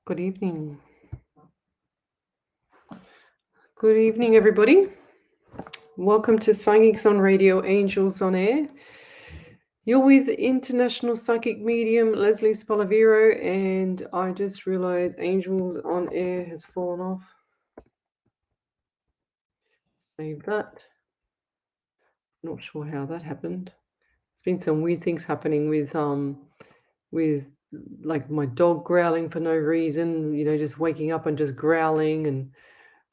Good evening. Good evening, everybody. Welcome to Psychics on Radio, Angels on Air. You're with International Psychic Medium Lesley Spaliviero, and I just realized Angels on Air has fallen off. Save that. Not sure how that happened. There's been some weird things happening with like my dog growling for no reason, just waking up and just growling and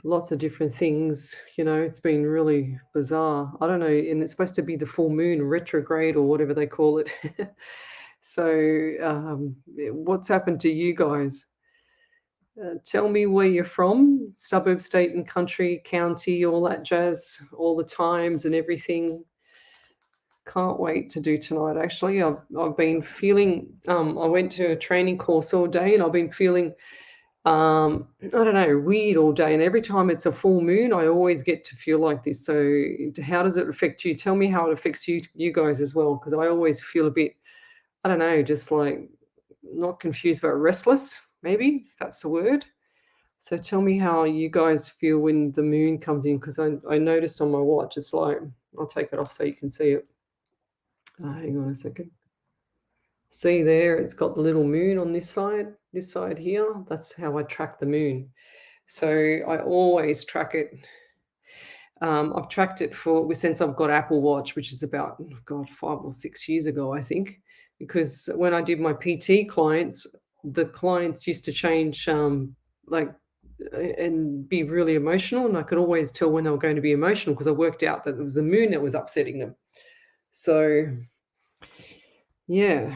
lots of different things. It's been really bizarre. I don't know, and it's supposed to be the full moon retrograde or whatever they call it. So what's happened to you guys? Tell me where you're from, suburb, state and country, county, all that jazz, all the times and everything. Can't wait to do tonight. Actually, I've been feeling, I went to a training course all day and I've been feeling I don't know, weird all day. And every time it's a full moon, I always get to feel like this. So how does it affect you? Tell me how it affects you guys as well. Because I always feel a bit, I don't know, just like not confused, but restless, maybe if that's the word. So tell me how you guys feel when the moon comes in. Because I noticed on my watch, it's like, I'll take it off so you can see it. Hang on a second. See there, it's got the little moon on this side here. That's how I track the moon. So I always track it. I've tracked it since I've got Apple Watch, which is about, 5 or 6 years ago, I think. Because when I did my PT clients, the clients used to change, and be really emotional. And I could always tell when they were going to be emotional because I worked out that it was the moon that was upsetting them. So, yeah.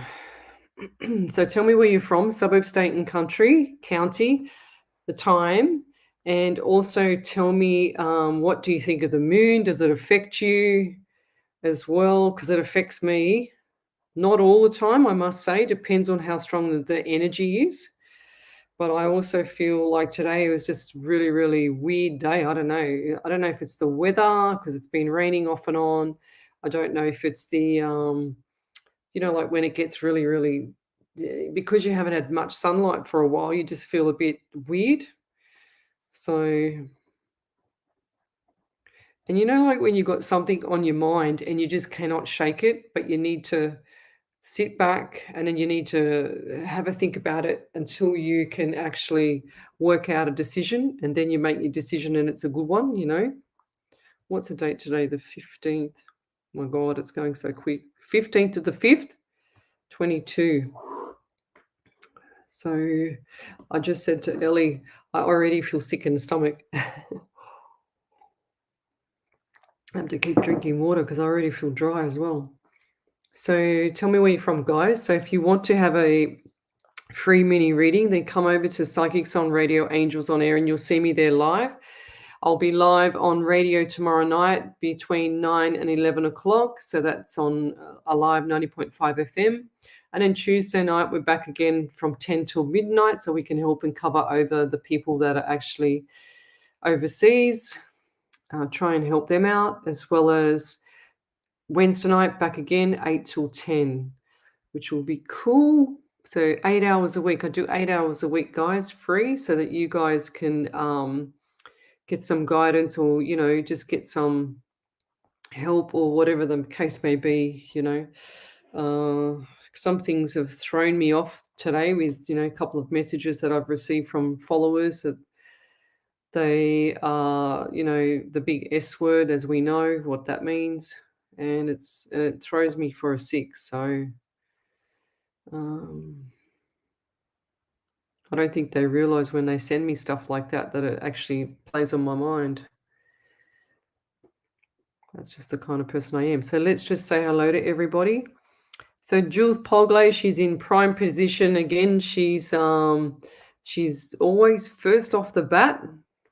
So tell me where you're from, suburb, state and country, county, the time, and also tell me what do you think of the moon? Does it affect you as well? Because it affects me. Not all the time, I must say. Depends on how strong the energy is. But I also feel like today was just really, really weird day. I don't know. I don't know if it's the weather because it's been raining off and on. I don't know if it's the like when it gets really, really, because you haven't had much sunlight for a while, you just feel a bit weird. So, and like when you've got something on your mind and you just cannot shake it, but you need to sit back and then you need to have a think about it until you can actually work out a decision, and then you make your decision and it's a good one. What's the date today? The 15th. My God, it's going so quick. 15th of the 5th, 22. So I just said to Ellie, I already feel sick in the stomach. I have to keep drinking water because I already feel dry as well. So tell me where you're from, guys. So if you want to have a free mini reading, then come over to Psychics on Radio, Angels on Air, and you'll see me there live. I'll be live on radio tomorrow night between 9 and 11 o'clock. So that's on Alive 90.5 FM. And then Tuesday night, we're back again from 10 till midnight, so we can help and cover over the people that are actually overseas, try and help them out, as well as Wednesday night, back again, 8 till 10, which will be cool. So 8 hours a week. I do 8 hours a week, guys, free, so that you guys can get some guidance or, just get some help or whatever the case may be. Some things have thrown me off today with, a couple of messages that I've received from followers that they are, the big S word, as we know what that means. And it throws me for a 6. So I don't think they realize when they send me stuff like that it actually plays on my mind. That's just the kind of person I am. So let's just say hello to everybody. So Jules Polglay, she's in prime position again. She's always first off the bat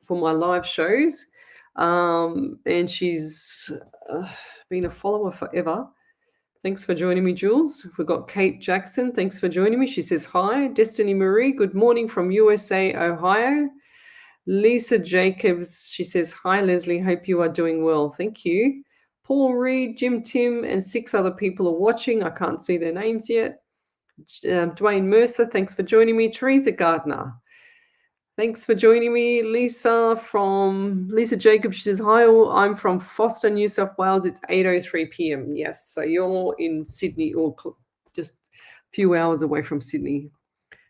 for my live shows, and she's been a follower forever. Thanks for joining me, Jules. We've got Kate Jackson. Thanks for joining me. She says hi. Destiny Marie, good morning from USA, Ohio. Lisa Jacobs, she says, hi, Lesley. Hope you are doing well. Thank you. Paul Reed, Jim Tim, and 6 other people are watching. I can't see their names yet. Dwayne Mercer, thanks for joining me. Teresa Gardner. Thanks for joining me, Lisa Lisa Jacob. She says, "Hi all, I'm from Foster, New South Wales. It's 8:03 p.m. Yes, so you're in Sydney or just a few hours away from Sydney.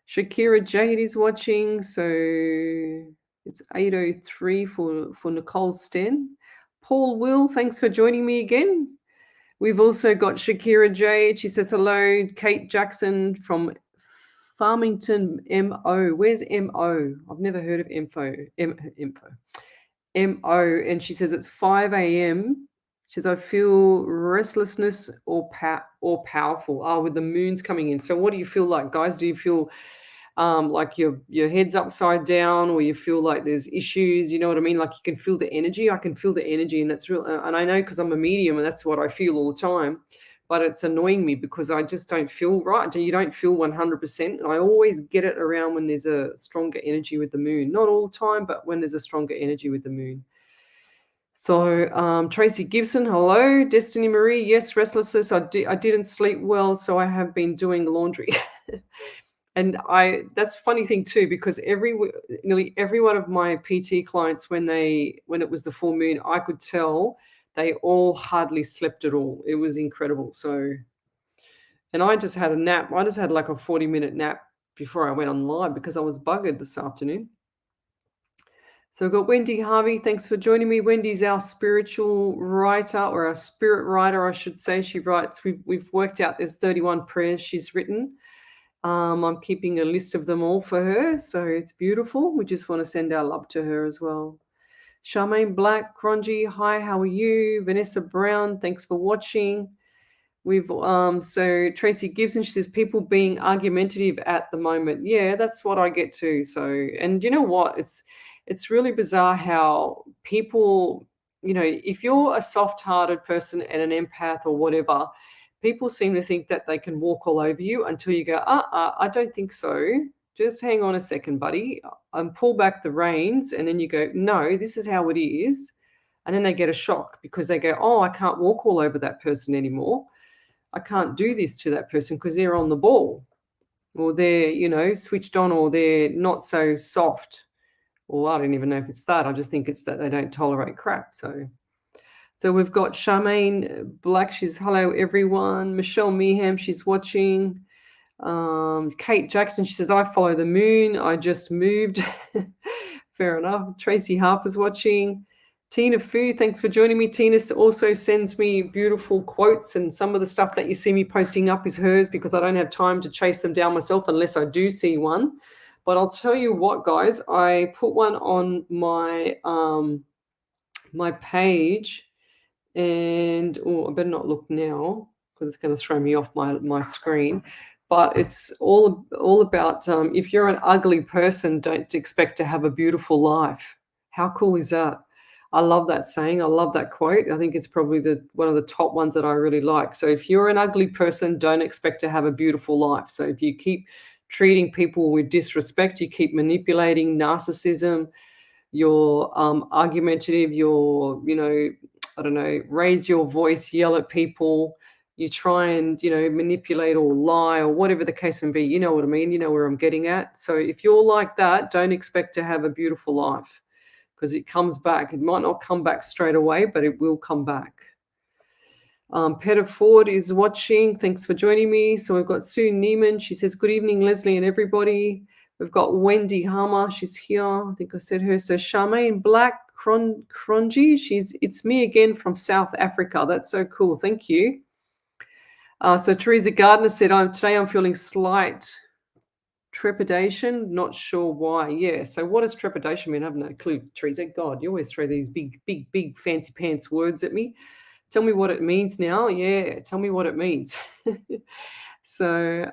Shakira Jade is watching, so it's 8:03 for Nicole Sten. Paul Will, thanks for joining me again. We've also got Shakira Jade. She says hello. Kate Jackson from Farmington, MO. Where's MO? I've never heard of Info. MO. And she says it's 5 a.m. She says, I feel restlessness or powerful. Oh, with the moon's coming in. So what do you feel like, guys? Do you feel like your head's upside down, or you feel like there's issues? You know what I mean? Like you can feel the energy. I can feel the energy, and that's real. And I know because I'm a medium, and that's what I feel all the time. But it's annoying me because I just don't feel right. You don't feel 100%. And I always get it around when there's a stronger energy with the moon. Not all the time, but when there's a stronger energy with the moon. So Tracy Gibson, hello. Destiny Marie, yes, restlessness. I didn't sleep well, so I have been doing laundry. And that's a funny thing too, because nearly every one of my PT clients, when it was the full moon, I could tell they all hardly slept at all. It was incredible. So, and I just had a nap. I just had like a 40-minute nap before I went on live because I was buggered this afternoon. So we've got Wendy Harvey. Thanks for joining me. Wendy's our spiritual writer, or our spirit writer, I should say. She writes, we've worked out there's 31 prayers she's written. I'm keeping a list of them all for her, so it's beautiful. We just want to send our love to her as well. Charmaine Black, Crongy, hi, how are you? Vanessa Brown, thanks for watching. We've so Tracy Gibson, she says people being argumentative at the moment. Yeah, that's what I get too. So, and you know what? It's really bizarre how people, if you're a soft-hearted person and an empath or whatever, people seem to think that they can walk all over you until you go, I don't think so. Just hang on a second, buddy, and pull back the reins. And then you go, no, this is how it is. And then they get a shock because they go, oh, I can't walk all over that person anymore. I can't do this to that person because they're on the ball, or they're, switched on, or they're not so soft. Well, I don't even know if it's that. I just think it's that they don't tolerate crap. So we've got Charmaine Black. She's hello, everyone. Michelle Meeham, she's watching. Kate Jackson, she says, I follow the moon. I just moved. Fair enough. Tracy Harper's watching. Tina Fu, thanks for joining me. Tina also sends me beautiful quotes, and some of the stuff that you see me posting up is hers because I don't have time to chase them down myself unless I do see one. But I'll tell you what, guys, I put one on my my page, and I better not look now because it's going to throw me off my screen. But it's all about if you're an ugly person, don't expect to have a beautiful life. How cool is that? I love that saying. I love that quote. I think it's probably one of the top ones that I really like. So if you're an ugly person, don't expect to have a beautiful life. So if you keep treating people with disrespect, you keep manipulating, narcissism, you're argumentative, you're, I don't know, raise your voice, yell at people, you try and, manipulate or lie or whatever the case may be. You know what I mean? You know where I'm getting at. So if you're like that, don't expect to have a beautiful life because it comes back. It might not come back straight away, but it will come back. Peter Ford is watching. Thanks for joining me. So we've got Sue Neiman. She says, good evening, Lesley and everybody. We've got Wendy Hammer. She's here. I think I said her. So Charmaine Black, Crongy. It's me again from South Africa. That's so cool. Thank you. So Teresa Gardner said, today I'm feeling slight trepidation. Not sure why. Yeah. So what does trepidation mean? I have no clue, Teresa. God, you always throw these big fancy pants words at me. Tell me what it means now. Yeah, tell me what it means. So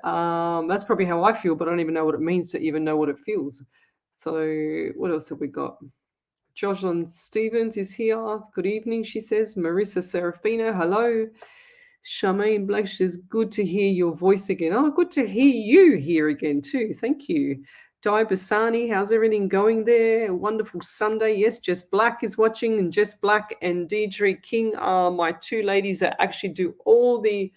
that's probably how I feel, but I don't even know what it means to even know what it feels. So what else have we got? Jocelyn Stevens is here. Good evening, she says. Marissa Serafino, hello. Charmaine Black says, good to hear your voice again. Oh, good to hear you here again too. Thank you. Di Basani, how's everything going there? A wonderful Sunday. Yes, Jess Black is watching, and Jess Black and Deidre King are my two ladies that actually do all the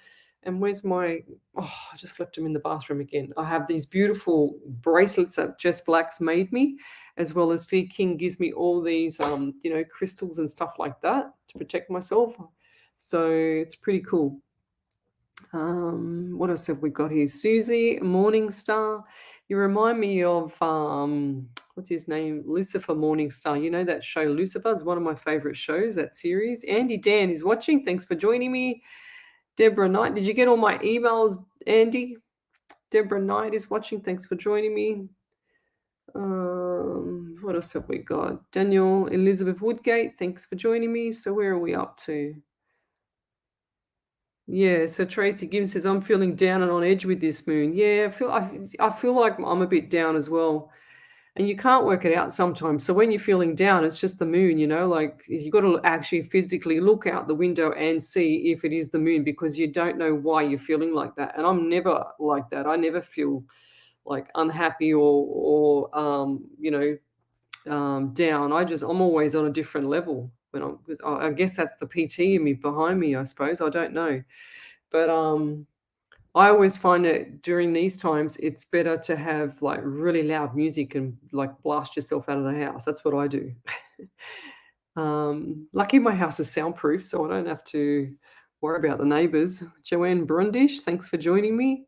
And where's my, oh, I just left them in the bathroom again. I have these beautiful bracelets that Jess Black's made me, as well as T King gives me all these, crystals and stuff like that to protect myself. So it's pretty cool. What else have we got here? Susie, Morningstar. You remind me of, what's his name? Lucifer Morningstar. You know that show Lucifer is one of my favorite shows, that series. Andy Dan is watching. Thanks for joining me. Deborah Knight. Did you get all my emails, Andy? Deborah Knight is watching. Thanks for joining me. What else have we got? Daniel Elizabeth Woodgate. Thanks for joining me. So where are we up to? Yeah, so Tracy Gibbs says, I'm feeling down and on edge with this moon. Yeah, I feel like I'm a bit down as well. And you can't work it out sometimes. So when you're feeling down, it's just the moon, like you got to actually physically look out the window and see if it is the moon, because you don't know why you're feeling like that. And I'm never like that. I never feel like unhappy or down. I'm always on a different level. I guess that's the PT in me behind me, I suppose. I don't know. But I always find that during these times, it's better to have like really loud music and like blast yourself out of the house. That's what I do. Lucky my house is soundproof, so I don't have to worry about the neighbors. Joanne Brundish, thanks for joining me.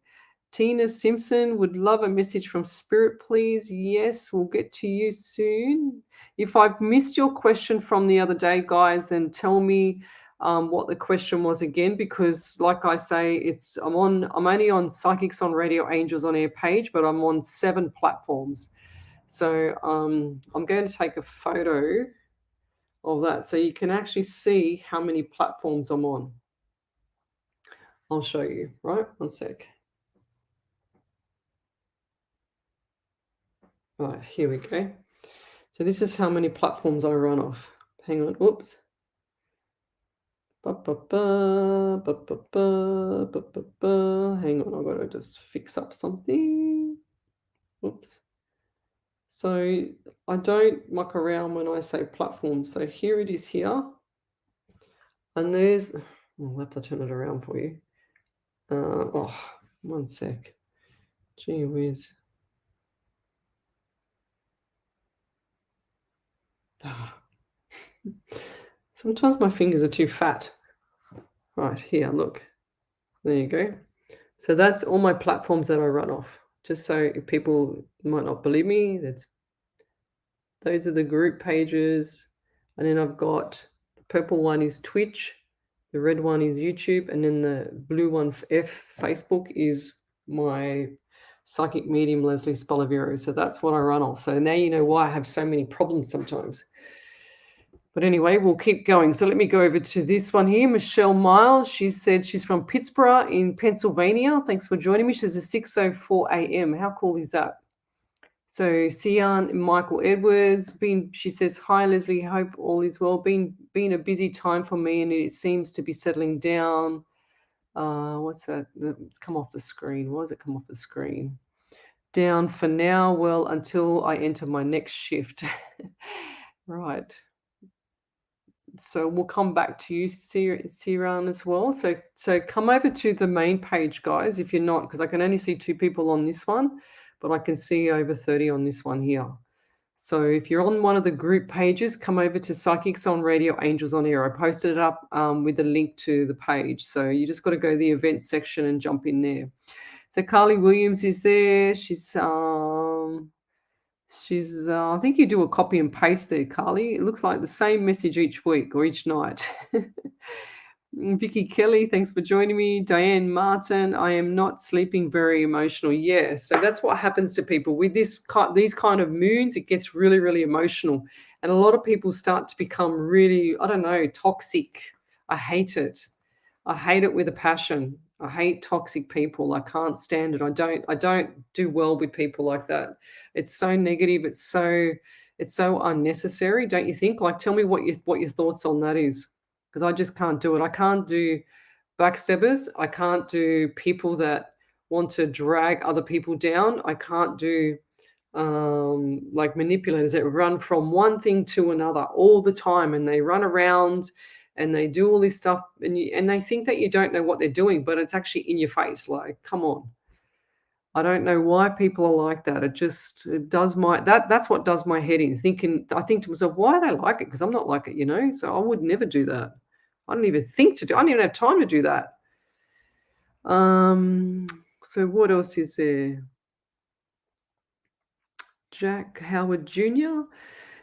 Tina Simpson, would love a message from Spirit, please. Yes, we'll get to you soon. If I've missed your question from the other day, guys, then tell me what the question was again, because like I say, I'm only on Psychics on Radio Angels on Air page, but I'm on 7 platforms. So I'm going to take a photo of that so you can actually see how many platforms I'm on. I'll show you, right? One sec. Right, here we go. So this is how many platforms I run off. Hang on, whoops. Hang on, I've got to just fix up something. Oops. So I don't muck around when I say platform. So here it is here. And there's, I'll have to turn it around for you. One sec. Gee whiz. Sometimes my fingers are too fat. Right, here, look. There you go. So that's all my platforms that I run off. Just so if people might not believe me, those are the group pages. And then I've got the purple one is Twitch, the red one is YouTube, and then the blue one, Facebook, is my Psychic Medium Lesley Spaliviero. So that's what I run off. So now you know why I have so many problems sometimes. But anyway, we'll keep going. So let me go over to this one here. Michelle Miles, she said she's from Pittsburgh in Pennsylvania. Thanks for joining me. She's a 6:04 a.m. How cool is that? So Sian Michael Edwards, she says, hi, Lesley, hope all is well. Been a busy time for me and it seems to be settling down. What's that? It's come off the screen. Why does it come off the screen? Down for now, well, until I enter my next shift. Right. So we'll come back to you, Siran, as well. So come over to the main page, guys, if you're not, because I can only see 2 people on this one, but I can see over 30 on this one here. So if you're on one of the group pages, come over to Psychics on Radio Angels on Air. I posted it up with a link to the page. So you just got to go to the events section and jump in there. So Carly Williams is there. She's I think you do a copy and paste there, Carly. It looks like the same message each week or each night. Vicky Kelly, thanks for joining me. Diane Martin, I am not sleeping, very emotional. Yeah, so that's what happens to people with these kind of moons. It gets really, really emotional. And a lot of people start to become really, I don't know, toxic. I hate it. I hate it with a passion. I hate toxic people. I can't stand it. I don't do well with people like that. It's so negative. It's so unnecessary, don't you think? Like, tell me what your thoughts on that is, because I just can't do it. I can't do backstabbers. I can't do people that want to drag other people down. I can't do like manipulators that run from one thing to another all the time, and they run around and they do all this stuff, and they think that you don't know what they're doing, but it's actually in your face. Like, come on. I don't know why people are like that. It does that's what does my head in. I think to myself, why they like it? Because I'm not like it. So I would never do that. I don't even think to do. I don't even have time to do that. So what else is there? Jack Howard Jr.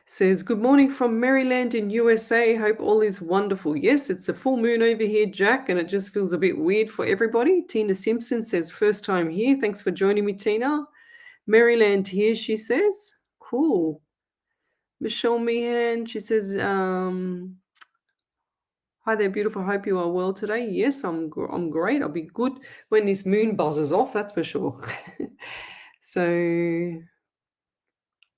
says, "Good morning from Maryland in USA. Hope all is wonderful." Yes, it's a full moon over here, Jack, and it just feels a bit weird for everybody. Tina Simpson says, "First time here. Thanks for joining me, Tina." Maryland here, she says. Cool. Michelle Meehan, she says, "Hi there, beautiful. Hope you are well today." Yes, I'm great. I'll be good when this moon buzzes off, that's for sure. So,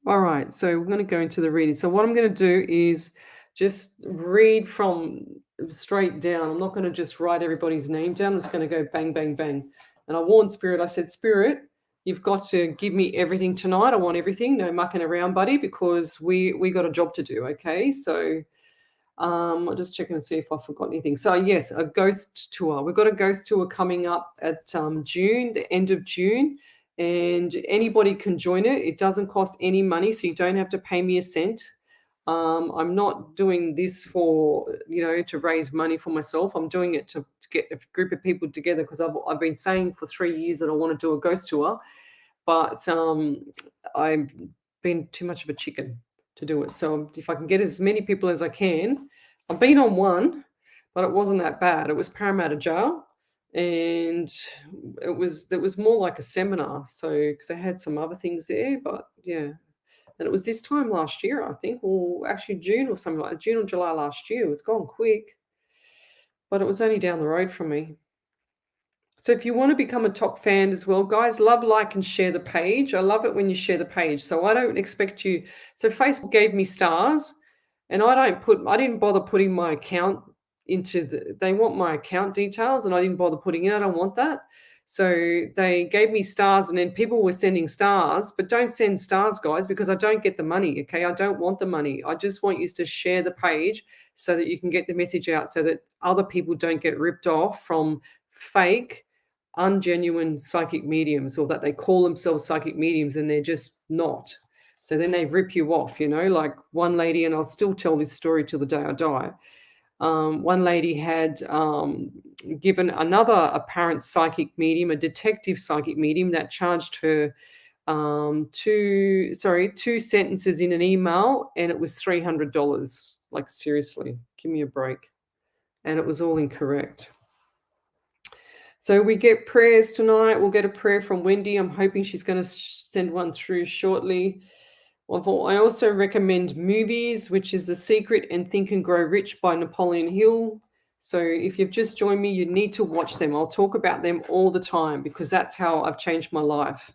all right. So we're going to go into the reading. So what I'm going to do is just read from straight down. I'm not going to just write everybody's name down. I'm just going to go bang, bang, bang. And I warned Spirit. I said, "Spirit, you've got to give me everything tonight. I want everything. No mucking around, buddy, because we got a job to do." Okay. So I'm just checking to see if I forgot anything. So yes, a ghost tour. We've got a ghost tour coming up at June, the end of June, and anybody can join it. It doesn't cost any money, so you don't have to pay me a cent. I'm not doing this for to raise money for myself. I'm doing it to get a group of people together because I've been saying for 3 years that I want to do a ghost tour, but I've been too much of a chicken to do it. So if I can get as many people as I can, I've been on one, but it wasn't that bad. It was Parramatta Jail, and it was more like a seminar. So because I had some other things there, but yeah, and it was this time last year, I think, or actually June or something like that, June or July last year. It's gone quick, but it was only down the road from me. So if you want to become a top fan as well, guys, love, like, and share the page. I love it when you share the page. So I don't expect you. So Facebook gave me stars, and I didn't bother putting my account they want my account details, and I didn't bother putting it. I don't want that. So they gave me stars, and then people were sending stars, but don't send stars, guys, because I don't get the money. Okay. I don't want the money. I just want you to share the page so that you can get the message out so that other people don't get ripped off from fake, ungenuine psychic mediums, or that they call themselves psychic mediums and they're just not. So then they rip you off, like one lady, and I'll still tell this story till the day I die. One lady had given another apparent psychic medium, a detective psychic medium, that charged her two sentences in an email, and it was $300. Like, seriously, give me a break. And it was all incorrect. So we get prayers tonight. We'll get a prayer from Wendy. I'm hoping she's going to send one through shortly. I also recommend movies, which is The Secret and Think and Grow Rich by Napoleon Hill. So if you've just joined me, you need to watch them. I'll talk about them all the time because that's how I've changed my life.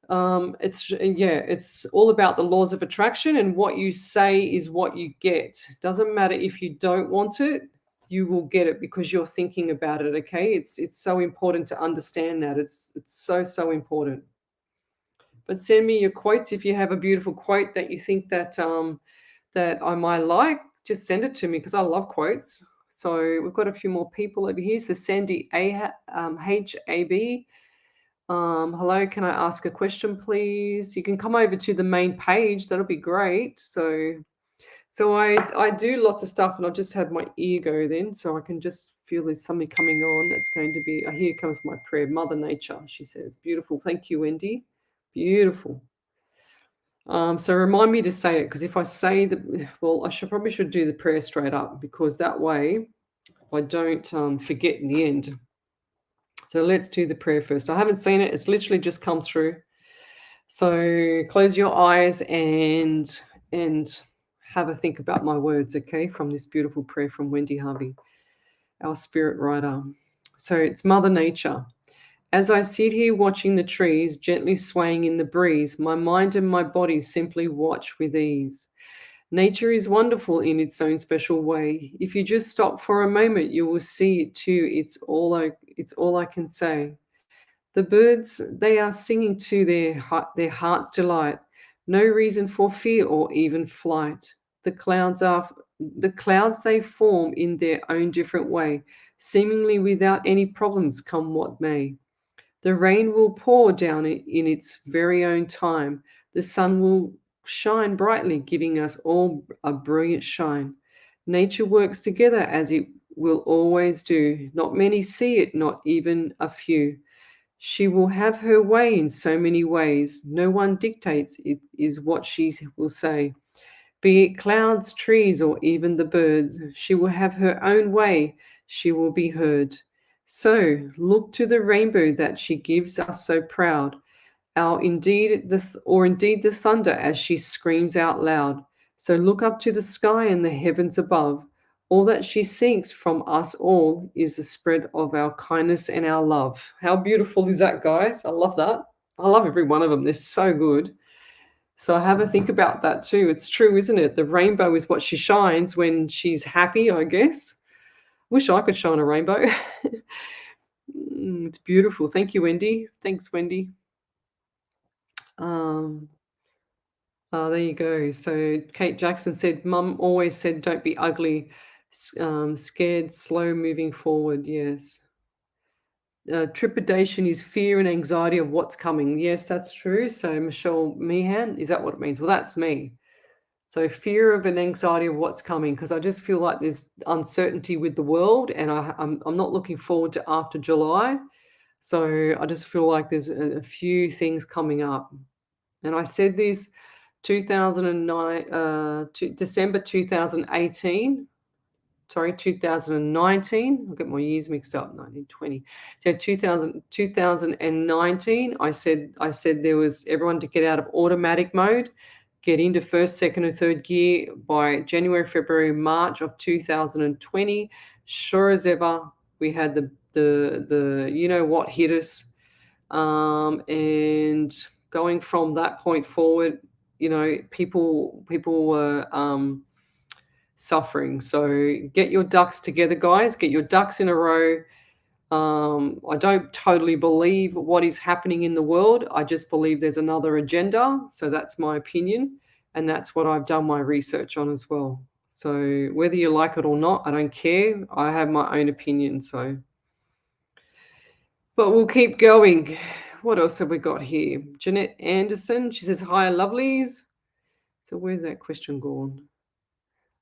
It's all about the laws of attraction, and what you say is what you get. Doesn't matter if you don't want it, you will get it because you're thinking about it. Okay, it's so important to understand that. It's so important. But send me your quotes if you have a beautiful quote that you think that that I might like. Just send it to me because I love quotes. So we've got a few more people over here. So Sandy HAB. Hello, can I ask a question, please? You can come over to the main page. That'll be great. So I do lots of stuff, and I've just had my ear go then, so I can just feel there's something coming on that's going to be. Here comes my prayer. Mother Nature, she says. Beautiful. Thank you, Wendy. Beautiful. So remind me to say it, because if I say I probably should do the prayer straight up, because that way I don't forget in the end. So let's do the prayer first. I haven't seen it. It's literally just come through. So close your eyes and have a think about my words, okay, from this beautiful prayer from Wendy Harvey, our spirit writer. So it's Mother Nature. As I sit here watching the trees gently swaying in the breeze, my mind and my body simply watch with ease. Nature is wonderful in its own special way. If you just stop for a moment, you will see it too. It's all I can say. The birds, they are singing to their heart's delight. No reason for fear or even flight. The clouds are the clouds they form in their own different way, seemingly without any problems come what may. The rain will pour down in its very own time. The sun will shine brightly, giving us all a brilliant shine. Nature works together as it will always do. Not many see it, not even a few. She will have her way in so many ways. No one dictates, it is what she will say. Be it clouds, trees, or even the birds, she will have her own way. She will be heard. So look to the rainbow that she gives us so proud, or indeed the thunder as she screams out loud. So look up to the sky and the heavens above. All that she seeks from us all is the spread of our kindness and our love. How beautiful is that, guys? I love that. I love every one of them. They're so good. So have a think about that too. It's true, isn't it? The rainbow is what she shines when she's happy, I guess. Wish I could shine a rainbow. It's beautiful. Thank you, Wendy. Thanks, Wendy. Um, there you go. So Kate Jackson said, Mum always said, don't be ugly, scared, slow moving forward. Yes. Trepidation is fear and anxiety of what's coming. Yes, that's true. So Michelle Meehan, is that what it means? Well, that's me. So fear of and anxiety of what's coming, because I just feel like there's uncertainty with the world, and I'm not looking forward to after July. So I just feel like there's a few things coming up. And I said this 2009, December 2018. Sorry, 2019. I'll get my years mixed up. 1920. So 2019. I said there was everyone to get out of automatic mode, get into first, second, and third gear by January, February, March of 2020. Sure as ever, we had the you know what hit us, and going from that point forward, people were suffering. So get your ducks together, guys. Get your ducks in a row. I don't totally believe what is happening in the world. I just believe there's another agenda. So that's my opinion. And that's what I've done my research on as well. So whether you like it or not, I don't care. I have my own opinion. But we'll keep going. What else have we got here? Jeanette Anderson. She says, hi, lovelies. So where's that question gone?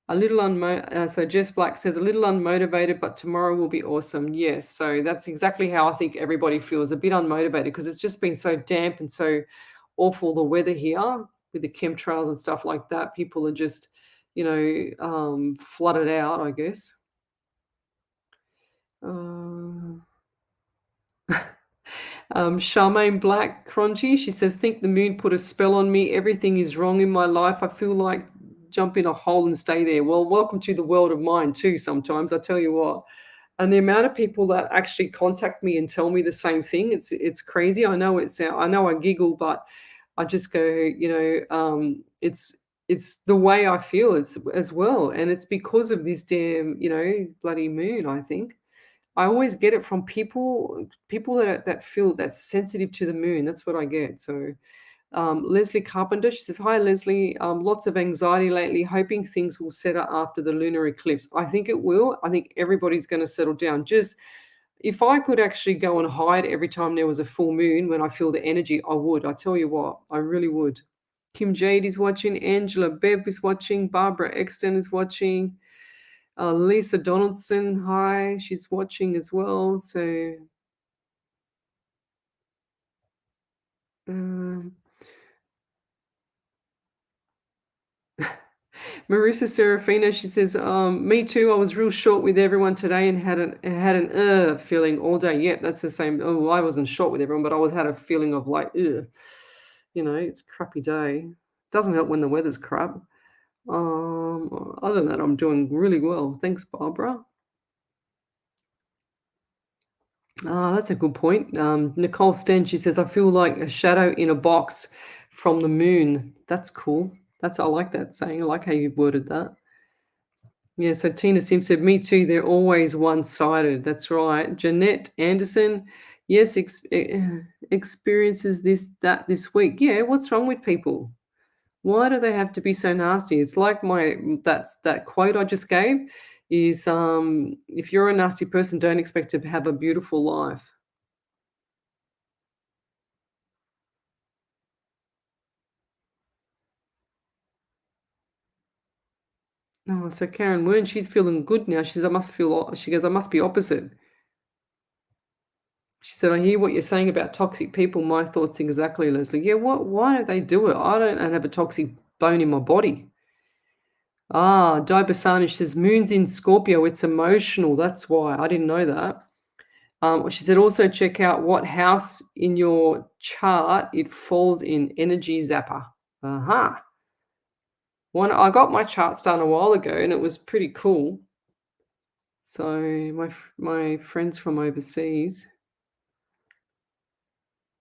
So Jess Black says, a little unmotivated, but tomorrow will be awesome. Yes, so that's exactly how I think everybody feels, a bit unmotivated, because it's just been so damp and so awful, the weather here with the chemtrails and stuff like that. People are just, flooded out, I guess. Charmaine Black Crunchy, she says, think the moon put a spell on me. Everything is wrong in my life. I feel like jump in a hole and stay there. Well, welcome to the world of mine too sometimes, I tell you what. And the amount of people that actually contact me and tell me the same thing, it's crazy. I know I giggle, but I just go, it's the way I feel as well. And it's because of this damn, bloody moon, I think. I always get it from people that feel that's sensitive to the moon. That's what I get. So Leslie Carpenter, she says, hi, Leslie. Lots of anxiety lately, hoping things will settle after the lunar eclipse. I think it will. I think everybody's going to settle down. Just if I could actually go and hide every time there was a full moon when I feel the energy, I would. I tell you what, I really would. Kim Jade is watching. Angela Bev is watching. Barbara Exton is watching. Lisa Donaldson, hi, she's watching as well. So, Marissa Serafina, she says, me too. I was real short with everyone today and had an feeling all day. Yep, that's the same. Oh, I wasn't short with everyone, but had a feeling of like, it's a crappy day. Doesn't help when the weather's crap. Other than that, I'm doing really well. Thanks, Barbara. That's a good point. Nicole Sten, she says, I feel like a shadow in a box from the moon. That's cool. I like that saying. I like how you worded that. Yeah, so Tina Sim said, me too. They're always one-sided. That's right. Jeanette Anderson, yes, experiences this week. Yeah, what's wrong with people? Why do they have to be so nasty? It's like that quote I just gave is, if you're a nasty person, don't expect to have a beautiful life. Oh, so Karen Wern, she's feeling good now. She says, she goes, I must be opposite. She said, I hear what you're saying about toxic people. My thoughts exactly, Leslie. Yeah, why do they do it? I don't have a toxic bone in my body. Ah, Dibasani, she says, moon's in Scorpio. It's emotional. That's why. I didn't know that. She said, also check out what house in your chart it falls in. Energy zapper. Uh-huh. One, I got my charts done a while ago and it was pretty cool. So my friends from overseas.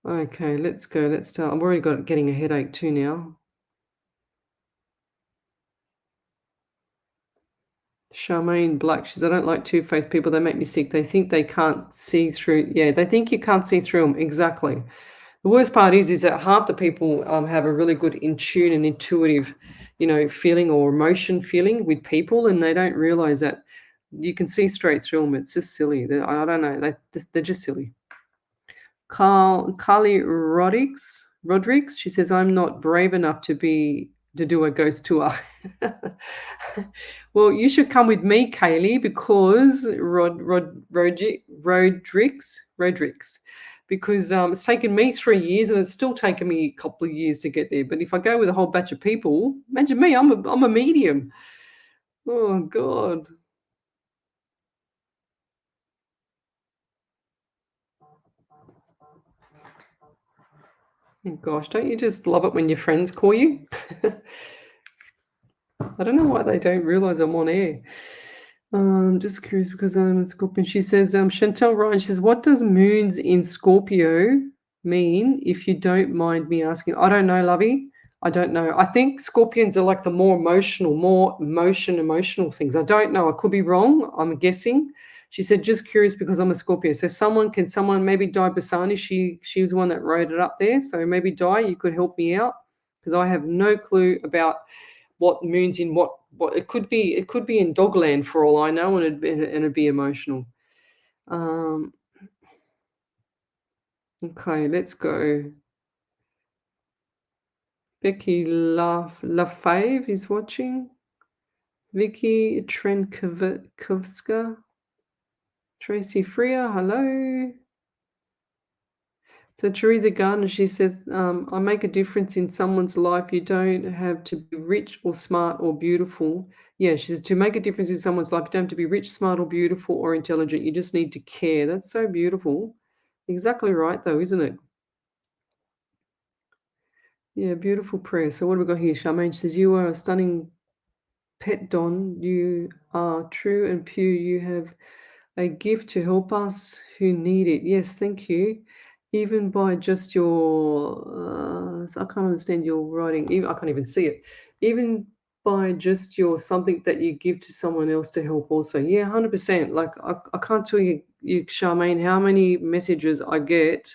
Okay, let's go. Let's start. I've already got getting a headache too now. Charmaine Black, she says, I don't like two-faced people. They make me sick. They think they can't see through. Yeah, they think you can't see through them. Exactly. The worst part is that half the people have a really good in tune and intuitive, feeling or emotion feeling with people, and they don't realize that you can see straight through them. It's just silly. I don't know. They're just silly. Carly Rodrigues, she says, I'm not brave enough to do a ghost tour. Well, you should come with me, Kaylee, because Rodrigues, because it's taken me 3 years and it's still taken me a couple of years to get there. But if I go with a whole batch of people, imagine me, I'm a medium. Oh God. Oh, gosh, don't you just love it when your friends call you? I don't know why they don't realize I'm on air. Just curious because I'm a Scorpion. She says, Chantel Ryan, she says, what does moons in Scorpio mean, if you don't mind me asking? I don't know, lovey. I don't know. I think Scorpions are like the more emotional things. I don't know. I could be wrong. I'm guessing. She said, just curious because I'm a Scorpio. So someone maybe Di Basani, she was the one that wrote it up there. So maybe Di, you could help me out because I have no clue about what moons in what it could be in Dogland for all I know, and it'd be emotional. Um, okay, let's go. Becky Lafave is watching. Vicky Trenkovska. Tracy Freer, hello. So Teresa Gardner, she says, I make a difference in someone's life. You don't have to be rich or smart or beautiful. Yeah, she says to make a difference in someone's life, you don't have to be rich, smart, or beautiful or intelligent. You just need to care. That's so beautiful. Exactly right, though, isn't it? Yeah, beautiful prayer. So what have we got here? Charmaine says, you are a stunning pet, Don. You are true and pure. You have a gift to help us who need it. Yes, thank you. Even by just I can't understand your writing. Even I can't even see it. Even by just your something that you give to someone else to help also. Yeah, 100%. Like I can't tell you, Charmaine, how many messages I get.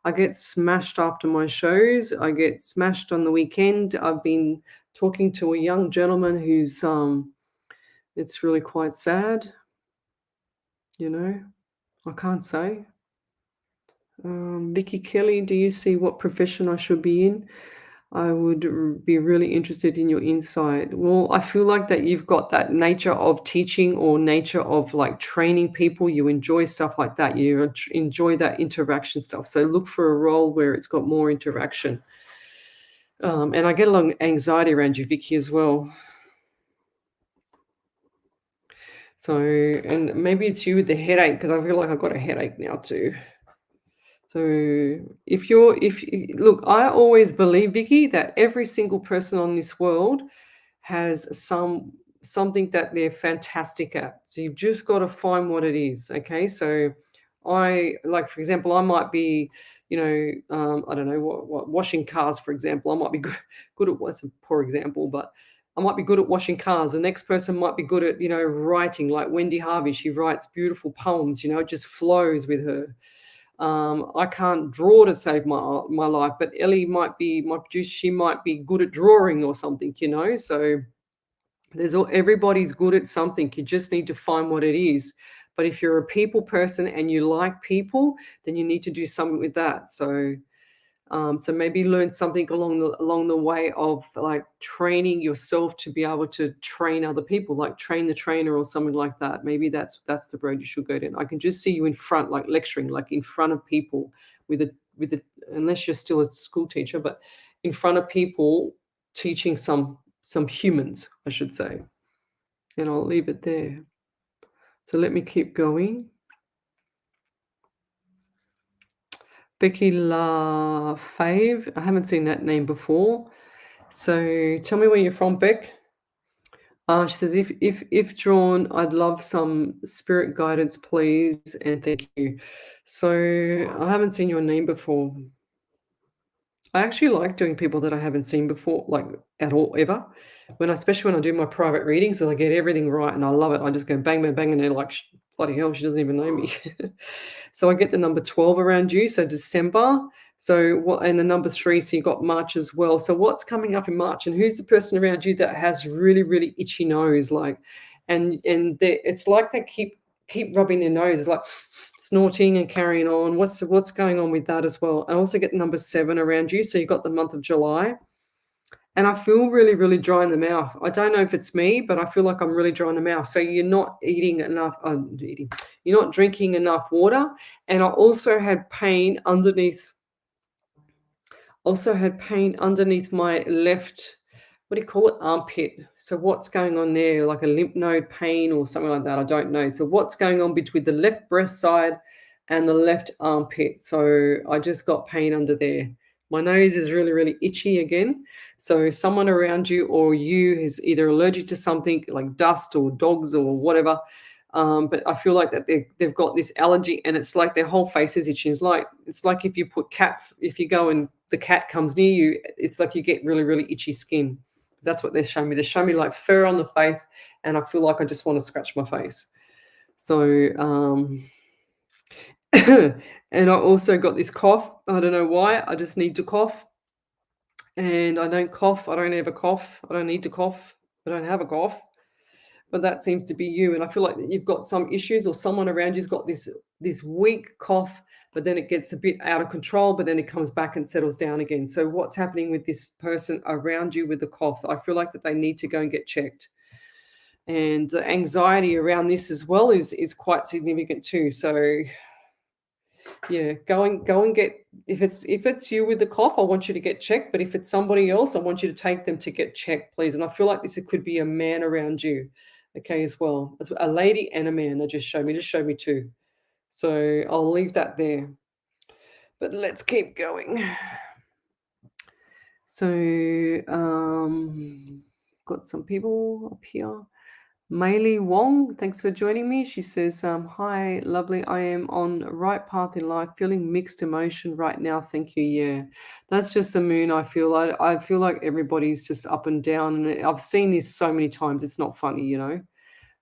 I get smashed after my shows. I get smashed on the weekend. I've been talking to a young gentleman who's it's really quite sad, you know. I can't say. Vicky Kelly, do you see what profession I should be in? I would be really interested in your insight. Well, I feel like that you've got that nature of teaching or nature of like training people. You enjoy stuff like that. You enjoy that interaction stuff. So look for a role where it's got more interaction. And I get a lot of anxiety around you, Vicky, as well. So, and maybe it's you with the headache because I feel like I've got a headache now too. So look, I always believe, Vicky, that every single person on this world has something that they're fantastic at. So you've just got to find what it is. Okay. So like, for example, I might be, I don't know what washing cars, for example. I might be good at what's a poor example, but I might be good at washing cars. The next person might be good at, writing, like Wendy Harvey. She writes beautiful poems, it just flows with her. I can't draw to save my life, but Ellie might be my producer. She might be good at drawing or something, you know. So everybody's good at something. You just need to find what it is. But if you're a people person and you like people, then you need to do something with that. So maybe learn something along the way of like training yourself to be able to train other people, like train the trainer or something like that. Maybe that's the road you should go down. I can just see you in front, like lecturing, like in front of people with a unless you're still a school teacher, but in front of people teaching some humans, I should say. And I'll leave it there. So let me keep going. Becky La Fave. I haven't seen that name before. So tell me where you're from, Beck. She says, if drawn, I'd love some spirit guidance, please, and thank you. So I haven't seen your name before. I actually like doing people that I haven't seen before, like at all ever. Especially when I do my private readings, and I get everything right, and I love it. I just go bang, bang, bang, and they're like, bloody hell, she doesn't even know me. So I get the number 12 around you, so December. So what, and the number 3, so you got March as well. So what's coming up in March, and who's the person around you that has really, really itchy nose, like, and it's like they keep rubbing their nose, it's like snorting and carrying on. What's going on with that as well? I also get number 7 around you, so you got the month of July. And I feel really, really dry in the mouth. I don't know if it's me, but I feel like I'm really dry in the mouth. So you're not eating enough. You're not drinking enough water. And I also had pain underneath. My left, what do you call it? Armpit. So what's going on there? Like a lymph node pain or something like that. I don't know. So what's going on between the left breast side and the left armpit? So I just got pain under there. My nose is really, really itchy again. So someone around you or you is either allergic to something like dust or dogs or whatever. But I feel like that they've got this allergy, and it's like their whole face is itching. It's like if you go and the cat comes near you, it's like you get really, really itchy skin. That's what they're showing me. They're showing me like fur on the face, and I feel like I just want to scratch my face. So, and I also got this cough. I don't know why. I just need to cough. And I don't cough. I don't ever cough. I don't need to cough. I don't have a cough. But that seems to be you. And I feel like that you've got some issues, or someone around you's got this weak cough, but then it gets a bit out of control, but then it comes back and settles down again. So what's happening with this person around you with the cough? I feel like that they need to go and get checked. And the anxiety around this as well is quite significant too. So yeah, go and get, if it's you with the cough, I want you to get checked. But if it's somebody else, I want you to take them to get checked, please. And I feel like this, it could be a man around you, okay, as well. As a lady and a man. They just showed me 2. So I'll leave that there. But let's keep going. So got some people up here. Maili Wong, thanks for joining me. She says, hi, lovely. I am on the right path in life, feeling mixed emotion right now. Thank you. Yeah, that's just the moon. I feel like everybody's just up and down. And I've seen this so many times. It's not funny, you know.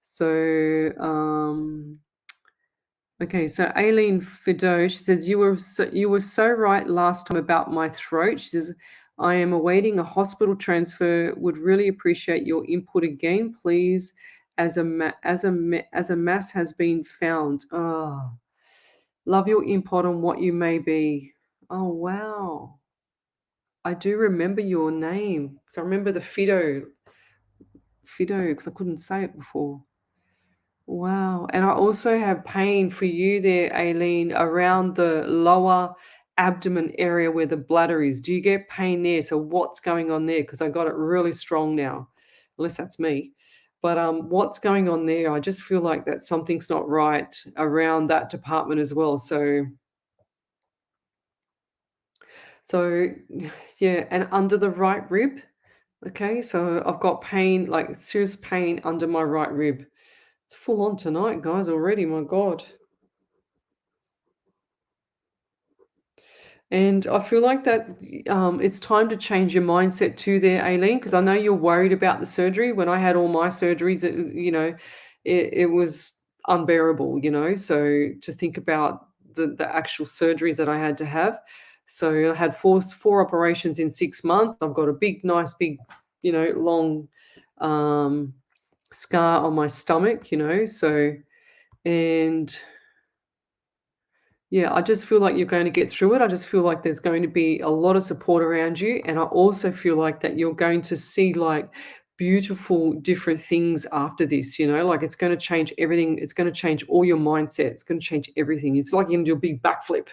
So, okay. So Aileen Fido, she says, you were so right last time about my throat. She says, I am awaiting a hospital transfer. Would really appreciate your input again, please. As a mass has been found. Oh, love your input on what you may be. Oh wow, I do remember your name. So I remember the Fido, because I couldn't say it before. Wow, and I also have pain for you there, Aileen, around the lower abdomen area where the bladder is. Do you get pain there? So what's going on there? Because I got it really strong now, unless that's me. But what's going on there? I just feel like that something's not right around that department as well. So yeah, and under the right rib. Okay, so I've got pain, like serious pain under my right rib. It's full on tonight, guys, already. My God. And I feel like that it's time to change your mindset too there, Aileen, because I know you're worried about the surgery. When I had all my surgeries, it was unbearable, you know. So to think about the actual surgeries that I had to have. So I had four operations in 6 months. I've got a nice big, long scar on my stomach, so, and yeah, I just feel like you're going to get through it. I just feel like there's going to be a lot of support around you. And I also feel like that you're going to see like beautiful different things after this, like it's going to change everything. It's going to change all your mindset. It's going to change everything. It's like you're going to do a big backflip.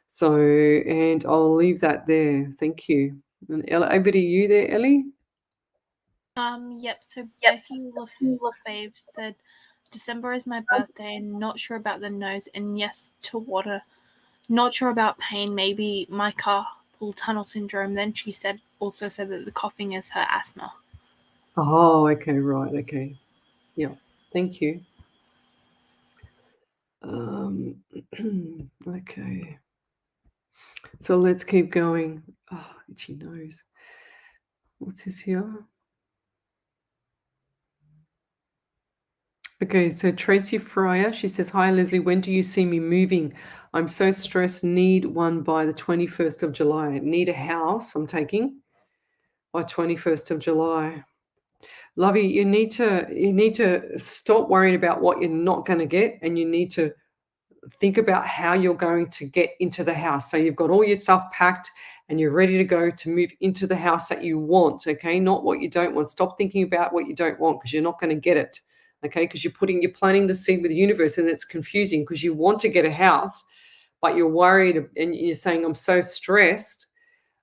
So, and I'll leave that there. Thank you. And over to you there, Ellie. Yep, so Becky LaFave said, December is my birthday and not sure about the nose, and yes to water. Not sure about pain, maybe my carpal tunnel syndrome. Then she also said that the coughing is her asthma. Oh, okay, right, okay. Yeah, thank you. Okay. So let's keep going. Oh, itchy nose. What's this here? Okay, so Tracy Fryer, she says, hi, Lesley, when do you see me moving? I'm so stressed, need one by the 21st of July. Need a house, I'm taking, by 21st of July. Lovey, you need to stop worrying about what you're not going to get, and you need to think about how you're going to get into the house. So you've got all your stuff packed and you're ready to go to move into the house that you want, okay? Not what you don't want. Stop thinking about what you don't want, because you're not going to get it, okay? Because you're planting the seed with the universe, and it's confusing because you want to get a house, but you're worried and you're saying, I'm so stressed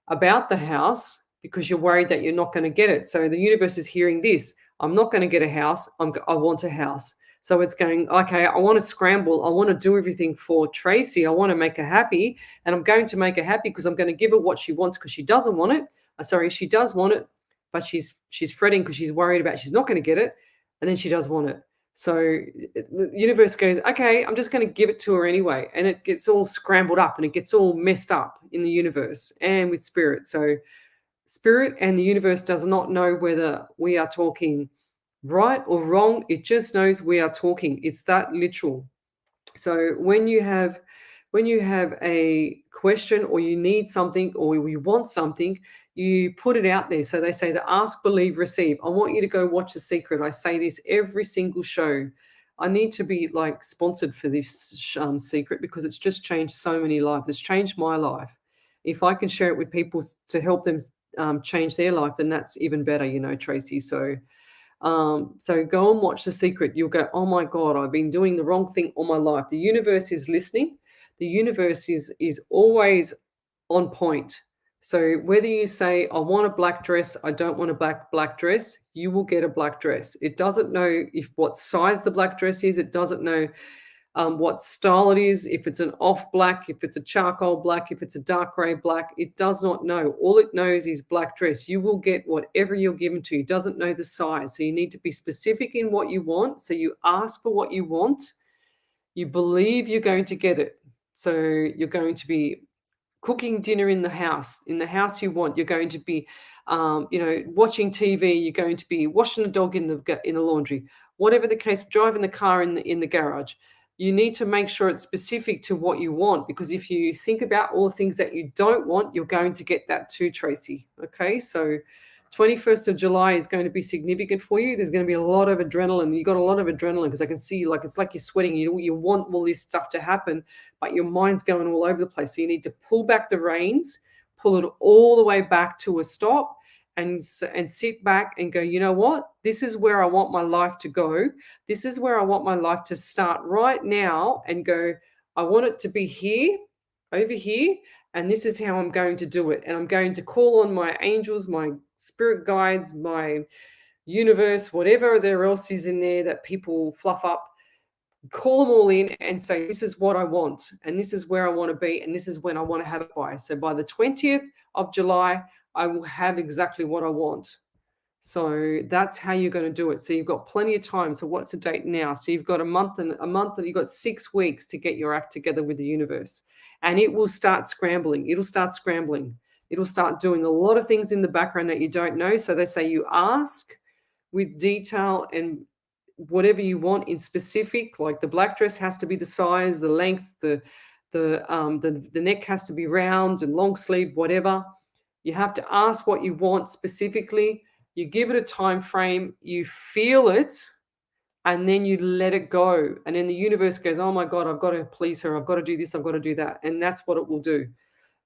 about the house because you're worried that you're not going to get it. So the universe is hearing this. I'm not going to get a house. I want a house. So it's going, okay, I want to scramble. I want to do everything for Tracy. I want to make her happy. And I'm going to make her happy because I'm going to give her what she wants, because she doesn't want it. She does want it, but she's fretting because she's worried about she's not going to get it. And then she does want it. So the universe goes, okay, I'm just going to give it to her anyway. And it gets all scrambled up and it gets all messed up in the universe and with spirit. So spirit and the universe does not know whether we are talking right or wrong. It just knows we are talking. It's that literal. So when you have a question, or you need something, or you want something, you put it out there. So they say the ask, believe, receive. I want you to go watch The Secret. I say this every single show. I need to be like sponsored for this secret, because it's just changed so many lives. It's changed my life. If I can share it with people to help them change their life, then that's even better, Tracy. So go and watch The Secret. You'll go, oh my God, I've been doing the wrong thing all my life. The universe is listening. The universe is always on point. So whether you say, I want a black dress, I don't want a black dress, you will get a black dress. It doesn't know what size the black dress is. It doesn't know what style it is, if it's an off black, if it's a charcoal black, if it's a dark gray black. It does not know. All it knows is black dress. You will get whatever you're given to. It doesn't know the size. So you need to be specific in what you want. So you ask for what you want. You believe you're going to get it. So you're going to be cooking dinner in the house you want. You're going to be watching TV. You're going to be washing the dog in the laundry, whatever the case, driving the car in the garage. You need to make sure it's specific to what you want, because if you think about all the things that you don't want, you're going to get that too, Tracy. Okay, so 21st of July is going to be significant for you. There's going to be a lot of adrenaline. You got a lot of adrenaline, because I can see, like, it's like you're sweating. You want all this stuff to happen, but your mind's going all over the place. So you need to pull back the reins, pull it all the way back to a stop, and sit back and go, you know what? This is where I want my life to go. This is where I want my life to start right now, and go, I want it to be here, over here, and this is how I'm going to do it. And I'm going to call on my angels, my spirit guides, my universe, whatever there else is in there that people fluff up. Call them all in and say, this is what I want, and this is where I want to be, and this is when I want to have it by. So by the 20th of July, I will have exactly what I want. So that's how you're going to do it. So you've got plenty of time. So what's the date now? So you've got a month, and you've got 6 weeks to get your act together with the universe, and it will start scrambling. It'll start scrambling. It'll start doing a lot of things in the background that you don't know. So they say you ask with detail and whatever you want in specific, like the black dress has to be the size, the length, the the neck has to be round and long sleeve, whatever. You have to ask what you want specifically. You give it a time frame. You feel it, and then you let it go. And then the universe goes, "Oh my God, I've got to please her. I've got to do this. I've got to do that." And that's what it will do.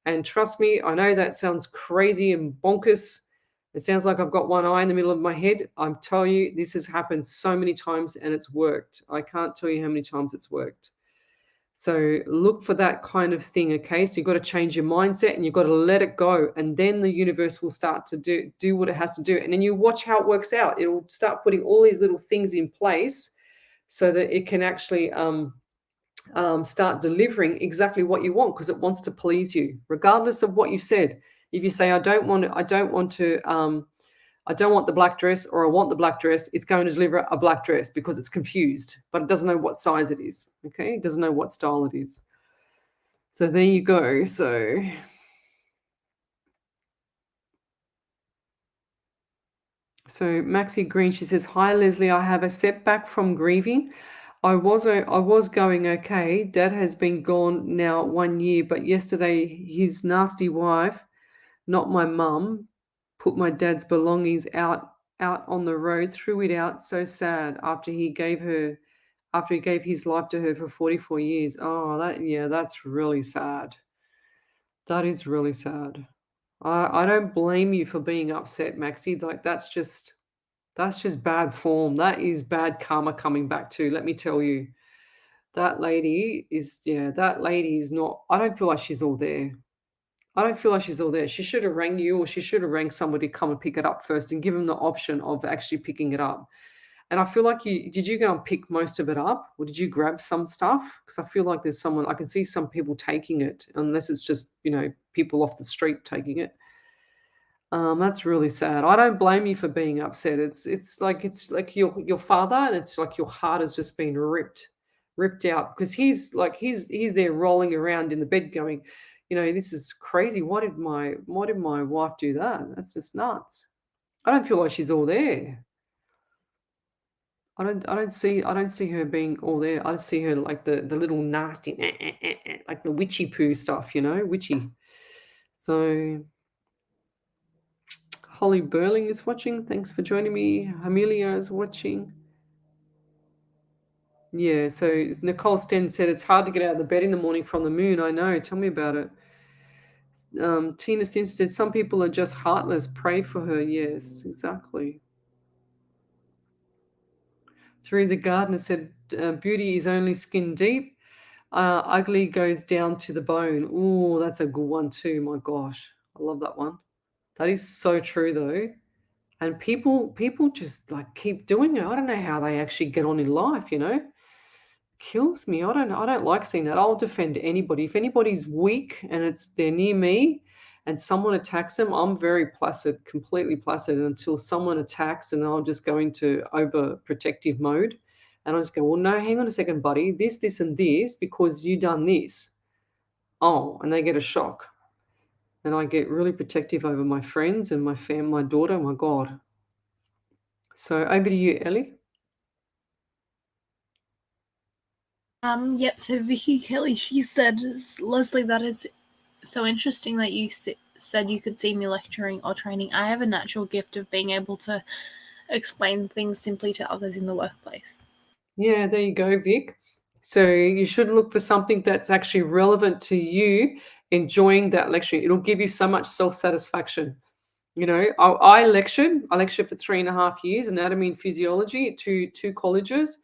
And trust me, I know that sounds crazy and bonkers. It sounds like I've got one eye in the middle of my head. I'm telling you, this has happened so many times and it's worked. I can't tell you how many times it's worked. So look for that kind of thing, okay? So you've got to change your mindset and you've got to let it go. And then the universe will start to do what it has to do. And then you watch how it works out. It will start putting all these little things in place so that it can actually start delivering exactly what you want, because it wants to please you, regardless of what you've said. If you say, I don't want the black dress, or I want the black dress, it's going to deliver a black dress because it's confused, but it doesn't know what size it is. Okay. It doesn't know what style it is. So there you go. So Maxie Green, she says, "Hi Leslie, I have a setback from grieving. I was going okay. Dad has been gone now 1 year, but yesterday his nasty wife, not my mum, put my dad's belongings out on the road, threw it out. So sad after he gave his life to her for 44 years. Oh, that's really sad. That is really sad. I don't blame you for being upset, Maxie. Like that's just bad form. That is bad karma coming back too. Let me tell you. That lady is not, I don't feel like she's all there. I don't feel like she's all there. She should have rang you, or she should have rang somebody to come and pick it up first and give them the option of actually picking it up. And I feel like did you go and pick most of it up, or did you grab some stuff? Because I feel like there's someone, I can see some people taking it, unless it's just, people off the street taking it. That's really sad. I don't blame you for being upset. It's like your father, and it's like your heart has just been ripped out, because he's there rolling around in the bed going, this is crazy. Why did my wife do that? That's just nuts. I don't feel like she's all there. I don't see her being all there. I see her like the little nasty like the witchy poo stuff, witchy. So Holly Burling is watching. Thanks for joining me. Amelia is watching. Yeah, so Nicole Sten said it's hard to get out of the bed in the morning from the moon. I know. Tell me about it. Tina Simpson said some people are just heartless. Pray for her. Yes, exactly. Teresa Gardner said beauty is only skin deep. Ugly goes down to the bone. Oh, that's a good one too. My gosh, I love that one. That is so true though. And people just like keep doing it. I don't know how they actually get on in life, Kills me. I don't like seeing that. I'll defend anybody. If anybody's weak and they're near me and someone attacks them, I'm very placid, completely placid until someone attacks, and I'll just go into overprotective mode. And I'll just go, well, no, hang on a second, buddy. This, and this, because you done this. Oh, and they get a shock. And I get really protective over my friends and my daughter, my God. So over to you, Ellie. Yep. So Vicky Kelly, she said, Leslie, that is so interesting that you said you could see me lecturing or training. I have a natural gift of being able to explain things simply to others in the workplace. Yeah, there you go, Vic. So you should look for something that's actually relevant to you enjoying that lecture. It'll give you so much self-satisfaction. I lectured for 3.5 years, anatomy and physiology at two colleges,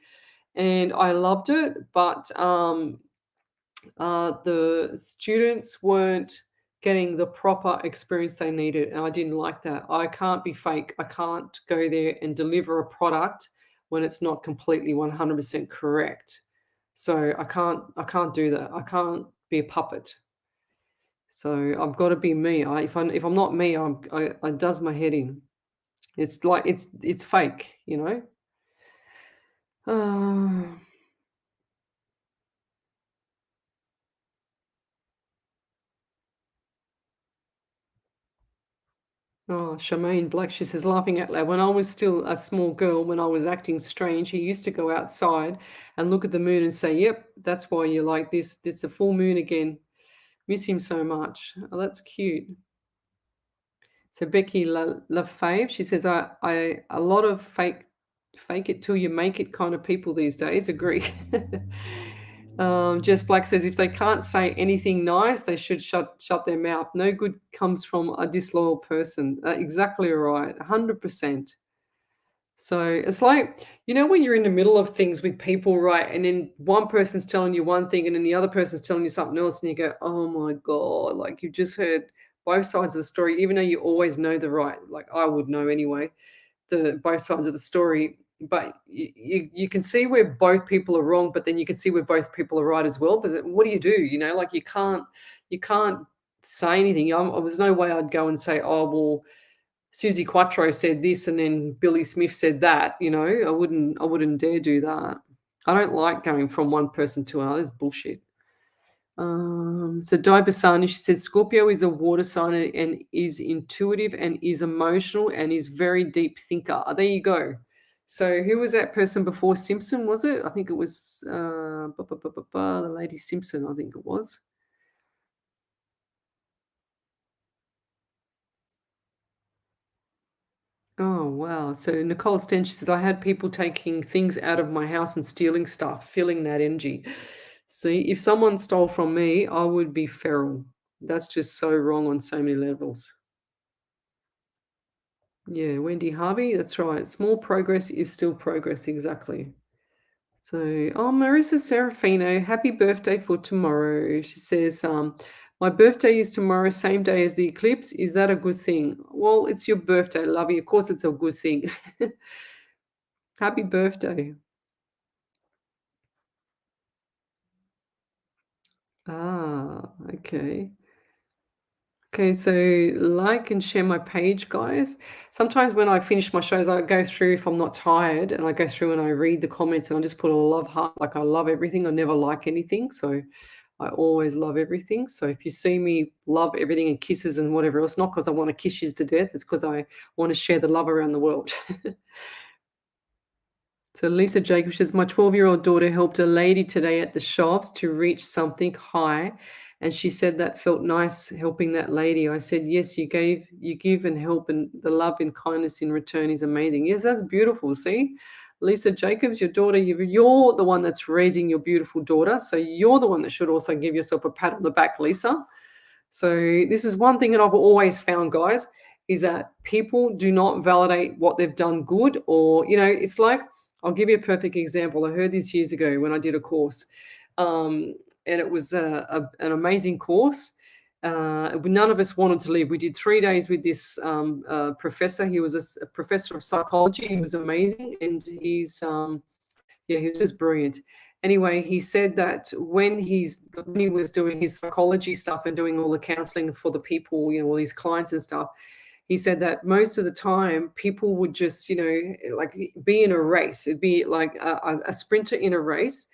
and I loved it. But the students weren't getting the proper experience they needed, and I didn't like that. I can't be fake. I can't go there and deliver a product when it's not completely 100% correct. So I can't do that. I can't be a puppet. So I've got to be me. If I'm not me, I does my head in. It's like it's fake, Uh, Oh, Charmaine Black, she says, laughing out loud. When I was still a small girl, when I was acting strange, he used to go outside and look at the moon and say, "Yep, that's why you're like this. It's a full moon again." Miss him so much. Oh, that's cute. So Becky LaFave, she says, I a lot of fake it till you make it kind of people these days. Agree. Jess Black says if they can't say anything nice, they should shut their mouth. No good comes from a disloyal person. Exactly right, 100%. So it's like, when you're in the middle of things with people, right? And then one person's telling you one thing and then the other person's telling you something else, and you go, oh my God, like you've just heard both sides of the story, even though you always know the right, like I would know anyway, the both sides of the story. But you can see where both people are wrong, but then you can see where both people are right as well. But what do you do? Like you can't say anything. There's no way I'd go and say, oh well, Susie Quattro said this and then Billy Smith said that, I wouldn't dare do that. I don't like going from one person to another. It's bullshit. So Di Basani, she said Scorpio is a water sign and is intuitive and is emotional and is very deep thinker. There you go. So who was that person before Simpson, was it? I think it was the lady Simpson, I think it was. Oh, wow. So Nicole Stench says, I had people taking things out of my house and stealing stuff, feeling that energy. See, if someone stole from me, I would be feral. That's just so wrong on so many levels. Yeah, Wendy Harvey, that's right. Small progress is still progress, exactly. So, oh, Marissa Serafino, happy birthday for tomorrow. She says, my birthday is tomorrow, same day as the eclipse. Is that a good thing? Well, it's your birthday, lovey. Of course, it's a good thing. Happy birthday. Ah, okay. Okay, so like and share my page, guys. Sometimes when I finish my shows, I go through if I'm not tired and I go through and I read the comments and I just put a love heart, like I love everything. I never like anything. So I always love everything. So if you see me love everything and kisses and whatever else, not because I want to kiss you to death, it's because I want to share the love around the world. So Lisa Jacobs says, my 12-year-old daughter helped a lady today at the shops to reach something high. And she said that felt nice helping that lady. I said, yes, you give and help, and the love and kindness in return is amazing. Yes, that's beautiful. See, Lisa Jacobs, your daughter, you're the one that's raising your beautiful daughter. So you're the one that should also give yourself a pat on the back, Lisa. So this is one thing that I've always found, guys, is that people do not validate what they've done good, or, it's like, I'll give you a perfect example. I heard this years ago when I did a course, and it was an amazing course. None of us wanted to leave. We did 3 days with this professor. He was a professor of psychology. He was amazing, and he was just brilliant. Anyway, he said that when he was doing his psychology stuff and doing all the counseling for the people, all these clients and stuff, he said that most of the time people would just, like be in a race. It'd be like a sprinter in a race.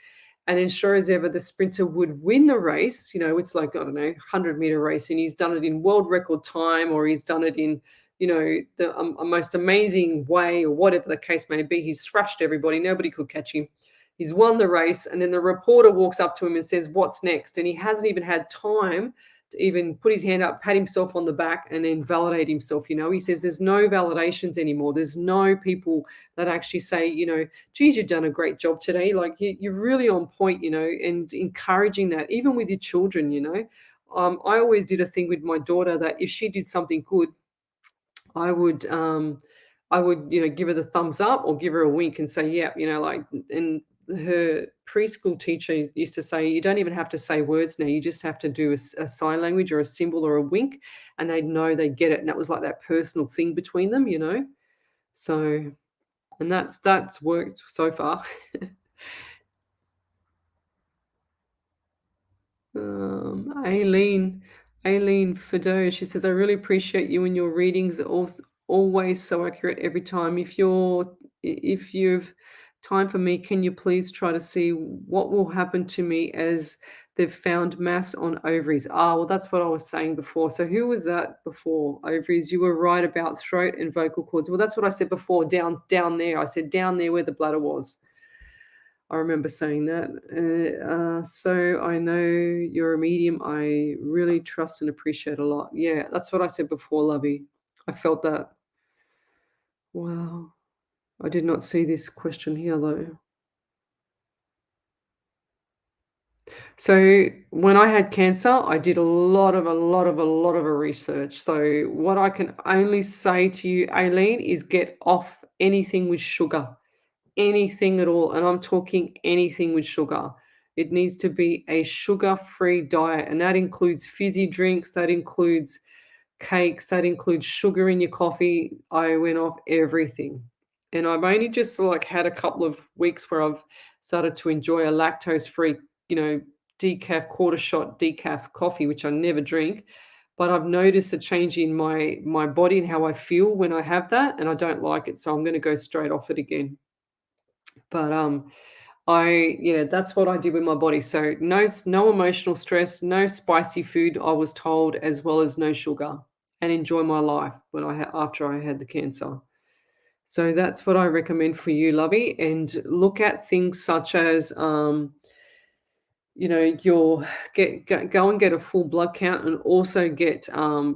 And then sure as ever, the sprinter would win the race. It's like, I don't know, 100-meter race. And he's done it in world record time, or he's done it in, the most amazing way, or whatever the case may be. He's thrashed everybody. Nobody could catch him. He's won the race. And then the reporter walks up to him and says, what's next? And he hasn't even had time to even put his hand up, pat himself on the back, and then validate himself. He says there's no validations anymore. There's no people that actually say, geez, you've done a great job today. Like you're really on point, and encouraging that even with your children. I always did a thing with my daughter that if she did something good, I would give her the thumbs up or give her a wink and say, yeah, and her preschool teacher used to say, you don't even have to say words now. You just have to do a sign language or a symbol or a wink, and they'd know they get it. And that was like that personal thing between them, So, and that's worked so far. Aileen Fido, she says, I really appreciate you and your readings, always so accurate every time. If you've time for me, can you please try to see what will happen to me as They've found mass on ovaries. Ah, well, that's what I was saying before. So who was that before? Ovaries. You were right about throat and vocal cords. Well, that's what I said before. Down there. I said down there where the bladder was. I remember saying that. So I know you're a medium I really trust and appreciate a lot. Yeah, that's what I said before, Lovey. I felt that. Wow. I did not see this question here, though. So when I had cancer, I did a lot of research. So what I can only say to you, Aileen, is get off anything with sugar, anything at all. And I'm talking anything with sugar. It needs to be a sugar-free diet, and that includes fizzy drinks, that includes cakes, that includes sugar in your coffee. I went off everything. And I've only just like had a couple of weeks where I've started to enjoy a lactose-free, decaf, quarter shot decaf coffee, which I never drink. But I've noticed a change in my body and how I feel when I have that, and I don't like it. So I'm going to go straight off it again. But that's what I did with my body. So no emotional stress, no spicy food, I was told, as well as no sugar, and enjoy my life after I had the cancer. So that's what I recommend for you, Lovey. And look at things such as go and get a full blood count, and also get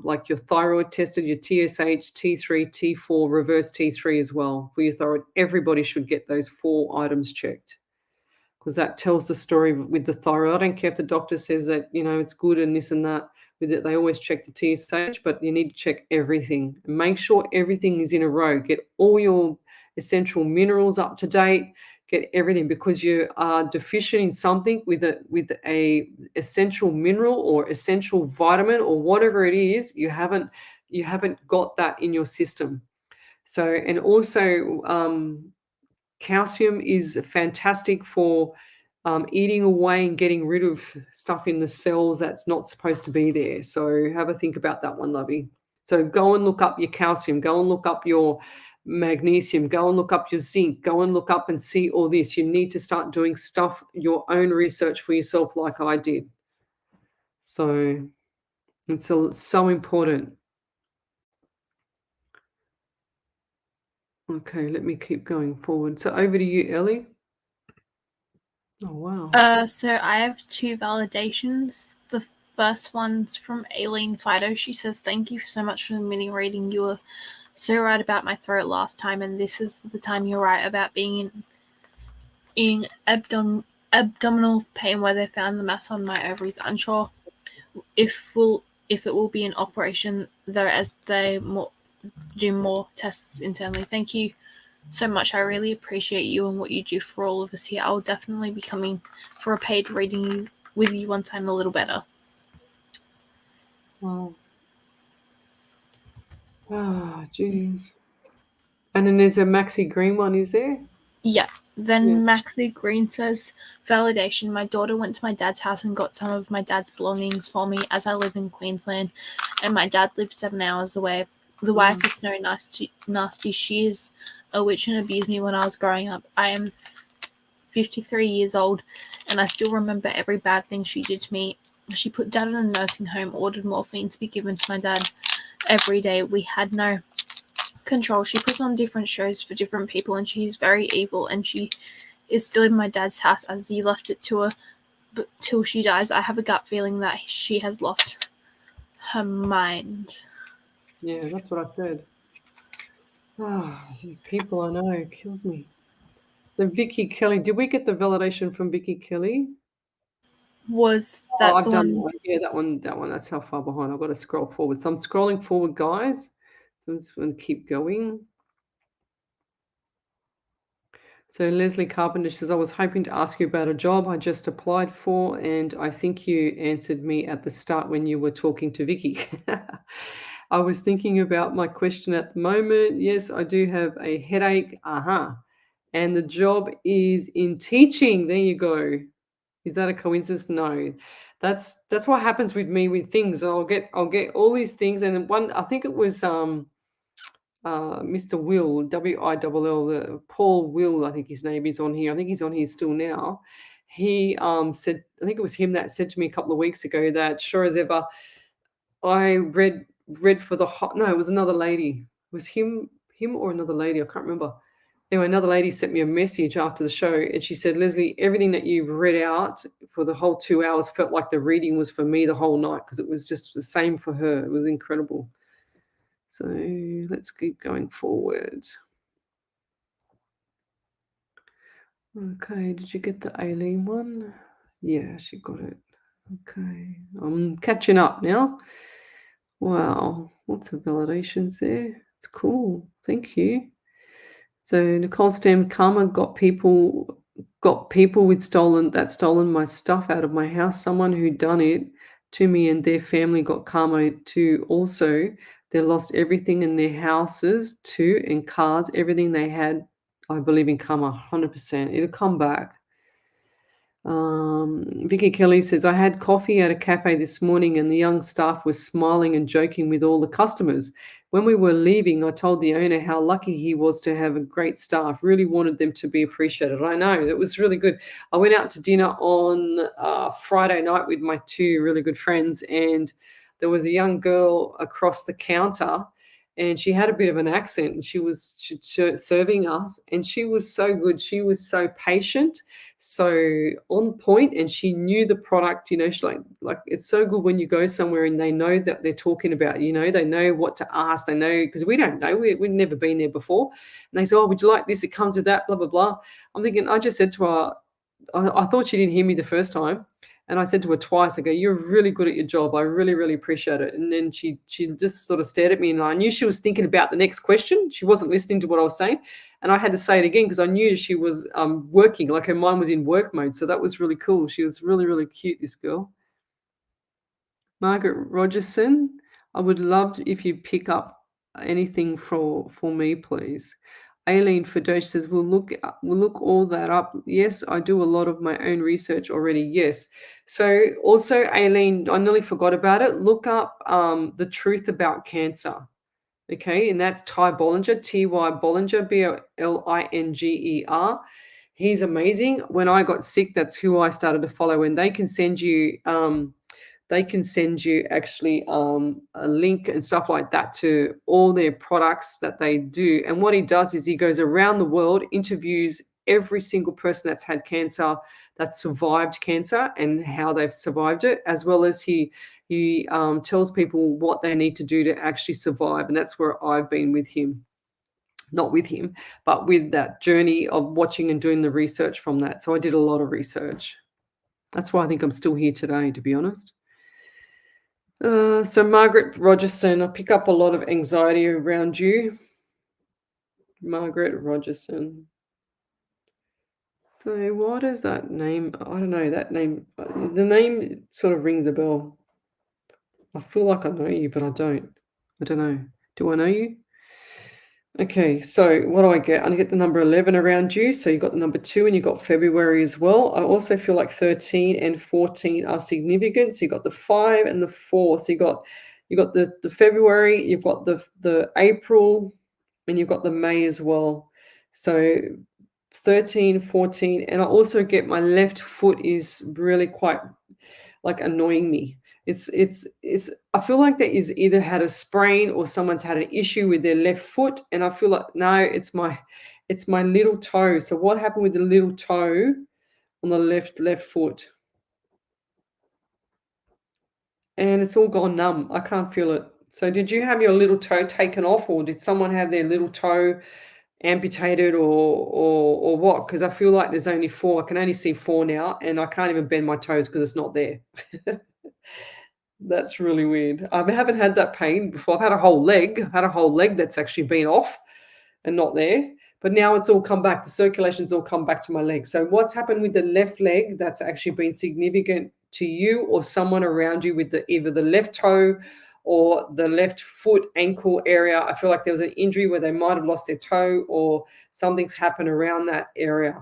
like your thyroid tested, your TSH, T3, T4, reverse T3 as well for your thyroid. Everybody should get those 4 items checked, because that tells the story with the thyroid. I don't care if the doctor says that, it's good and this and that. With it, they always check the TSH, but you need to check everything. Make sure everything is in a row. Get all your essential minerals up to date. Get everything, because you are deficient in something with a essential mineral or essential vitamin or whatever it is. You haven't got that in your system. So, and also calcium is fantastic for eating away and getting rid of stuff in the cells that's not supposed to be there. So have a think about that one, Lovey. So go and look up your calcium, go and look up your magnesium, go and look up your zinc, go and look up and see all this. You need to start doing your own research for yourself, like I did. So it's so important. Okay, let me keep going forward. So over to you, Ellie. Oh, wow. So I have 2 validations. The first one's from Aileen Fido. She says, "Thank you so much for the mini reading. You were so right about my throat last time, and this is the time you're right about being in abdominal pain where they found the mass on my ovaries. Unsure if it will be an operation, though, as they do more tests internally. Thank you so much. I really appreciate you and what you do for all of us here. I'll definitely be coming for a paid reading with you once I'm a little better." Wow. Ah, jeez. And then there's a Maxi Green one, is there? Yeah. Then Maxi Green says, "Validation. My daughter went to my dad's house and got some of my dad's belongings for me, as I live in Queensland and my dad lives 7 hours away. The wife is so nasty. She is a witch and abused me when I was growing up. I am 53 years old and I still remember every bad thing she did to me. She put dad in a nursing home, ordered morphine to be given to my dad every day. We had no control. She puts on different shows for different people and she's very evil, and she is still in my dad's house as he left it to her, but till she dies. I have a gut feeling that she has lost her mind." Yeah, that's what I said. These people I know, kills me. So Vicky Kelly, did we get the validation from Vicky Kelly? Was that I've the done one? that. Yeah, that one. That's how far behind. I've got to scroll forward. So I'm scrolling forward, guys. So I'm just going to keep going. So Leslie Carpenter says, "I was hoping to ask you about a job I just applied for, and I think you answered me at the start when you were talking to Vicky." I was thinking about my question at the moment. Yes, I do have a headache. And the job is in teaching. There you go. Is that a coincidence? No. That's what happens with me with things. I'll get all these things, and one, I think it was Mr. Will, Will, Paul Will, I think his name is on here. I think he's on here still now. he said, I think it was him that said to me a couple of weeks ago that sure as ever, I read for the hot. No, it was another lady. It was him or another lady. I can't remember. Anyway, another lady sent me a message after the show, and she said, Lesley, everything that you've read out for the whole 2 hours felt like the reading was for me the whole night because it was just the same for her. It was incredible. So let's keep going forward. Okay, did you get the Aileen one? Yeah, she got it. Okay, I'm catching up now. Wow, lots of validations there. It's cool. Thank you. So Nicole Stam Karma got people with stolen my stuff out of my house. Someone who done it to me and their family got karma too. Also, they lost everything in their houses too, and cars, everything they had. I believe in karma 100%. It'll come back. Vicky Kelly says, I had coffee at a cafe this morning and the young staff was smiling and joking with all the customers. When we were leaving, I told the owner how lucky he was to have a great staff, really wanted them to be appreciated. I know, it was really good. I went out to dinner on Friday night with my two really good friends, and there was a young girl across the counter and she had a bit of an accent, and she was serving us, and she was so good. She was so patient, so on point, and she knew the product. You know, she like it's so good when you go somewhere and they know that they're talking about, you know, they know what to ask. They know, because we don't know, we've never been there before. And they say, oh, would you like this? It comes with that, blah, blah, blah. I'm thinking, I just said to her, I thought she didn't hear me the first time. And I said to her twice, I go, you're really good at your job. I really, really appreciate it. And then she just sort of stared at me, and I knew she was thinking about the next question. She wasn't listening to what I was saying. And I had to say it again because I knew she was working, like her mind was in work mode. So that was really cool. She was really, really cute, this girl. Margaret Rogerson, I would love if you pick up anything for me, please. Aileen Fadosh says, we'll look all that up. Yes, I do a lot of my own research already. Yes. So also, Aileen, I nearly forgot about it. Look up The Truth About Cancer. Okay, and that's Ty Bollinger, T-Y Bollinger, Blinger. He's amazing. When I got sick, that's who I started to follow, and they can send you actually a link and stuff like that to all their products that they do. And what he does is he goes around the world, interviews every single person that's had cancer, that survived cancer, and how they've survived it, as well as he tells people what they need to do to actually survive. And that's where I've been with him. Not with him, but with that journey of watching and doing the research from that. So I did a lot of research. That's why I think I'm still here today, to be honest. So Margaret Rogerson, I pick up a lot of anxiety around you. Margaret Rogerson. So what is that name? I don't know that name. The name sort of rings a bell. I feel like I know you, but I don't. I don't know. Do I know you? Okay, so what do I get? I get the number 11 around you. So you got the number 2 and you got February as well. I also feel like 13 and 14 are significant. So you got the 5 and the 4. So you got the February, you've got the April, and you've got the May as well. So 13, 14, and I also get my left foot is really quite like annoying me. It's I feel like that is either had a sprain or someone's had an issue with their left foot, and I feel like no, it's my little toe. So what happened with the little toe on the left foot? And it's all gone numb. I can't feel it. So did you have your little toe taken off, or did someone have their little toe amputated, or what? Because I feel like there's only 4. I can only see 4 now, and I can't even bend my toes because it's not there. That's really weird. I haven't had that pain before. I've had a whole leg. That's actually been off and not there. But now it's all come back. The circulation's all come back to my leg. So what's happened with the left leg that's actually been significant to you or someone around you with either the left toe or the left foot ankle area? I feel like there was an injury where they might have lost their toe or something's happened around that area.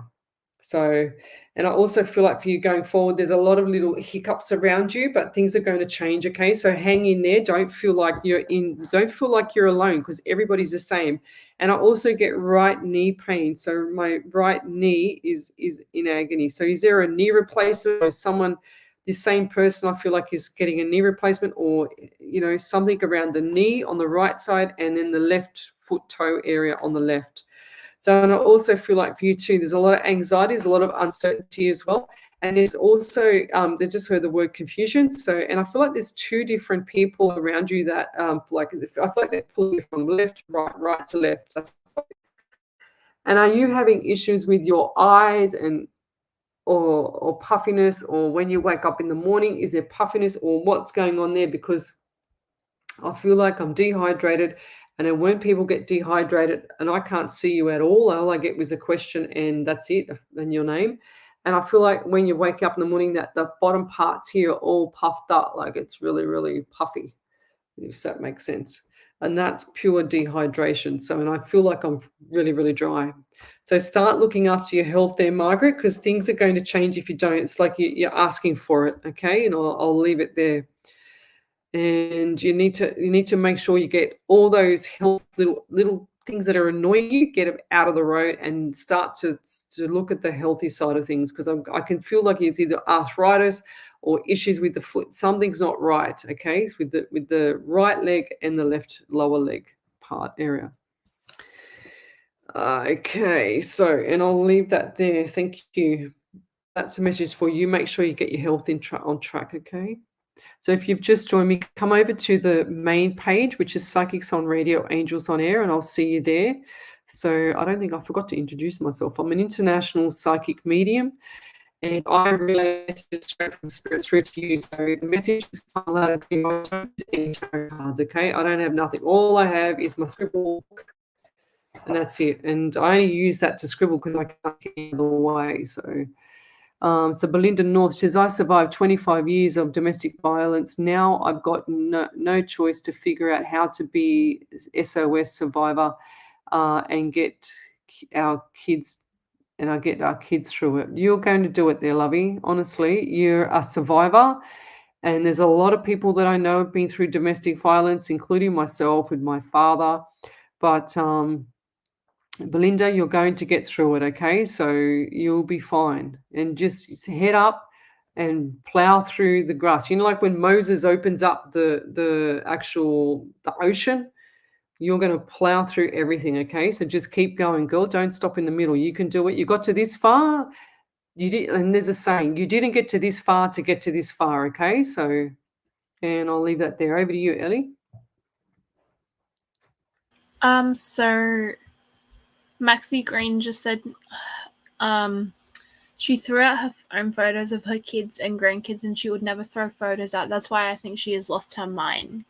So, and I also feel like for you going forward, there's a lot of little hiccups around you, but things are going to change. Okay. So hang in there. Don't feel like you're alone, because everybody's the same. And I also get right knee pain. So my right knee is in agony. So is there a knee replacement, or someone, the same person I feel like is getting a knee replacement, or, something around the knee on the right side, and then the left foot toe area on the left. So, and I also feel like for you too, there's a lot of anxiety, there's a lot of uncertainty as well. And there's also, they just heard the word confusion. So, and I feel like there's two different people around you that, I feel like they're pulling you from left, right to left. And are you having issues with your eyes or puffiness, or when you wake up in the morning, is there puffiness, or what's going on there? Because I feel like I'm dehydrated, and then when people get dehydrated and I can't see you at all I get was a question, and that's it, and your name. And I feel like when you wake up in the morning, that the bottom parts here are all puffed up, like it's really, really puffy, if that makes sense. And that's pure dehydration. So, and I feel like I'm really, really dry. So start looking after your health there, Margaret, because things are going to change if you don't. It's like you're asking for it, okay? And I'll leave it there. And you need to make sure you get all those health little things that are annoying you, get them out of the road, and start to look at the healthy side of things, because I can feel like it's either arthritis or issues with the foot. Something's not right, okay? It's with the right leg and the left lower leg part area. Okay, so, and I'll leave that there. Thank you. That's a message for you. Make sure you get your health on track, okay? So if you've just joined me, come over to the main page, which is Psychics on Radio, Angels on Air, and I'll see you there. So I don't think I forgot to introduce myself. I'm an international psychic medium, and I relay messages straight from spirit through to you. So the message is allowed to be any tarot cards, okay? I don't have nothing. All I have is my scribble book, and that's it. And I only use that to scribble because I can't get it the way. So Belinda North says, I survived 25 years of domestic violence. Now I've got no choice to figure out how to be SOS survivor and get our kids, and I get our kids through it. You're going to do it there, lovey. Honestly, you're a survivor. And there's a lot of people that I know have been through domestic violence, including myself with my father. But Belinda, you're going to get through it, okay? So you'll be fine. And just head up and plow through the grass. You know, like when Moses opens up the ocean, you're going to plow through everything, okay? So just keep going, girl. Don't stop in the middle. You can do it. You got to this far. You did, and there's a saying, you didn't get to this far to get to this far, okay? So, and I'll leave that there. Over to you, Ellie. So Maxie Green just said she threw out her own photos of her kids and grandkids, and she would never throw photos out. That's why I think she has lost her mind.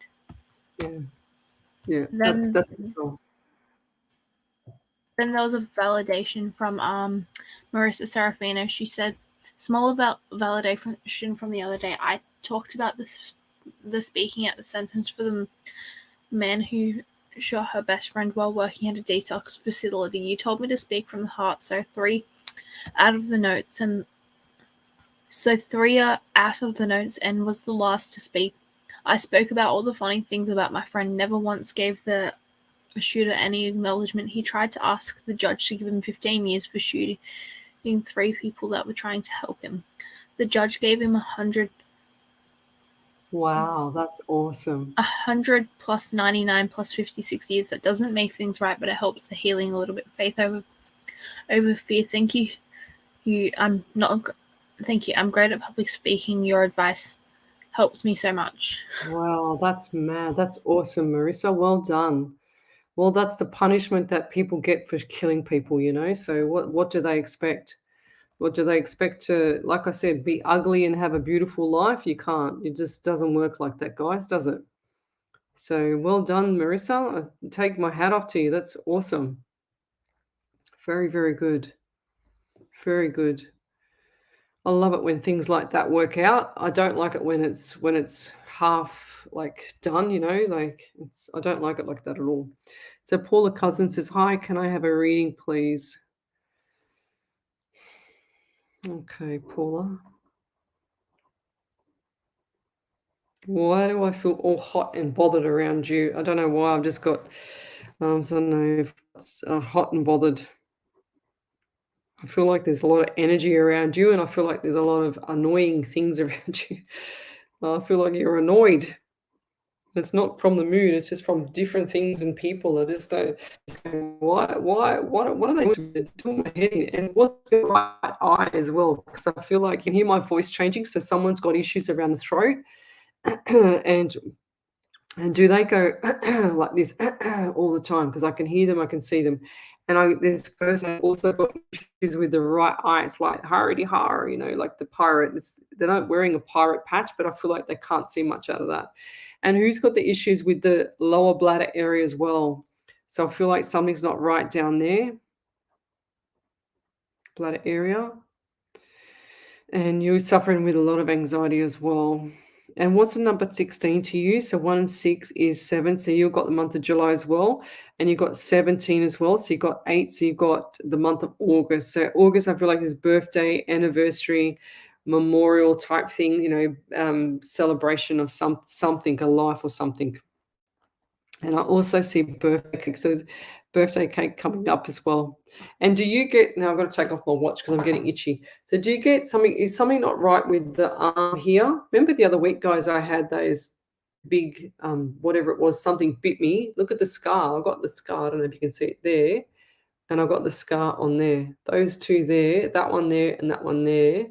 Yeah, that's cool. Then there was a validation from Marissa Serafino. She said, small validation from the other day. I talked about the speaking at the sentence for the man who shot her best friend while working at a detox facility. You told me to speak from the heart, so 3 out of the notes, and so 3 are out of the notes and was the last to speak. I spoke about all the funny things about my friend, never once gave the shooter any acknowledgement. He tried to ask the judge to give him 15 years for shooting 3 people that were trying to help him. The judge gave him 100. Wow, that's awesome. 100 plus 99 plus 56 years. That doesn't make things right, but it helps the healing a little bit. Faith over fear. Thank you. Thank you. I'm great at public speaking. Your advice helps me so much. Wow, that's mad. That's awesome, Marissa. Well done. Well, that's the punishment that people get for killing people, you know. So what do they expect? What do they expect to, like I said, be ugly and have a beautiful life? You can't. It just doesn't work like that, guys, does it? So well done, Marissa. I take my hat off to you. That's awesome. Very, very good. Very good. I love it when things like that work out. I don't like it when it's half like done, you know, like I don't like it like that at all. So Paula Cousins says, hi, can I have a reading, please? Okay, Paula. Why do I feel all hot and bothered around you? I don't know why. I've just got, so I don't know if it's hot and bothered. I feel like there's a lot of energy around you, and I feel like there's a lot of annoying things around you. I feel like you're annoyed. It's not from the mood, it's just from different things and people. I just don't. What are they doing? They're doing my head in? And what's the right eye as well? Because I feel like you can hear my voice changing. So someone's got issues around the throat, and do they go like this all the time? Because I can hear them, I can see them. And this person also got issues with the right eye. It's like hardy har, like the pirate. They're not wearing a pirate patch, but I feel like they can't see much out of that. And who's got the issues with the lower bladder area as well? So I feel like something's not right down there. Bladder area. And you're suffering with a lot of anxiety as well. And what's the number 16 to you? So 1 and 6 is 7. So you've got the month of July as well. And you've got 17 as well. So you've got 8. So you've got the month of August. So August, I feel like is birthday, anniversary, memorial type thing, celebration of something, a life or something. And I also see birthday cake. So there's birthday cake coming up as well. And do you get, now I've got to take off my watch because I'm getting itchy. So do you get something, is something not right with the arm here? Remember the other week, guys, I had those big, whatever it was, something bit me. Look at the scar. I've got the scar. I don't know if you can see it there. And I've got the scar on there. Those two there, that one there and that one there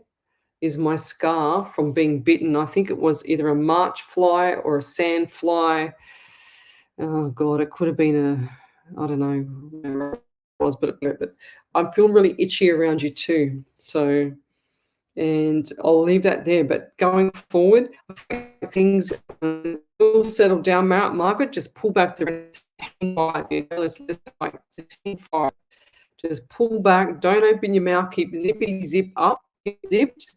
is my scar from being bitten. I think it was either a March fly or a sand fly. Oh God, it could have been I don't know where it was, but I'm feeling really itchy around you too. So, and I'll leave that there. But going forward, things will settle down. Margaret, just pull back the let's like just pull back. Don't open your mouth. Keep zippity zip up. Keep zipped.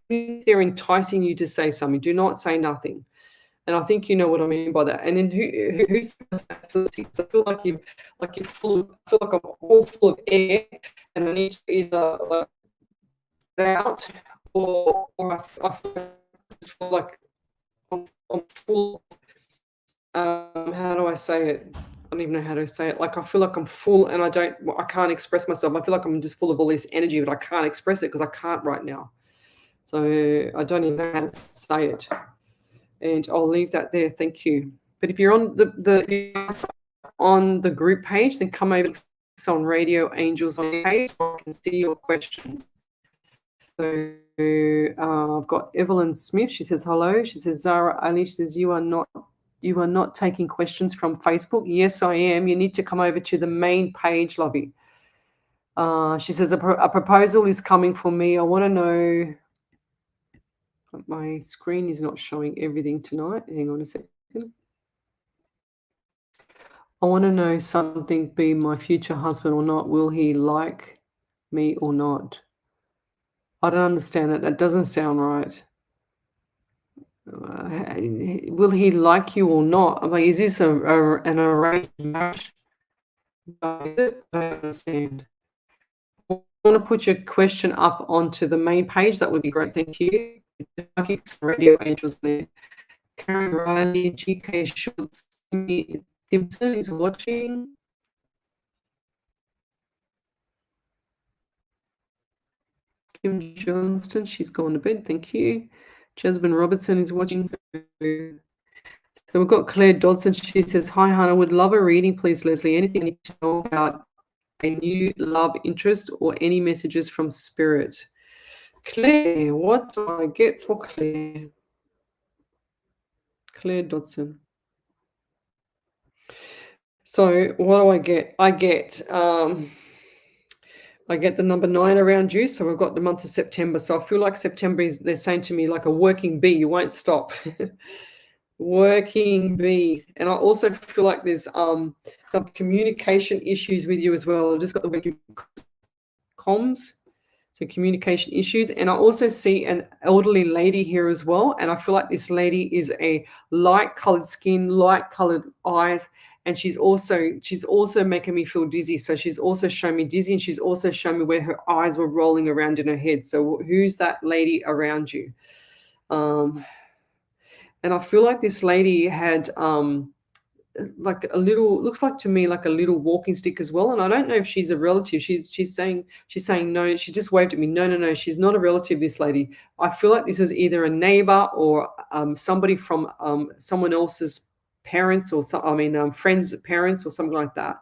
They're enticing you to say something. Do not say nothing. And I think you know what I mean by that. And then who's I feel like you're full of, I feel like I'm all full of air, and I need to either like get out or I feel like I'm full. How do I say it? I don't even know how to say it. Like I feel like I'm full and I can't express myself. I feel like I'm just full of all this energy, but I can't express it because I can't right now. So I don't even know how to say it. And I'll leave that there. Thank you. But if you're on the group page, then come over on Radio Angels on the page so I can see your questions. So I've got Evelyn Smith. She says hello. She says Zara Ali. She says you are not taking questions from Facebook. Yes, I am. You need to come over to the main page, Lovey. She says a proposal is coming for me. I want to know. My screen is not showing everything tonight. Hang on a second. I want to know something, be my future husband or not. Will he like me or not? I don't understand it. That doesn't sound right. Will he like you or not? I mean, is this an arranged marriage? I don't understand. I want to put your question up onto the main page. That would be great. Thank you. Radio Angels there. Karen Riley, GK Schultz, Simpson is watching. Kim Johnston, she's gone to bed. Thank you. Jasmine Robertson is watching. So we've got Claire Dodson. She says, hi, Hannah. Would love a reading, please, Lesley. Anything you need to know about a new love interest or any messages from spirit? Claire, what do I get for Claire? Claire Dodson. So what do I get? I get the number 9 around you. So we've got the month of September. So I feel like September is, they're saying to me, like a working bee. You won't stop. Working bee. And I also feel like there's some communication issues with you as well. I've just got the word comms. So communication issues. And I also see an elderly lady here as well. And I feel like this lady is a light-colored skin, light-colored eyes, and she's also making me feel dizzy. So she's also showing me dizzy, and she's also showing me where her eyes were rolling around in her head. So who's that lady around you? And I feel like this lady had like a little, looks like to me like a little walking stick as well. And I don't know if she's a relative. She's saying no. She just waved at me. No, no, no. She's not a relative. This lady. I feel like this is either a neighbor or somebody from someone else's parents, or friends' parents, or something like that.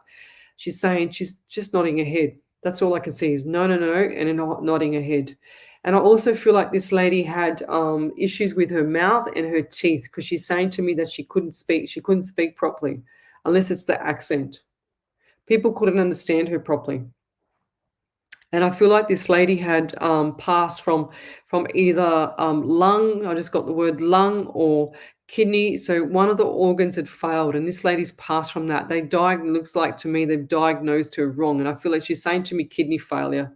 She's saying, she's just nodding her head. That's all I can see is no, no, no, and nodding her head. And I also feel like this lady had issues with her mouth and her teeth, because she's saying to me that she couldn't speak. She couldn't speak properly, unless it's the accent. People couldn't understand her properly. And I feel like this lady had passed from either lung. I just got the word lung, or kidney. So one of the organs had failed, and this lady's passed from that. Looks like to me they've diagnosed her wrong, and I feel like she's saying to me kidney failure.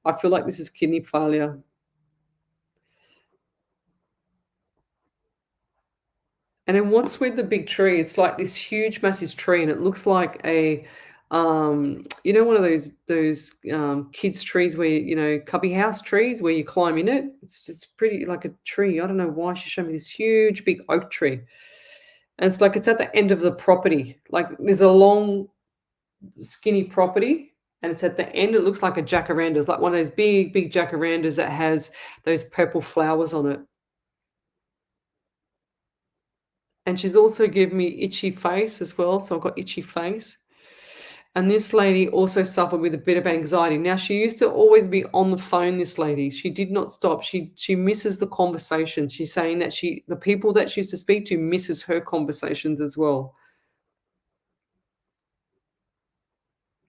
I feel like this is kidney failure. And then what's with the big tree? It's like this huge, massive tree, and it looks like a, one of those kids' trees where cubby house trees where you climb in it. It's pretty like a tree. I don't know why she showed me this huge, big oak tree, and it's like it's at the end of the property. Like there's a long, skinny property, and it's at the end. It looks like a jacaranda. It's like one of those big, big jacarandas that has those purple flowers on it. And she's also given me itchy face as well. So I've got itchy face. And this lady also suffered with a bit of anxiety. Now, she used to always be on the phone, this lady. She did not stop. She misses the conversations. She's saying that the people that she used to speak to misses her conversations as well.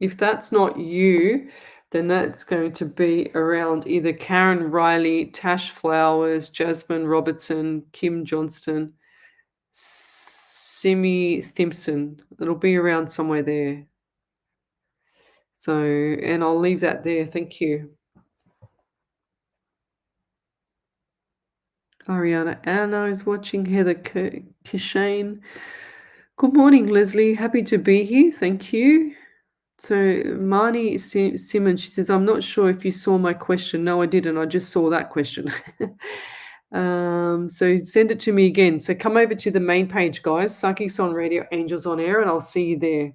If that's not you, then that's going to be around either Karen Riley, Tash Flowers, Jasmine Robertson, Kim Johnston, Simi Thimpson. It'll be around somewhere there. So, and I'll leave that there. Thank you. Ariana Anna is watching. Heather Kishane. Good morning, Leslie. Happy to be here. Thank you. So, Marnie Simmons, she says, I'm not sure if you saw my question. No, I didn't. I just saw that question. So send it to me again. So come over to the main page, guys. Psychics on Radio, Angels on Air, and I'll see you there.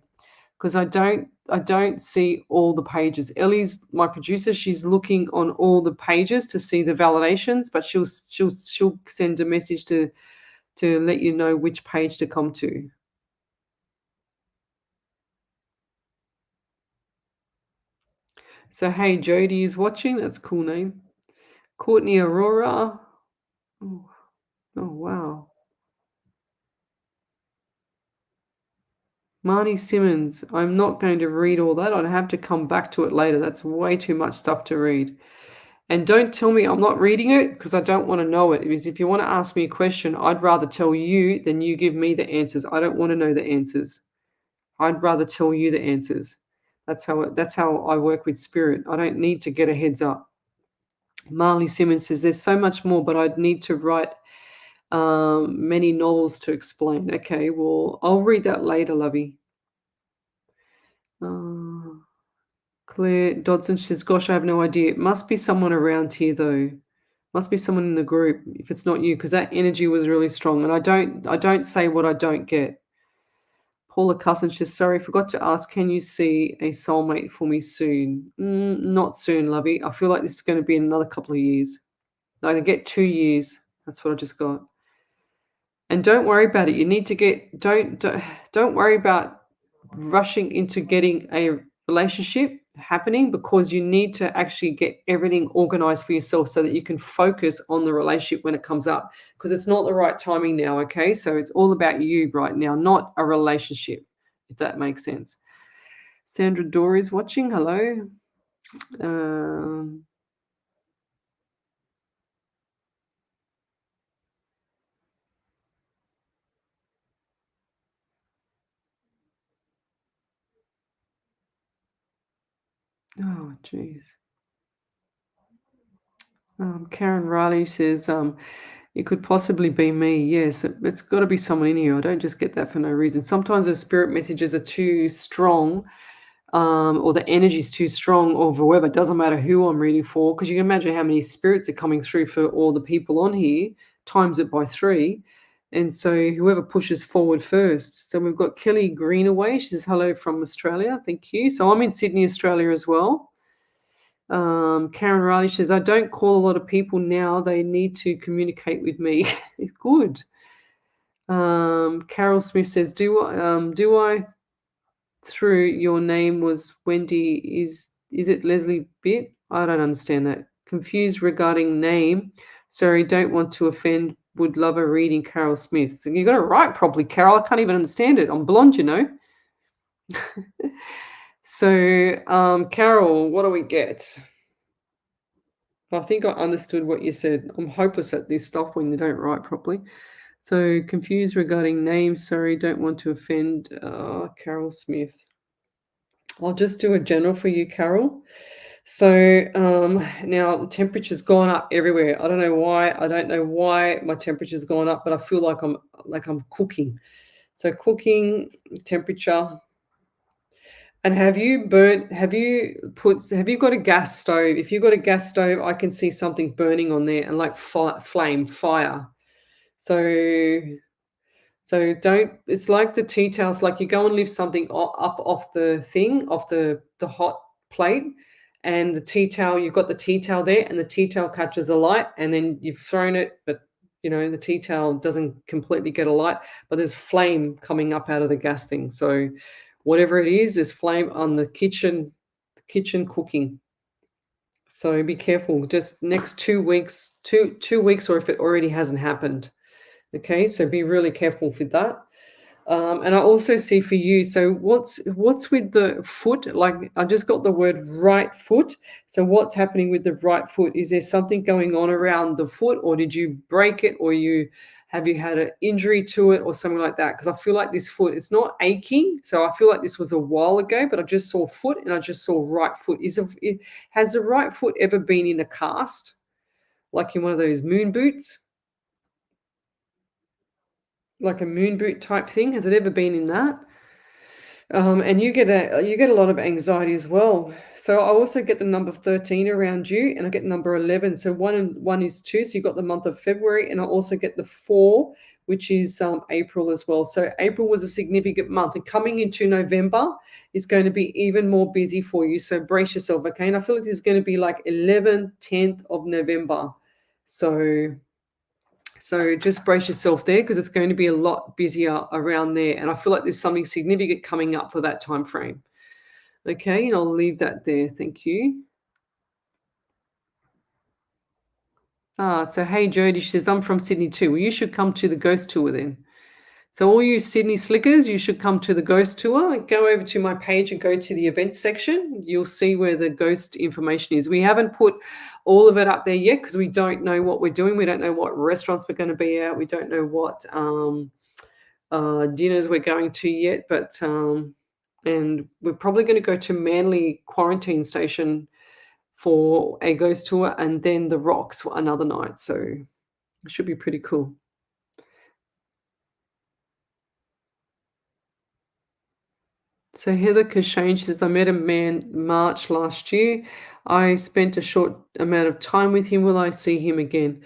Because I don't see all the pages. Ellie's my producer. She's looking on all the pages to see the validations, but she'll send a message to let you know which page to come to. So hey, Jody is watching. That's a cool name. Courtney Aurora. Oh wow. Marnie Simmons. I'm not going to read all that. I'd have to come back to it later. That's way too much stuff to read. And don't tell me I'm not reading it, because I don't want to know it. Because if you want to ask me a question, I'd rather tell you than you give me the answers. I don't want to know the answers. I'd rather tell you the answers. That's how I work with spirit. I don't need to get a heads up. Marley Simmons says there's so much more, but I'd need to write many novels to explain. Okay, well, I'll read that later, lovey. Claire Dodson says, gosh, I have no idea. It must be someone around here, though. Must be someone in the group, if it's not you, because that energy was really strong. And I don't say what I don't get. Paula Cousin says, sorry, forgot to ask, can you see a soulmate for me soon? Not soon, lovey. I feel like this is going to be another couple of years. I'm going to get 2 years. That's what I just got. And don't worry about it. You need to get, don't worry about rushing into getting a relationship happening, because you need to actually get everything organized for yourself so that you can focus on the relationship when it comes up, because it's not the right timing now. Okay, so it's all about you right now, not a relationship, if that makes sense. Sandra Dory is watching. Hello. Oh geez. Karen Riley says, It could possibly be me. Yes, it's got to be someone in here. I don't just get that for no reason. Sometimes the spirit messages are too strong, or the energy is too strong, or whoever. It doesn't matter who I'm reading for, because you can imagine how many spirits are coming through for all the people on here. Times it by 3. And so whoever pushes forward first. So we've got Kelly Greenaway. She says, hello from Australia. Thank you. So I'm in Sydney, Australia as well. Karen Riley says, I don't call a lot of people now. They need to communicate with me. It's good. Carol Smith says, do I through your name was Wendy? Is it Leslie Bitt? I don't understand that. Confused regarding name. Sorry, don't want to offend. Would love a reading, Carol Smith. So you got it right properly, Carol. I can't even understand it. I'm blonde, you know. So, Carol, what do we get? I think I understood what you said. I'm hopeless at this stuff when you don't write properly. So, confused regarding names. Sorry, don't want to offend. Carol Smith. I'll just do a general for you, Carol. So now the temperature's gone up everywhere. I don't know why. I don't know why my temperature's gone up, but I feel like I'm cooking. So cooking temperature. And have you got a gas stove? If you've got a gas stove, I can see something burning on there and like fire. So don't, it's like the tea towels, like you go and lift something up off the thing, off the hot plate, and the tea towel, you've got the tea towel there and the tea towel catches a light and then you've thrown it, but the tea towel doesn't completely get a light, but there's flame coming up out of the gas thing. So whatever it is, there's flame on the kitchen cooking. So be careful, just next 2 weeks, two weeks, or if it already hasn't happened. Okay, so be really careful with that. And I also see for you, so what's with the foot? Like I just got the word right foot. So what's happening with the right foot? Is there something going on around the foot, or did you break it, or have you had an injury to it or something like that? Because I feel like this foot, it's not aching. So I feel like this was a while ago, but I just saw foot and I just saw right foot. Has the right foot ever been in a cast? Like in one of those moon boots? Like a moon boot type thing? Has it ever been in that? And you get a lot of anxiety as well. So I also get the number 13 around you, and I get number 11. So 1 and 1 is 2. So you've got the month of February, and I also get the 4, which is April as well. So April was a significant month, and coming into November is going to be even more busy for you. So brace yourself, okay? And I feel like there's going to be like 11th, 10th of November. So just brace yourself there, because it's going to be a lot busier around there. And I feel like there's something significant coming up for that time frame. Okay, and I'll leave that there. Thank you. So hey, Jody, she says, I'm from Sydney too. Well, you should come to the ghost tour then. So all you Sydney slickers, you should come to the ghost tour. Go over to my page and go to the events section. You'll see where the ghost information is. We haven't put all of it up there yet because we don't know what we're doing. We don't know what restaurants we're going to be at. We don't know what dinners we're going to yet. But and we're probably going to go to Manly Quarantine Station for a ghost tour, and then the Rocks for another night. So it should be pretty cool. So Heather Kashane, she says, I met a man March last year. I spent a short amount of time with him. Will I see him again?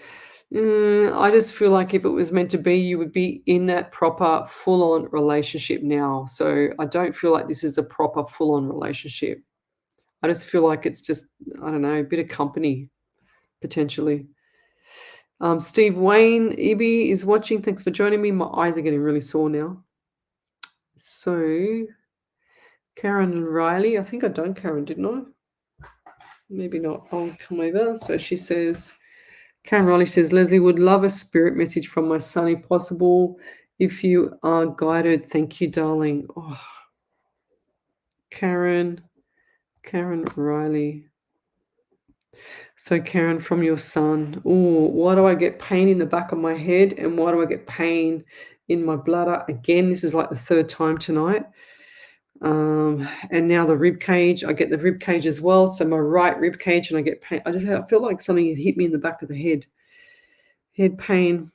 I just feel like if it was meant to be, you would be in that proper full-on relationship now. So I don't feel like this is a proper full-on relationship. I just feel like it's just, I don't know, a bit of company, potentially. Steve Wayne, Ibi is watching. Thanks for joining me. My eyes are getting really sore now. So Karen Riley, I think I've done Karen, didn't I? Maybe not. I'll come over. So she says, Karen Riley says, Leslie, would love a spirit message from my son if possible. If you are guided, thank you, darling. Oh, Karen Riley. So Karen, from your son. Oh, why do I get pain in the back of my head, and why do I get pain in my bladder? Again, this is like the 3rd time tonight. And now the rib cage, I get the rib cage as well. So my right rib cage, and I get pain. I feel like something hit me in the back of the head. head pain.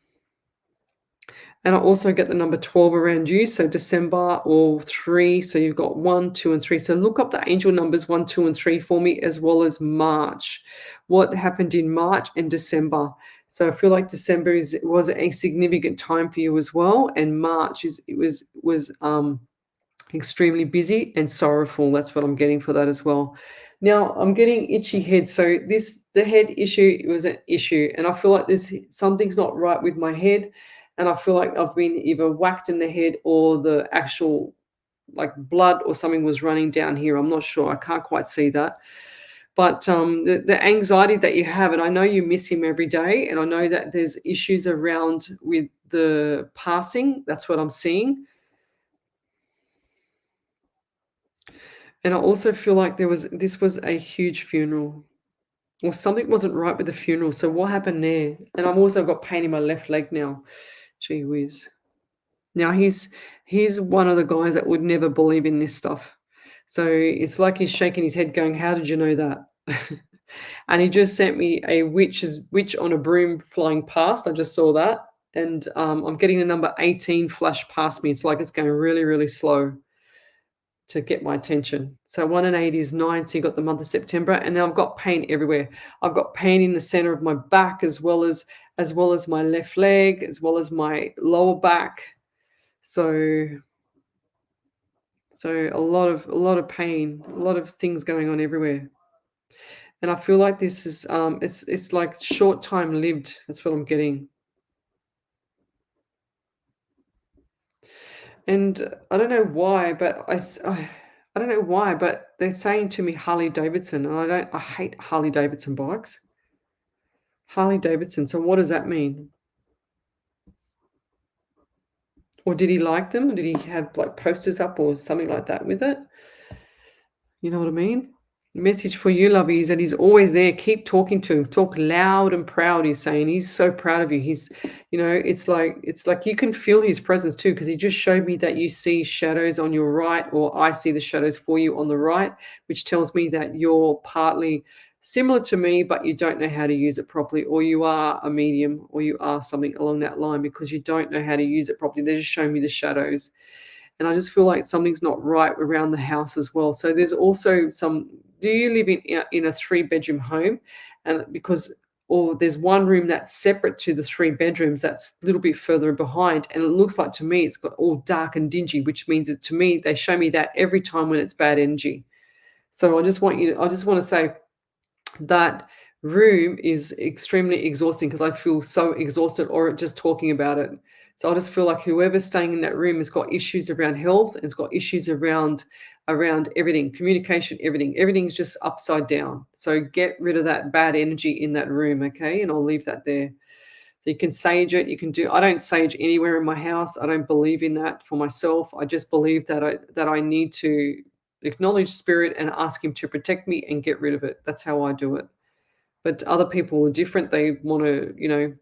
And I also get the number 12 around you, so December or 3. So you've got 1, 2, and 3. So look up the angel numbers 1, 2, and 3 for me, as well as March. What happened in March and December? So I feel like December was a significant time for you as well, and March was extremely busy and sorrowful. That's what I'm getting for that as well. Now I'm getting itchy head. So the head issue was an issue, and I feel like there's something's not right with my head, and I feel like I've been either whacked in the head or the actual like blood or something was running down here. I'm not sure. I can't quite see that. But the anxiety that you have, and I know you miss him every day, and I know that there's issues around with the passing. That's what I'm seeing. And I also feel like this was a huge funeral, or something wasn't right with the funeral. So what happened there? And I've also got pain in my left leg now. Gee whiz. Now he's one of the guys that would never believe in this stuff. So it's like he's shaking his head going, "How did you know that?" And he just sent me a witch on a broom flying past. I just saw that. And I'm getting the number 18 flash past me. It's like it's going really, really slow to get my attention. So 1 and 8 is 9. So you got the month of September, and now I've got pain everywhere. I've got pain in the center of my back, as well as my left leg, as well as my lower back. So a lot of pain, a lot of things going on everywhere. And I feel like this is it's like short time lived. That's what I'm getting. And I don't know why, but I don't know why, but they're saying to me Harley Davidson, and I hate Harley Davidson bikes. Harley Davidson. So what does that mean? Or did he like them? Or did he have like posters up or something like that with it? You know what I mean? Message for you, lovey, is that he's always there. Keep talking to him. Talk loud and proud. He's saying he's so proud of you. It's like you can feel his presence too, because he just showed me that you see shadows on your right, or I see the shadows for you on the right, which tells me that you're partly similar to me, but you don't know how to use it properly, or you are a medium, or you are something along that line because you don't know how to use it properly. They're just showing me the shadows. And I just feel like something's not right around the house as well. So there's also do you live in a 3-bedroom home? And or there's one room that's separate to the 3 bedrooms that's a little bit further behind, and it looks like to me it's got all dark and dingy, which means that to me they show me that every time when it's bad energy. So I just want to say that room is extremely exhausting, because I feel so exhausted or just talking about it. So I just feel like whoever's staying in that room has got issues around health, and it's got issues around everything, communication, everything. Everything's just upside down. So get rid of that bad energy in that room, okay? And I'll leave that there. So you can sage it. I don't sage anywhere in my house. I don't believe in that for myself. I just believe that I need to acknowledge spirit and ask him to protect me and get rid of it. That's how I do it. But other people are different. They want to,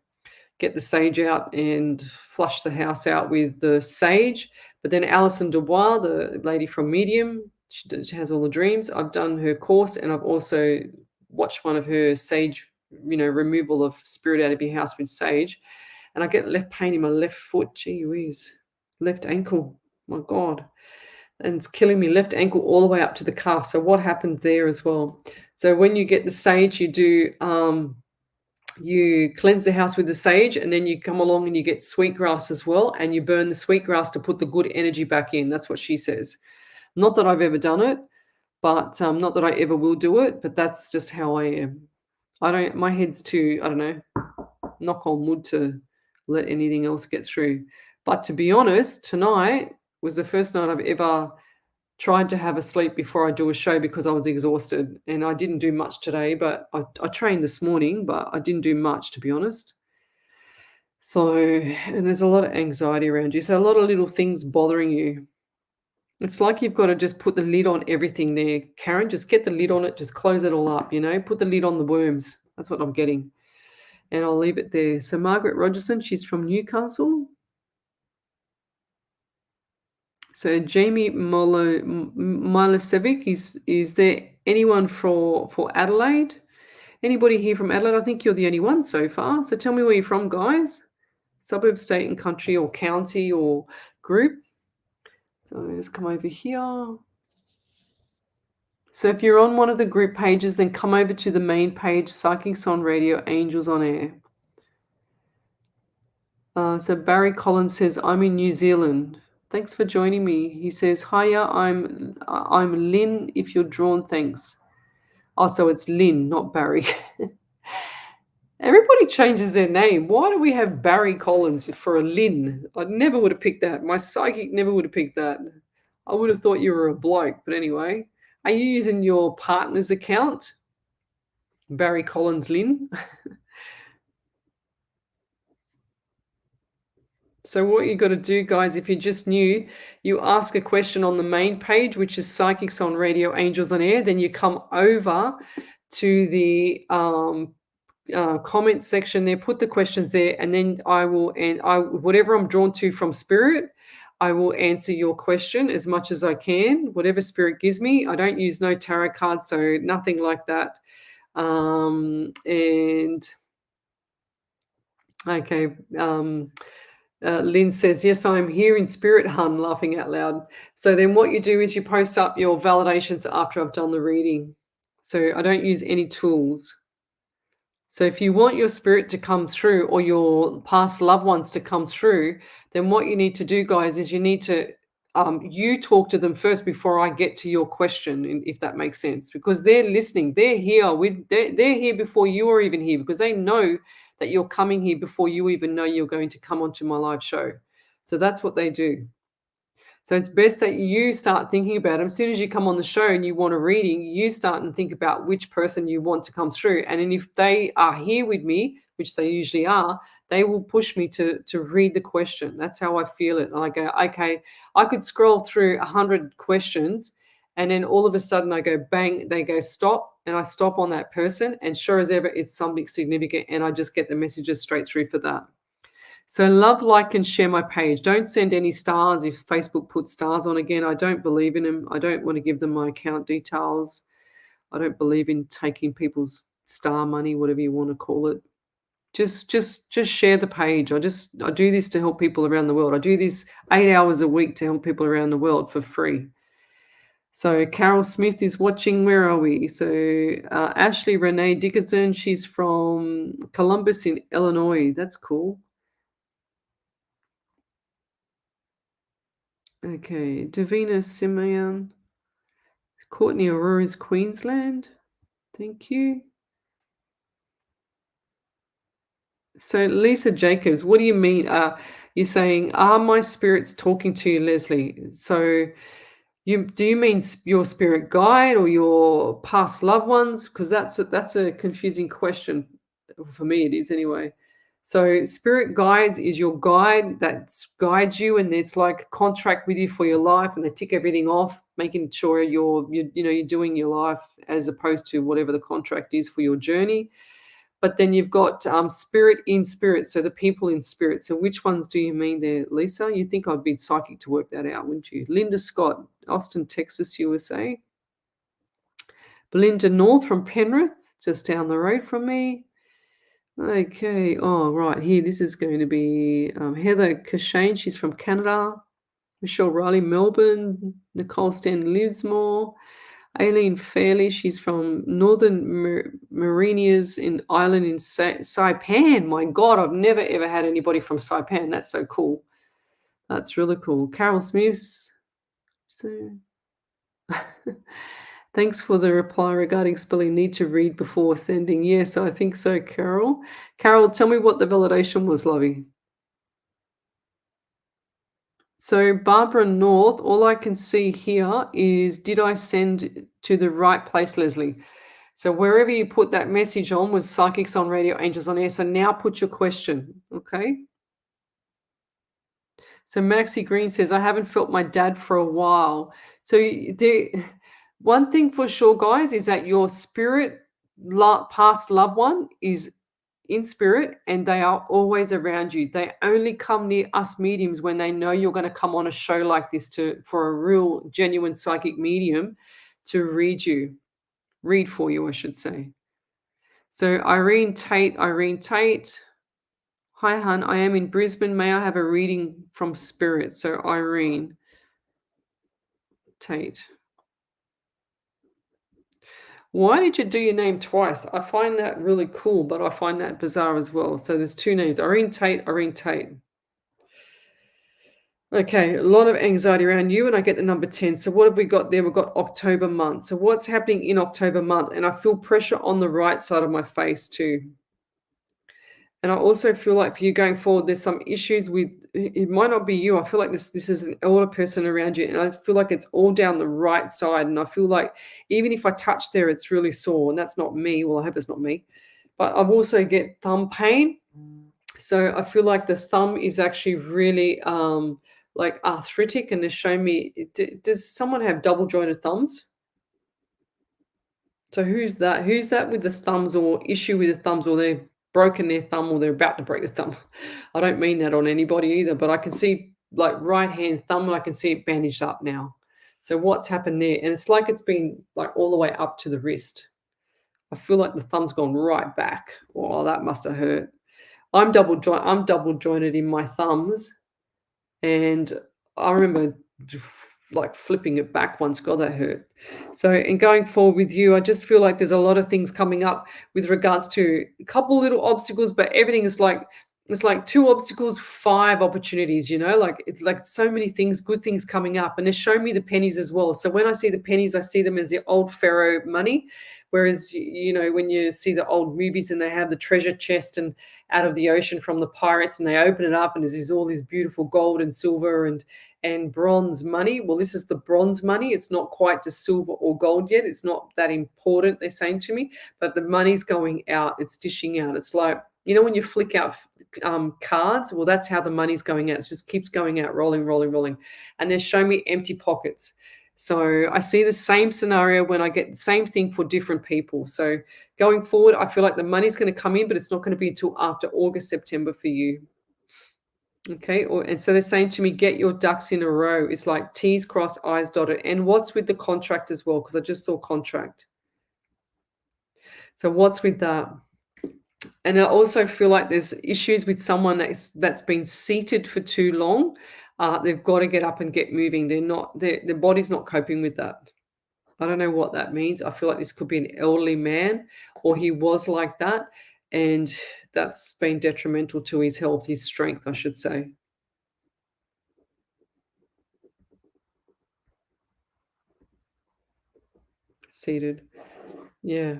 get the sage out and flush the house out with the sage. But then Alison Dubois, the lady from Medium, she has all the dreams. I've done her course, and I've also watched one of her sage, removal of spirit out of your house with sage. And I get left pain in my left foot. Gee whiz. Left ankle. My God. And it's killing me, left ankle all the way up to the calf. So what happened there as well? So when you get the sage, you cleanse the house with the sage, and then you come along and you get sweetgrass as well, and you burn the sweetgrass to put the good energy back in. That's what she says. Not that I've ever done it, but not that I ever will do it, but that's just how I am. My head's too, I don't know, knock on wood to let anything else get through. But to be honest, tonight was the first night I've ever tried to have a sleep before I do a show, because I was exhausted, and I didn't do much today, but I trained this morning, but I didn't do much, to be honest. So, and there's a lot of anxiety around you. So a lot of little things bothering you. It's like you've got to just put the lid on everything there. Karen, just get the lid on it. Just close it all up, put the lid on the worms. That's what I'm getting. And I'll leave it there. So Margaret Rogerson, she's from Newcastle. So Jamie Milosevic, is there anyone for Adelaide? Anybody here from Adelaide? I think you're the only one so far. So tell me where you're from, guys. Suburb, state and country, or county, or group. So just come over here. So if you're on one of the group pages, then come over to the main page, Psychics on Radio, Angels on Air. So Barry Collins says, I'm in New Zealand. Thanks for joining me. He says, hiya, I'm Lynn, if you're drawn, thanks. Oh, so it's Lynn, not Barry. Everybody changes their name. Why do we have Barry Collins for a Lynn? I never would have picked that. My psychic never would have picked that. I would have thought you were a bloke. But anyway, are you using your partner's account? Barry Collins Lynn? So what you got to do, guys, if you're just new, you ask a question on the main page, which is Psychics on Radio, Angels on Air. Then you come over to the comment section there, put the questions there, and then whatever I'm drawn to from Spirit, I will answer your question as much as I can, whatever Spirit gives me. I don't use no tarot cards, so nothing like that. Lynn says, yes, I'm here in spirit, hun, laughing out loud. So then what you do is you post up your validations after I've done the reading. So I don't use any tools. So if you want your spirit to come through or your past loved ones to come through, then what you need to do, guys, is you need to you talk to them first before I get to your question, if that makes sense, because they're listening. They're here. They're here before you are even here, because they know that you're coming here before you even know you're going to come onto my live show. So that's what they do. So it's best that you start thinking about it. As soon as you come on the show and you want a reading, you start and think about which person you want to come through. And then if they are here with me, which they usually are, they will push me to read the question. That's how I feel it. And I go, okay, I could scroll through 100 questions, and then all of a sudden I go, bang, they go, stop, and I stop on that person, and sure as ever, it's something significant, and I just get the messages straight through for that. So love, like, and share my page. Don't send any stars if Facebook puts stars on again. I don't believe in them. I don't want to give them my account details. I don't believe in taking people's star money, whatever you want to call it. Just share the page. I do this to help people around the world. I do this 8 hours a week to help people around the world for free. So Carol Smith is watching. Where are we? So Ashley Renee Dickinson, she's from Columbus in Illinois. That's cool. Okay, Davina Simeon. Courtney Aurora's Queensland. Thank you. So Lisa Jacobs, what do you mean? You're saying, are my spirits talking to you, Lesley? So do you mean your spirit guide or your past loved ones? Because that's a confusing question. For me, it is anyway. So spirit guides is your guide that guides you, and it's like a contract with you for your life, and they tick everything off, making sure you're doing your life as opposed to whatever the contract is for your journey. But then you've got spirit in spirit, so the people in spirit. So which ones do you mean there, Lisa? You think I'd be psychic to work that out, wouldn't you? Linda Scott, Austin, Texas, USA. Belinda North from Penrith, just down the road from me. Okay, oh, right here, this is going to be Heather Cashane, she's from Canada. Michelle Riley, Melbourne. Nicole Stan Lismore. Aileen Fairley, she's from Northern Marinas in Island in Saipan. My God, I've never ever had anybody from Saipan. That's so cool. That's really cool. Carol Smith. So thanks for the reply regarding spelling. Need to read before sending. Yes, I think so, Carol. Carol, tell me what the validation was, lovey. So Barbara North, all I can see here is, did I send to the right place, Lesley? So wherever you put that message on was Psychics on Radio, Angels on Air. So now put your question, okay? So Maxie Green says, I haven't felt my dad for a while. So one thing for sure, guys, is that your spirit past loved one is in spirit, and they are always around you. They only come near us mediums when they know you're going to come on a show like this for a real genuine psychic medium to read for you, I should say. So Irene Tate. Hi, hun. I am in Brisbane. May I have a reading from Spirit? So Irene Tate. Why did you do your name twice? I find that really cool, but I find that bizarre as well. So there's two names, Irene Tate, Irene Tate. Okay, a lot of anxiety around you, and I get the number 10. So what have we got there? We've got October month. So what's happening in October month? And I feel pressure on the right side of my face too. And I also feel like for you going forward, there's some issues with, it might not be you. I feel like this is an older person around you, and I feel like it's all down the right side. And I feel like even if I touch there, it's really sore, and that's not me. Well, I hope it's not me. But I've also get thumb pain. So I feel like the thumb is actually really like arthritic, and they're showing me, does someone have double jointed thumbs? So who's that? Who's that with the thumbs, or issue with the thumbs, or they've broken their thumb, or they're about to break the thumb? I don't mean that on anybody either, but I can see like right hand thumb, and I can see it bandaged up now. So what's happened there? And it's like it's been like all the way up to the wrist. I feel like the thumb's gone right back. Oh, that must have hurt. I'm double jointed in my thumbs, and I remember like flipping it back once. God, that hurt. So, in going forward with you, I just feel like there's a lot of things coming up with regards to a couple little obstacles, but everything is like, it's like 2 obstacles, 5 opportunities, like it's like so many things, good things coming up. And they show me the pennies as well. So when I see the pennies, I see them as the old pharaoh money. Whereas, when you see the old movies and they have the treasure chest and out of the ocean from the pirates, and they open it up and there's all this beautiful gold and silver and bronze money. Well, this is the bronze money. It's not quite just silver or gold yet. It's not that important, they're saying to me, but the money's going out. It's dishing out. It's like, when you flick out cards, well, that's how the money's going out. It just keeps going out, rolling, rolling, rolling. And they're showing me empty pockets. So I see the same scenario when I get the same thing for different people. So going forward, I feel like the money's going to come in, but it's not going to be until after August, September for you. Okay. And so they're saying to me, get your ducks in a row. It's like T's crossed, I's dotted. And what's with the contract as well? Because I just saw contract. So what's with that? And I also feel like there's issues with someone that's been seated for too long. They've got to get up and get moving. Their body's not coping with that. I don't know what that means. I feel like this could be an elderly man, or he was like that, and that's been detrimental to his health, his strength, I should say. Seated. Yeah.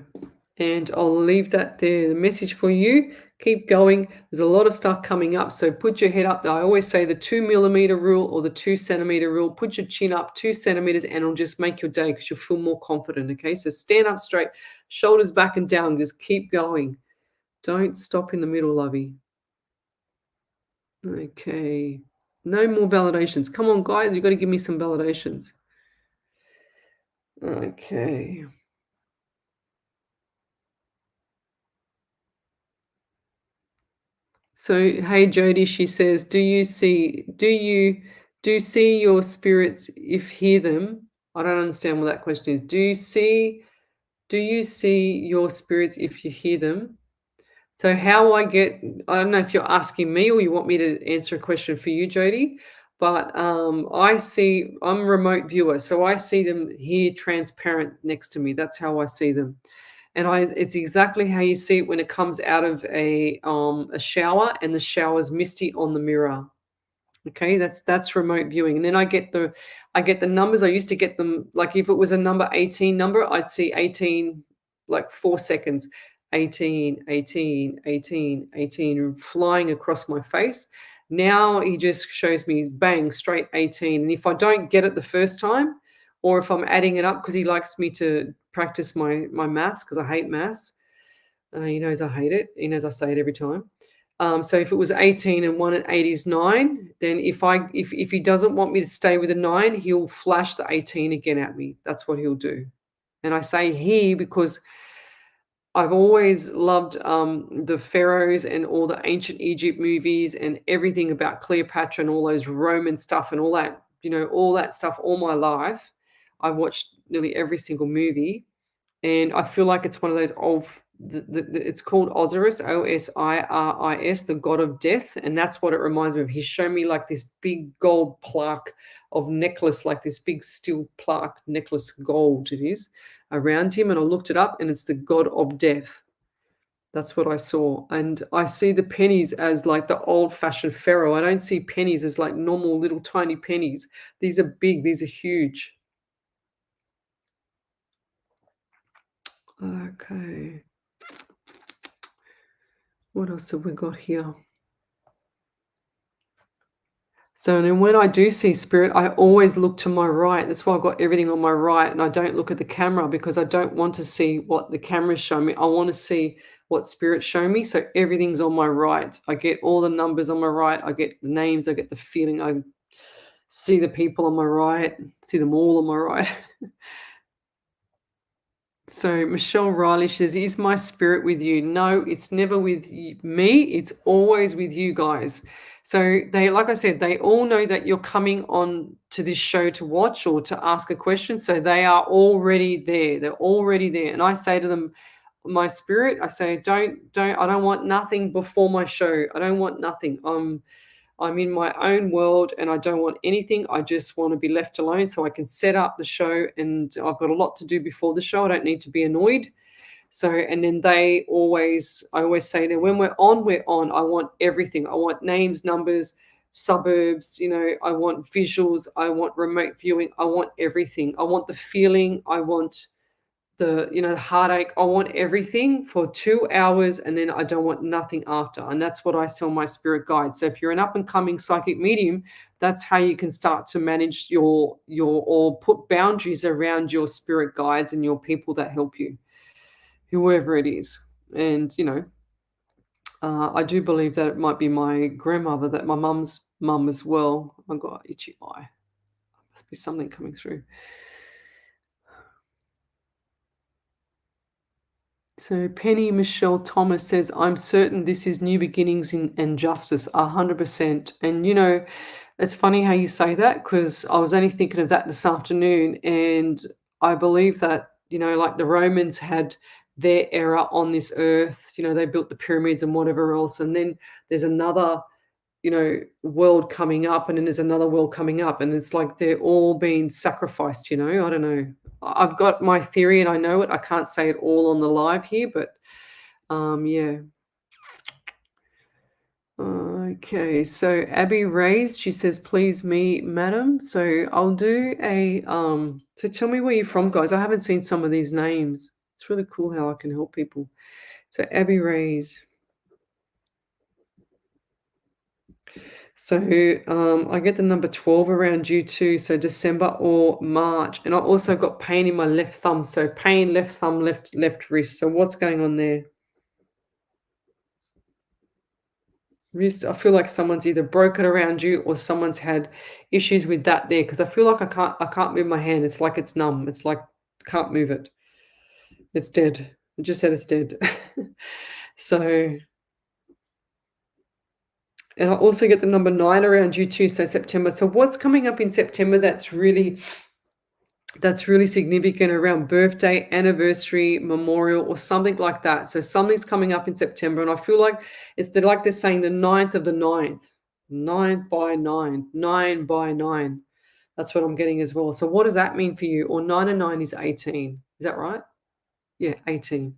And I'll leave that there. The message for you, keep going. There's a lot of stuff coming up. So put your head up. I always say the 2mm rule or the 2cm rule. Put your chin up 2 centimeters, and it'll just make your day because you'll feel more confident. Okay. So stand up straight, shoulders back and down. Just keep going. Don't stop in the middle, lovey. Okay. No more validations. Come on, guys. You've got to give me some validations. Okay. So, hey Jody, she says, do you see your spirits if hear them? I don't understand what that question is. Do you see your spirits if you hear them? So I don't know if you're asking me or you want me to answer a question for you, Jody, but I'm a remote viewer, so I see them here transparent next to me. That's how I see them. And it's exactly how you see it when it comes out of a shower and the shower's misty on the mirror. Okay, that's remote viewing. And then I get the numbers. I used to get them like if it was a number 18 number, I'd see 18 like 4 seconds. 18, 18, 18, 18 flying across my face. Now he just shows me bang straight 18. And if I don't get it the first time, or if I'm adding it up because he likes me to practice my maths because I hate maths. And he knows I hate it. He knows I say it every time. So if it was 18 and 1 and 8 is 9, then if he doesn't want me to stay with a 9, he'll flash the 18 again at me. That's what he'll do. And I say he because I've always loved the pharaohs and all the ancient Egypt movies and everything about Cleopatra and all those Roman stuff and all that, all that stuff all my life. I've watched nearly every single movie, and I feel like it's one of those it's called Osiris, Osiris, the god of death, and that's what it reminds me of. He showed me like this big gold plaque of necklace, like this big steel plaque necklace, gold it is, around him, and I looked it up, and it's the god of death. That's what I saw. And I see the pennies as like the old-fashioned pharaoh. I don't see pennies as like normal little tiny pennies. These are big, these are huge. Okay. What else have we got here? So then when I do see spirit, I always look to my right. That's why I've got everything on my right, and I don't look at the camera because I don't want to see what the cameras show me. I want to see what spirits show me. So everything's on my right. I get all the numbers on my right. I get the names. I get the feeling. I see the people on my right, see them all on my right. So Michelle Riley says, is my spirit with you? No, it's never with me. It's always with you guys. So they, like I said, they all know that you're coming on to this show to watch or to ask a question. So they are already there. They're already there. And I say to them, my spirit, I say, I don't want nothing before my show. I don't want nothing. I'm in my own world and I don't want anything. I just want to be left alone so I can set up the show, and I've got a lot to do before the show. I don't need to be annoyed. So, and then I always say that when we're on. I want everything. I want names, numbers, suburbs, I want visuals. I want remote viewing. I want everything. I want the feeling. I want the heartache. I want everything for 2 hours, and then I don't want nothing after. And that's what I tell my spirit guides. So if you're an up and coming psychic medium, that's how you can start to manage your or put boundaries around your spirit guides and your people that help you, whoever it is. And I do believe that it might be my grandmother, that my mum's mum as well. I've got an itchy eye. Must be something coming through. So Penny Michelle Thomas says, I'm certain this is new beginnings and justice, 100%. And, it's funny how you say that, because I was only thinking of that this afternoon. And I believe that, like the Romans had their era on this earth, they built the pyramids and whatever else. And then there's another, world coming up, and then there's another world coming up. And it's like they're all being sacrificed, I don't know. I've got my theory and I know it. I can't say it all on the live here, but yeah. Okay, so Abby Rays, she says, please me, madam. So I'll do a so tell me where you're from, guys. I haven't seen some of these names. It's really cool how I can help people. So Abby Rays. So I get the number 12 around you too, so December or March. And I also got pain in my left thumb. So pain, left thumb, left wrist. So what's going on there? Wrist. I feel like someone's either broken around you or someone's had issues with that there, because I feel like I can't move my hand. It's like it's numb. It's like I can't move it. It's dead. I just said it's dead. So... And I also get the number 9 around you too, so September. So what's coming up in September that's really significant around birthday, anniversary, memorial, or something like that? So something's coming up in September, and I feel like they're saying the 9th of the 9th, 9 by 9, 9 by 9. That's what I'm getting as well. So what does that mean for you? Or 9 and 9 is 18. Is that right? Yeah, 18.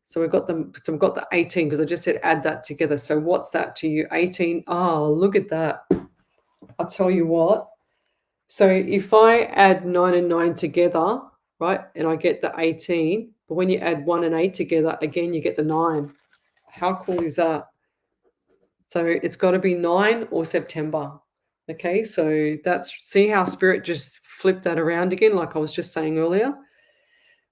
So we've got the 18, because I just said add that together. So what's that to you? 18. Oh, look at that. I'll tell you what. So if I add 9 and 9 together, right, and I get the 18, but when you add 1 and 8 together, again, you get the 9. How cool is that? So it's got to be 9 or September. Okay, so see how Spirit just flipped that around again, like I was just saying earlier.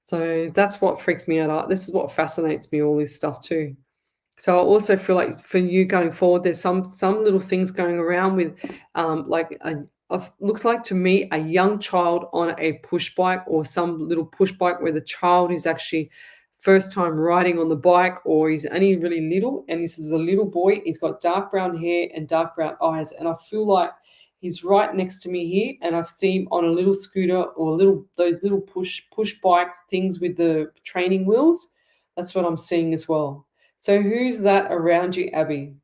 So that's what freaks me out. This is what fascinates me, all this stuff too. So I also feel like for you going forward, there's some little things going around with looks like to me a young child on a push bike, or some little push bike where the child is actually first time riding on the bike, or he's only really little, and this is a little boy. He's got dark brown hair and dark brown eyes, and I feel like he's right next to me here, and I've seen him on a little scooter or those little push bikes things with the training wheels. That's what I'm seeing as well. So who's that around you, Abby?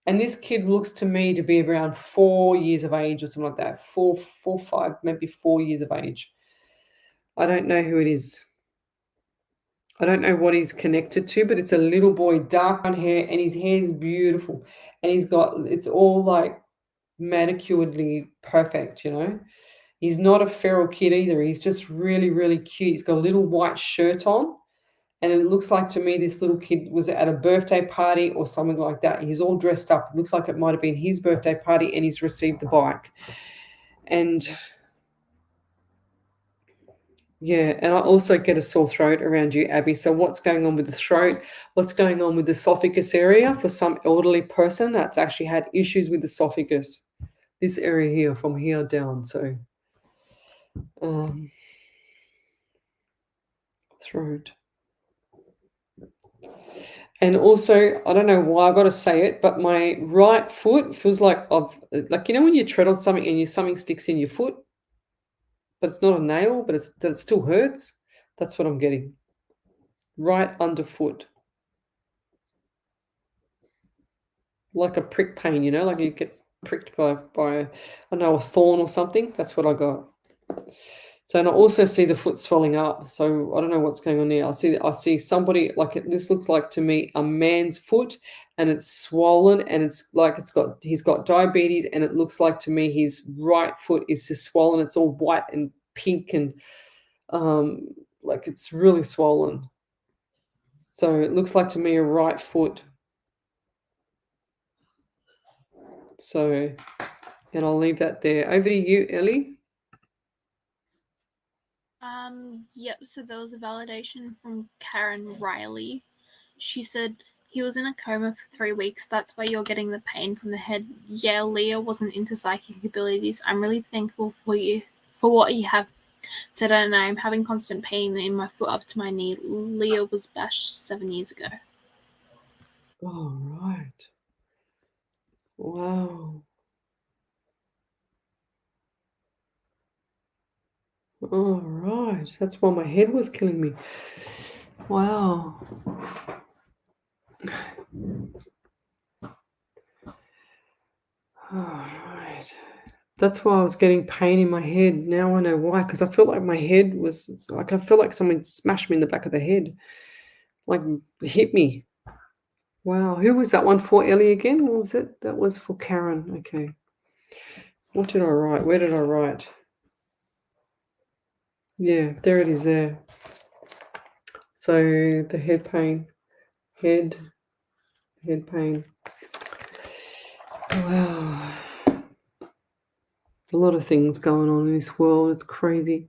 And this kid looks to me to be around 4 years of age or something like that. 5, maybe 4 years of age. I don't know who it is. I don't know what he's connected to, but it's a little boy, dark brown hair, and his hair is beautiful. And it's all like manicuredly perfect, you know. He's not a feral kid either. He's just really, really cute. He's got a little white shirt on. And it looks like to me this little kid was at a birthday party or something like that. He's all dressed up. It looks like it might have been his birthday party and he's received the bike. And yeah, and I also get a sore throat around you, Abby. So what's going on with the throat? What's going on with the esophagus area? For some elderly person that's actually had issues with the esophagus. This area here, from here down. So throat. And also, I don't know why I got to say it, but my right foot feels like like, you know, when you tread on something and something sticks in your foot, but it's not a nail, but it still hurts. That's what I'm getting. Right underfoot. Like a prick pain, you know, like it gets pricked by I don't know, a thorn or something. That's what I got. So, and I also see the foot swelling up. So I don't know what's going on there. I see somebody this looks like to me a man's foot, and it's swollen, and it's like he's got diabetes, and it looks like to me his right foot is just swollen. It's all white and pink, and like it's really swollen. So it looks like to me a right foot. So, and I'll leave that there. Over to you, Ellie. Yep, so there was a validation from Karen Riley. She said he was in a coma for 3 weeks. That's why you're getting the pain from the head. Yeah, Leah wasn't into psychic abilities. I'm really thankful for you for what you have said. And I'm having constant pain in my foot up to my knee. Leah was bashed 7 years ago. All right. Wow. All right. That's why my head was killing me. Wow. All right. That's why I was getting pain in my head. Now I know why, because I feel like my head was like, I feel like someone smashed me in the back of the head, like hit me. Wow. Who was that one for, Ellie, again? What was it? That was for Karen. Okay. What did I write? Where did I write? Yeah, there it is there. So the head pain. Head pain. Wow. A lot of things going on in this world. It's crazy.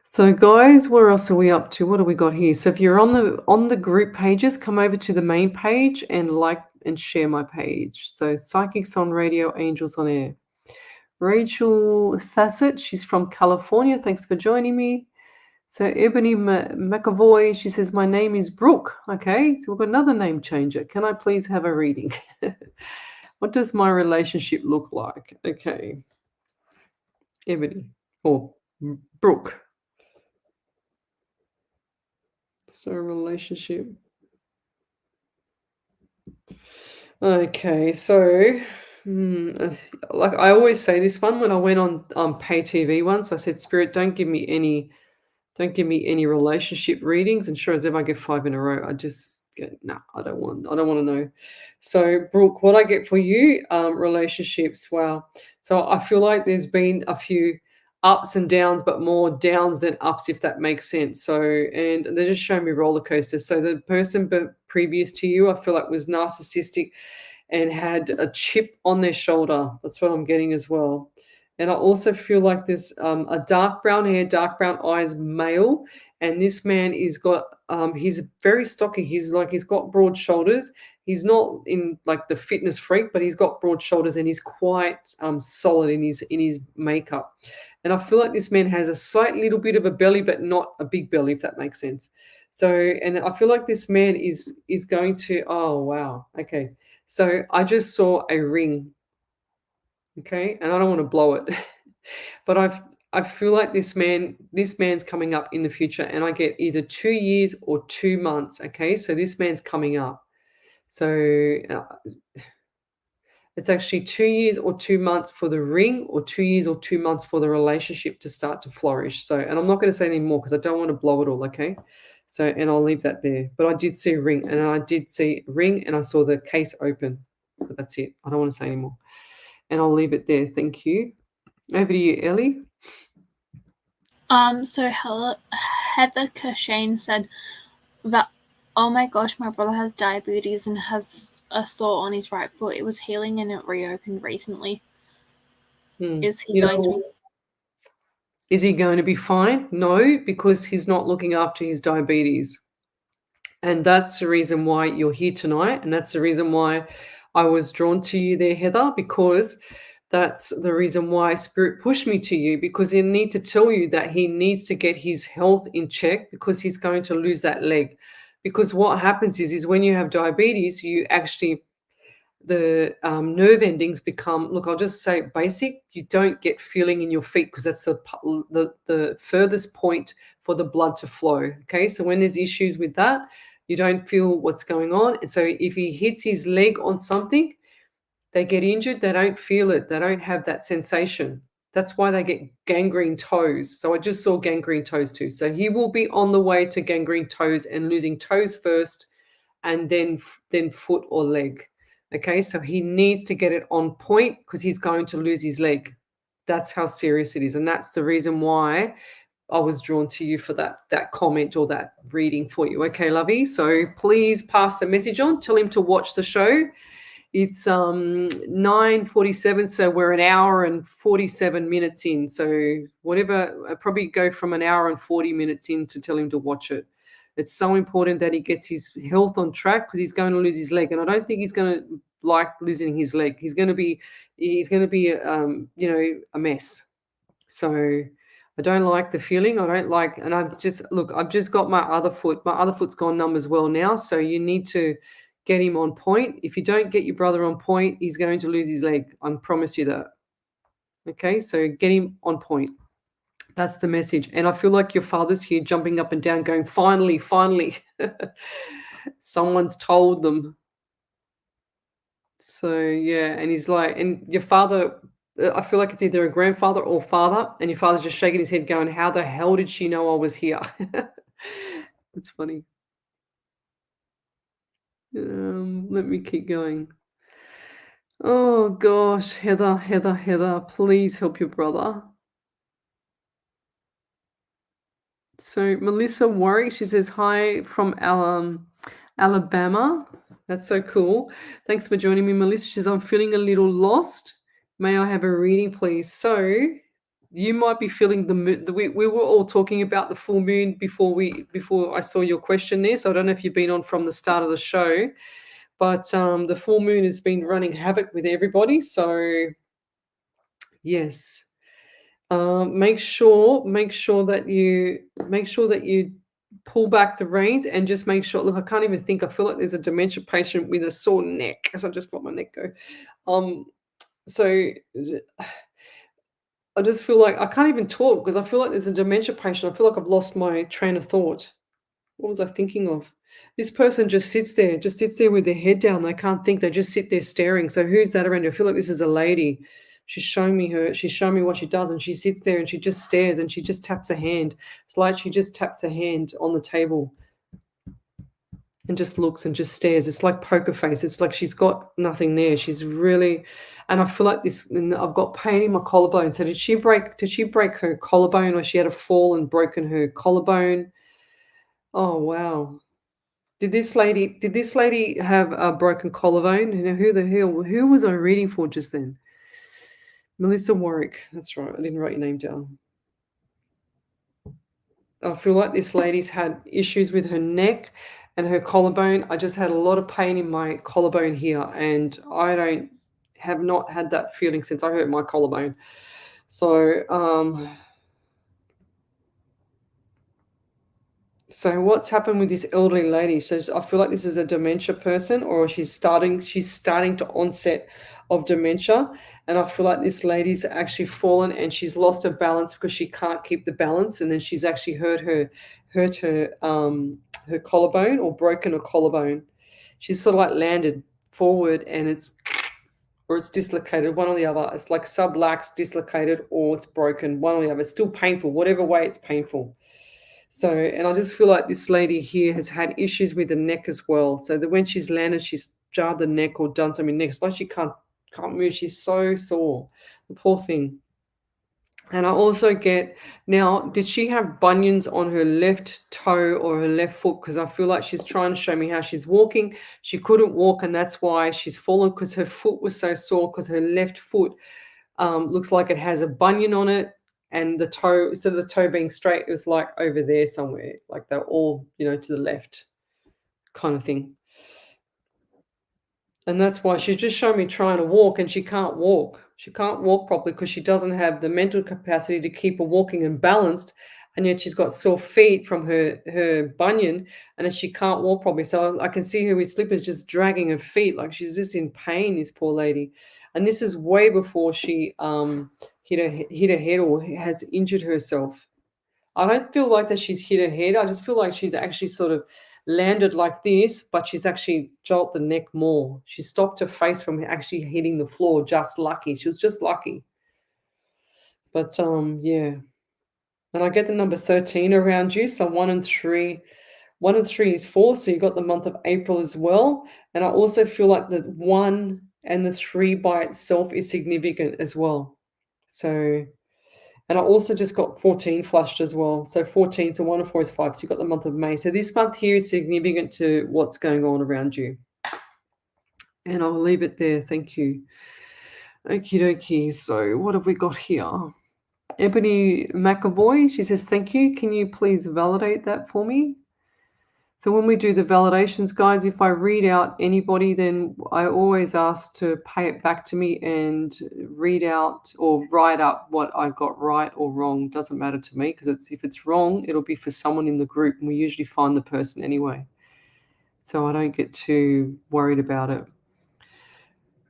So guys, where else are we up to? What do we got here? So if you're on the group pages, come over to the main page and like and share my page. So Psychics on Radio, Angels on Air. Rachel Thassett, she's from California. Thanks for joining me. So Ebony McAvoy, she says, my name is Brooke. Okay, so we've got another name changer. Can I please have a reading? What does my relationship look like? Okay. Ebony or Brooke. So relationship. Okay, so like I always say this one when I went on pay TV once, I said, Spirit, don't give me any relationship readings. And sure as ever I get 5 in a row. I just get, no, I don't want to know. So Brooke, what I get for you, relationships, wow. So I feel like there's been a few ups and downs, but more downs than ups, if that makes sense. So, and they're just showing me roller coasters. So the person previous to you, I feel like was narcissistic and had a chip on their shoulder. That's what I'm getting as well. And I also feel like there's a dark brown hair, dark brown eyes male. And this man he's very stocky. He's got broad shoulders. He's not in like the fitness freak, but he's got broad shoulders and he's quite solid in his makeup. And I feel like this man has a slight little bit of a belly, but not a big belly, if that makes sense. So, and I feel like this man is going to, oh, wow. Okay. So I just saw a ring. Okay. And I don't want to blow it, but I feel like this man's coming up in the future, and I get either 2 years or 2 months, okay? So this man's coming up. So, it's actually 2 years or 2 months for the ring, or 2 years or 2 months for the relationship to start to flourish. So, and I'm not gonna say any more because I don't wanna blow it all, okay? So, and I'll leave that there. But I did see a ring, and I did see ring, and I saw the case open. But that's it. I don't wanna say any more. And I'll leave it there. Thank you. Over to you, Ellie. So Heather Kershane said that, oh my gosh, my brother has diabetes and has a sore on his right foot. It was healing and it reopened recently. Is he Is he going to be fine? No, because he's not looking after his diabetes. And that's the reason why you're here tonight. And that's the reason why I was drawn to you there, Heather, because that's the reason why Spirit pushed me to you, because I need to tell you that he needs to get his health in check, because he's going to lose that leg. Because what happens is when you have diabetes, you actually, the nerve endings become, look, I'll just say basic, you don't get feeling in your feet, because that's the furthest point for the blood to flow. Okay, so when there's issues with that, you don't feel what's going on. And so if he hits his leg on something, they get injured, they don't feel it, they don't have that sensation. That's why they get gangrene toes. So I just saw gangrene toes too. So he will be on the way to gangrene toes and losing toes first, and then foot or leg. Okay, so he needs to get it on point, because he's going to lose his leg. That's how serious it is. And that's the reason why I was drawn to you for that comment or that reading for you. Okay, lovey. So please pass the message on. Tell him to watch the show. It's 9:47, so we're an hour and 47 minutes in. So whatever, I'd probably go from an hour and 40 minutes in to tell him to watch it. It's so important that he gets his health on track, because he's going to lose his leg, and I don't think he's going to like losing his leg. He's going to be a mess. So I don't like the feeling. I don't like, and I've just got my other foot. My other foot's gone numb as well now. So you need to get him on point. If you don't get your brother on point, he's going to lose his leg. I promise you that. Okay, so get him on point. That's the message. And I feel like your father's here jumping up and down going, finally, finally. Someone's told them. So, yeah, and he's like, and your father, I feel like it's either a grandfather or father, and your father's just shaking his head going, how the hell did she know I was here? It's funny. Let me keep going. Oh, gosh, Heather, please help your brother. So Melissa Warwick, she says, hi from Alabama. That's so cool. Thanks for joining me, Melissa. She says, I'm feeling a little lost. May I have a reading, please? So you might be feeling we were all talking about the full moon before I saw your question there. So I don't know if you've been on from the start of the show, but the full moon has been running havoc with everybody. So yes. Make sure that you pull back the reins, and just make sure. Look, I can't even think. I feel like there's a dementia patient with a sore neck, as I just let my neck go. So I just feel like I can't even talk, because I feel like there's a dementia patient. I feel like I've lost my train of thought. What was I thinking of? This person just sits there with their head down. They can't think. They just sit there staring. So who's that around you? I feel like this is a lady. She's showing me what she does, and she sits there and she just stares, and she just taps her hand. It's like she just taps her hand on the table and just looks and just stares. It's like poker face. It's like she's got nothing there. She's really, and I feel like this, and I've got pain in my collarbone. So did she break her collarbone, or she had a fall and broken her collarbone? Oh, wow. Did this lady have a broken collarbone? You know, who was I reading for just then? Melissa Warwick. That's right. I didn't write your name down. I feel like this lady's had issues with her neck and her collarbone. I just had a lot of pain in my collarbone here, and I have not had that feeling since I hurt my collarbone. So what's happened with this elderly lady? So I feel like this is a dementia person, or she's starting to onset of dementia, And I feel like this lady's actually fallen and she's lost her balance because she can't keep the balance, and then she's actually hurt her collarbone or broken her collarbone. She's sort of like landed forward and it's dislocated, one or the other. It's like sublux, dislocated, or it's broken, one or the other. It's still painful, whatever way it's painful. So, and I just feel like this lady here has had issues with the neck as well. So that when she's landed, she's jarred the neck or done something next. Like she can't move. She's so sore. The poor thing. And I also get, now, did she have bunions on her left toe or her left foot? Because I feel like she's trying to show me how she's walking. She couldn't walk, and that's why she's fallen, because her foot was so sore, because her left foot looks like it has a bunion on it. And the toe, instead of the toe being straight, it was like over there somewhere. Like they're all, to the left kind of thing. And that's why she's just shown me trying to walk, and she can't walk. She can't walk properly because she doesn't have the mental capacity to keep her walking and balanced. And yet she's got sore feet from her bunion, and then she can't walk properly. So I can see her with slippers just dragging her feet, like she's just in pain, this poor lady. And this is way before she hit her head or has injured herself. I don't feel like that she's hit her head. I just feel like she's actually sort of landed like this, but she's actually jolted the neck more. She stopped her face from actually hitting the floor. Just lucky. She was just lucky. But yeah. And I get the number 13 around you. So 1 and 3. 1 and 3 is 4. So you got the month of April as well. And I also feel like the 1 and the 3 by itself is significant as well. So, and I also just got 14 flushed as well. So 14, so 1 and 4 is 5. So you've got the month of May. So this month here is significant to what's going on around you. And I'll leave it there. Thank you. Okie dokie. So what have we got here? Ebony McAvoy, she says, thank you. Can you please validate that for me? So when we do the validations, guys, if I read out anybody, then I always ask to pay it back to me and read out or write up what I got right or wrong. Doesn't matter to me, because if it's wrong, it'll be for someone in the group, and we usually find the person anyway. So I don't get too worried about it.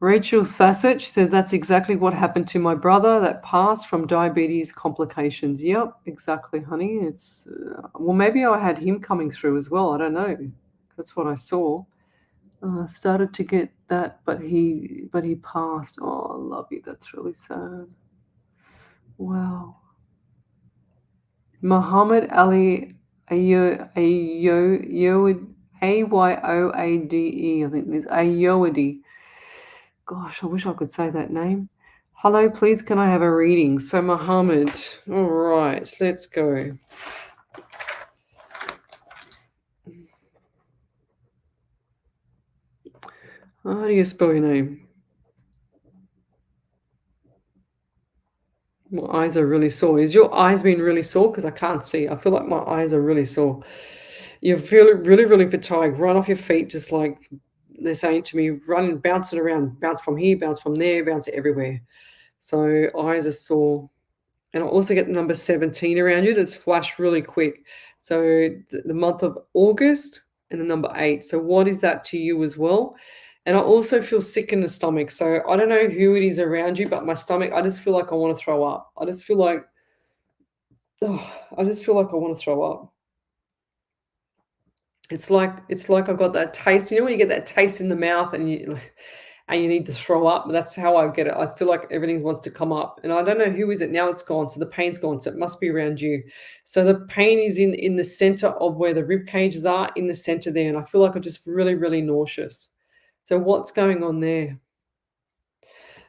Rachel Thassett, she said, that's exactly what happened to my brother that passed from diabetes complications. Yep, exactly, honey. It's well, maybe I had him coming through as well. I don't know. That's what I saw. Started to get that, but he passed. Oh, I love you. That's really sad. Wow. Muhammad Ali Ayoade, Ayoade, I think it is Ayoade. Gosh, I wish I could say that name. Hello, please, can I have a reading? So, Muhammad. All right, let's go. How do you spell your name? My eyes are really sore. Is your eyes been really sore? Because I can't see. I feel like my eyes are really sore. You feel really, really fatigued. Run off your feet, just like they're saying to me, run, bouncing around, bounce from here, bounce from there, bounce everywhere. So eyes are sore. And I also get the number 17 around you that's flashed really quick. So the month of August and the number 8. So what is that to you as well? And I also feel sick in the stomach. So I don't know who it is around you, but my stomach, I just feel like I want to throw up. I just feel like I want to throw up. It's like I got that taste. You know when you get that taste in the mouth and you need to throw up? That's how I get it. I feel like everything wants to come up. And I don't know who is it. Now it's gone. So the pain's gone. So it must be around you. So the pain is in the center of where the rib cages are, in the center there. And I feel like I'm just really, really nauseous. So what's going on there?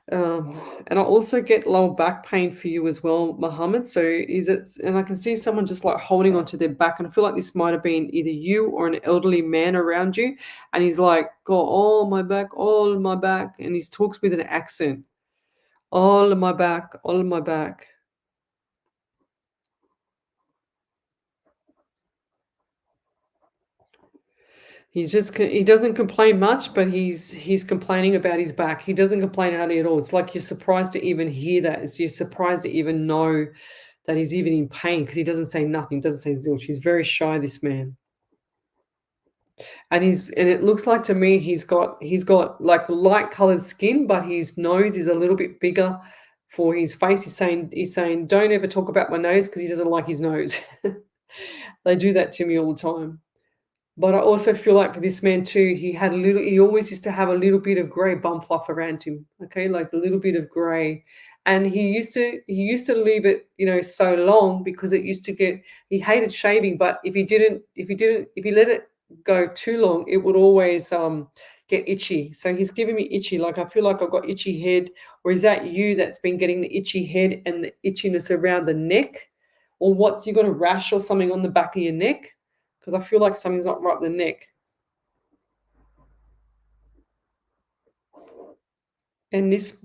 And I also get lower back pain for you as well, Mohammed. So is it, and I can see someone just like holding onto their back, and I feel like this might have been either you or an elderly man around you, and he's like, "Go all my back, and he talks with an accent, all of my back, all of my back. He doesn't complain much, but he's complaining about his back. He doesn't complain hardly at all. It's like you're surprised to even hear that. You're surprised to even know that he's even in pain, because he doesn't say nothing, doesn't say zilch. He's very shy, this man. And it looks like to me he's got like light colored skin, but his nose is a little bit bigger for his face. He's saying, "Don't ever talk about my nose," because he doesn't like his nose. They do that to me all the time. But I also feel like for this man too, he always used to have a little bit of grey bum fluff around him. Okay, like a little bit of grey. And he used to leave it, so long because it used to get he hated shaving, but if he let it go too long, it would always get itchy. So he's giving me itchy, like I feel like I've got itchy head, or is that you that's been getting the itchy head and the itchiness around the neck? Or what, you got a rash or something on the back of your neck? Because I feel like something's not right with the neck. And this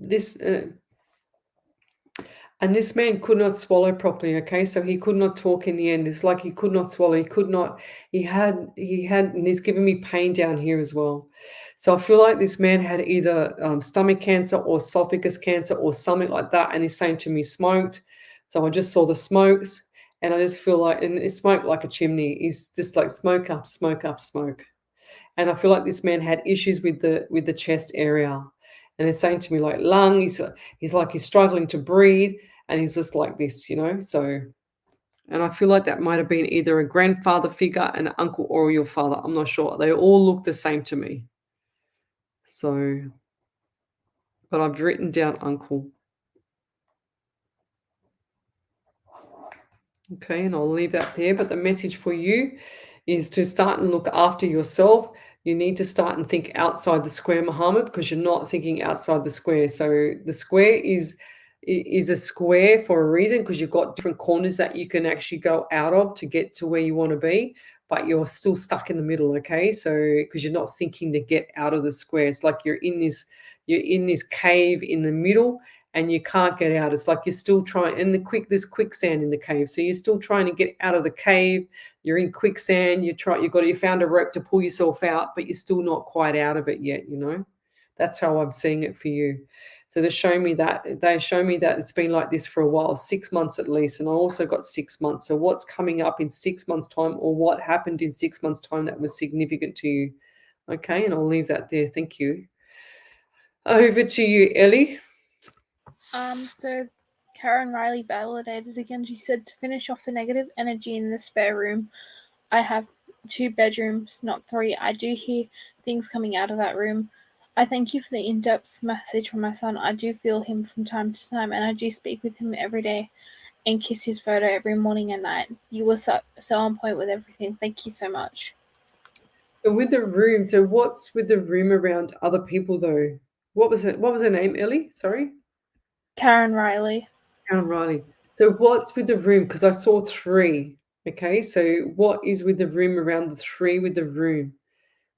man could not swallow properly. Okay, so he could not talk in the end. It's like he could not swallow. He could not. He had, and he's giving me pain down here as well. So I feel like this man had either stomach cancer or esophagus cancer or something like that. And he's saying to me, smoked. So I just saw the smokes, and I just feel like, and it smoked like a chimney. He's just like smoke up, smoke up, smoke. And I feel like this man had issues with the chest area, and they're saying to me like lung. He's like he's struggling to breathe, and he's just like this. So, and I feel like that might have been either a grandfather figure, an uncle, or your father. I'm not sure. They all look the same to me. So, but I've written down uncle. Okay, and I'll leave that there. But the message for you is to start and look after yourself. You need to start and think outside the square, Muhammad, because you're not thinking outside the square. So the square is a square for a reason, because you've got different corners that you can actually go out of to get to where you want to be, but you're still stuck in the middle. Okay, so because you're not thinking to get out of the square, it's like you're in this cave in the middle, and you can't get out. It's like you're still trying, and there's quicksand in the cave, so you're still trying to get out of the cave. You're in quicksand. You found a rope to pull yourself out, but you're still not quite out of it yet. That's how I'm seeing it for you. So they show me that it's been like this for a while, 6 months at least, and I also got 6 months. So what's coming up in 6 months' time, or what happened in 6 months' time that was significant to you? Okay, and I'll leave that there. Thank you. Over to you, Ellie. So Karen Riley validated again. She said, to finish off the negative energy in the spare room, I have 2 bedrooms, not 3. I do hear things coming out of that room. I thank you for the in-depth message from my son. I do feel him from time to time, and I do speak with him every day and kiss his photo every morning and night. You were so on point with everything. Thank you so much. So with the room, so what's with the room around other people though? What was her name, Ellie? Sorry? Karen Riley. Karen Riley. So what's with the room? Because I saw 3. Okay, so what is with the room around the 3 with the room?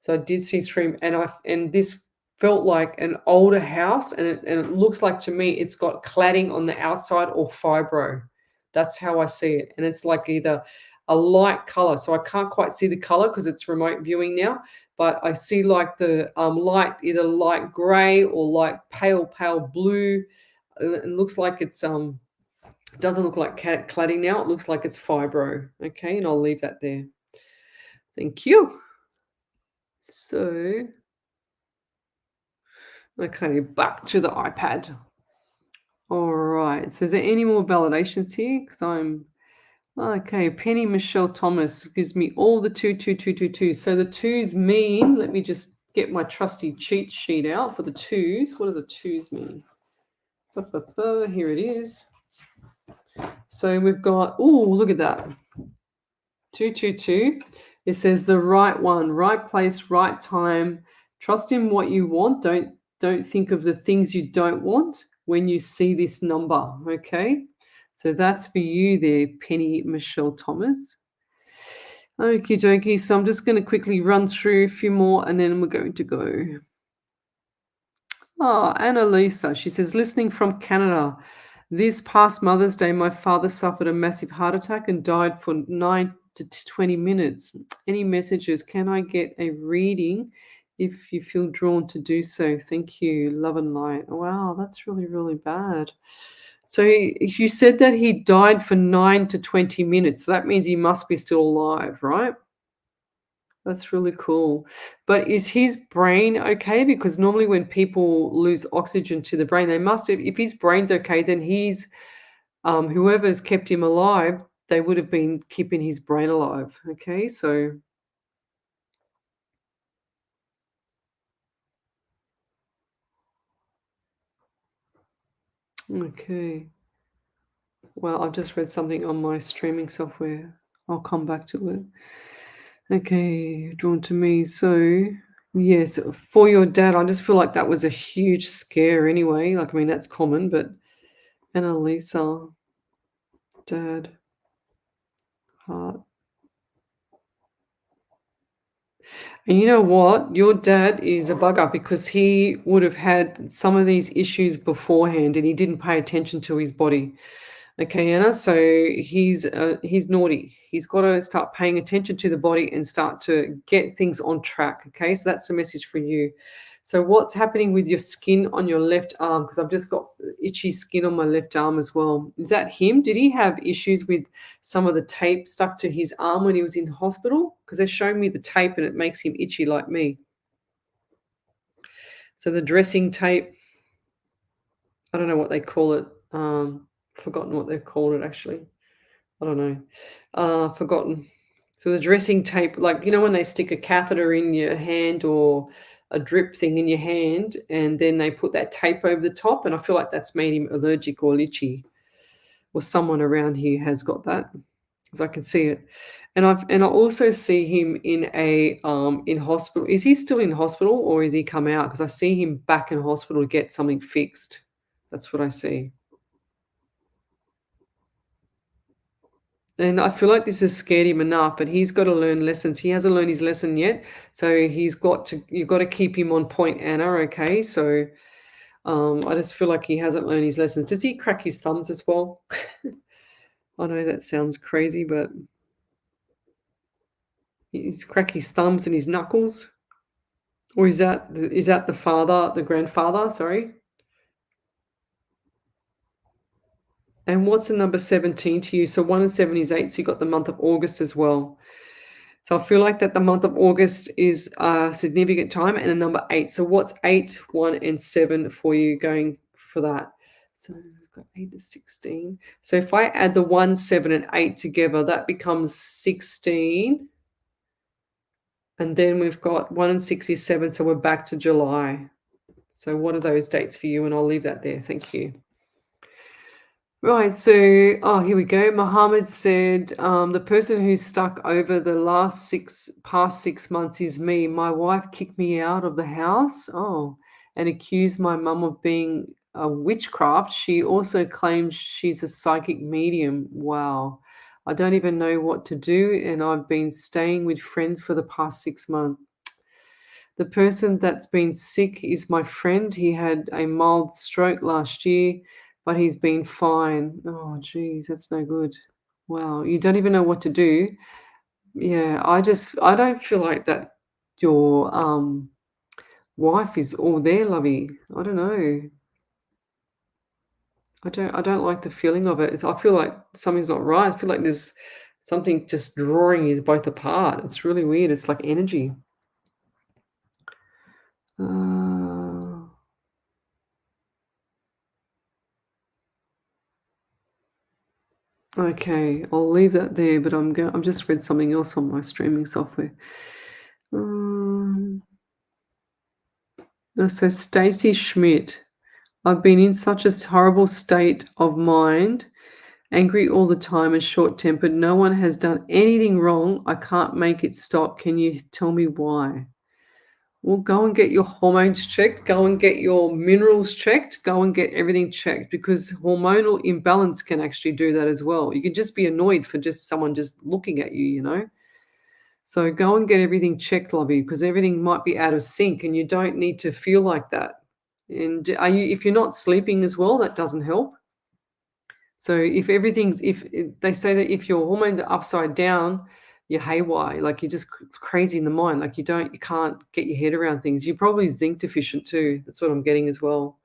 So I did see 3, and this felt like an older house, and it looks like to me it's got cladding on the outside or fibro. That's how I see it, and it's like either a light color. So I can't quite see the color because it's remote viewing now, but I see like the light, either light gray or light pale blue. It looks like it's doesn't look like cladding now. It looks like it's fibro. Okay, and I'll leave that there. Thank you. So, okay, back to the iPad. All right. So, is there any more validations here? Because I'm okay. Penny Michelle Thomas gives me all the 2, 2, 2, 2, 2. So the 2s mean. Let me just get my trusty cheat sheet out for the 2s. What does the 2s mean? Here it is. So we've got. Oh, look at that. 2, 2, 2. It says the right one, right place, right time. Trust in what you want. Don't think of the things you don't want when you see this number. Okay. So that's for you there, Penny Michelle Thomas. Okie dokie. So I'm just going to quickly run through a few more and then we're going to go. Oh, Annalisa. She says, listening from Canada. This past Mother's Day, my father suffered a massive heart attack and died for 9 to 20 minutes. Any messages? Can I get a reading if you feel drawn to do so? Thank you. Love and light. Wow, that's really, really bad. So you said that he died for 9 to 20 minutes. So that means he must be still alive, right? That's really cool. But is his brain okay? Because normally when people lose oxygen to the brain, they must have, if his brain's okay, then he's whoever's kept him alive, they would have been keeping his brain alive. Okay, so okay. Well, I've just read something on my streaming software. I'll come back to it. Okay, drawn to me. So, yes, for your dad, I just feel like that was a huge scare anyway. Like, I mean, that's common, but Annalisa, dad, heart. And you know what? Your dad is a bugger because he would have had some of these issues beforehand and he didn't pay attention to his body. Okay, Anna. So he's naughty. He's got to start paying attention to the body and start to get things on track. Okay, so that's the message for you. So what's happening with your skin on your left arm? Because I've just got itchy skin on my left arm as well. Is that him? Did he have issues with some of the tape stuck to his arm when he was in hospital? Because they're showing me the tape and it makes him itchy like me. So the dressing tape, I don't know what they call it. Forgotten what they've called it actually. I don't know. Forgotten. So the dressing tape, like, you know, when they stick a catheter in your hand or a drip thing in your hand, and then they put that tape over the top, and I feel like that's made him allergic or itchy, or someone around here has got that, because I can see it. And I also see him in hospital. Is he still in hospital or is he come out? Because I see him back in hospital to get something fixed. That's what I see. And I feel like this has scared him enough, but he's got to learn lessons. He hasn't learned his lesson yet, so you've got to keep him on point, Anna. Okay, so I just feel like he hasn't learned his lessons. Does he crack his thumbs as well? I know that sounds crazy, but he's crack his thumbs and his knuckles, or is that the father, the grandfather? Sorry. And what's the number 17 to you? So 1 and 7 is 8. So you got the month of August as well. So I feel like that the month of August is a significant time and a number 8. So what's 8, 1, and 7 for you going for that? So we've got 8 to 16. So if I add the 1, 7, and 8 together, that becomes 16. And then we've got 1 and 6 is 7. So we're back to July. So what are those dates for you? And I'll leave that there. Thank you. Right, so here we go. Mohammed said, the person who's stuck over the past 6 months is me. My wife kicked me out of the house, and accused my mum of being a witchcraft. She also claims she's a psychic medium. Wow. I don't even know what to do, and I've been staying with friends for the past 6 months. The person that's been sick is my friend. He had a mild stroke last year, but he's been fine. Oh, geez, that's no good. Wow, you don't even know what to do. Yeah, I don't feel like that your wife is all there, lovey. I don't know. I don't like the feeling of it. I feel like something's not right. I feel like there's something just drawing you both apart. It's really weird. It's like energy. Okay, I'll leave that there, but I've just read something else on my streaming software. So Stacy Schmidt, I've been in such a horrible state of mind, angry all the time and short-tempered. No one has done anything wrong. I can't make it stop. Can you tell me why? Well, go and get your hormones checked. Go and get your minerals checked. Go and get everything checked, because hormonal imbalance can actually do that as well. You can just be annoyed for just someone just looking at you, you know. So go and get everything checked, lovey, because everything might be out of sync and you don't need to feel like that. And if you're not sleeping as well, that doesn't help. So if they say that if your hormones are upside down, you're haywire, like you're just crazy in the mind, like you can't get your head around things. You're probably zinc deficient too. That's what I'm getting as well.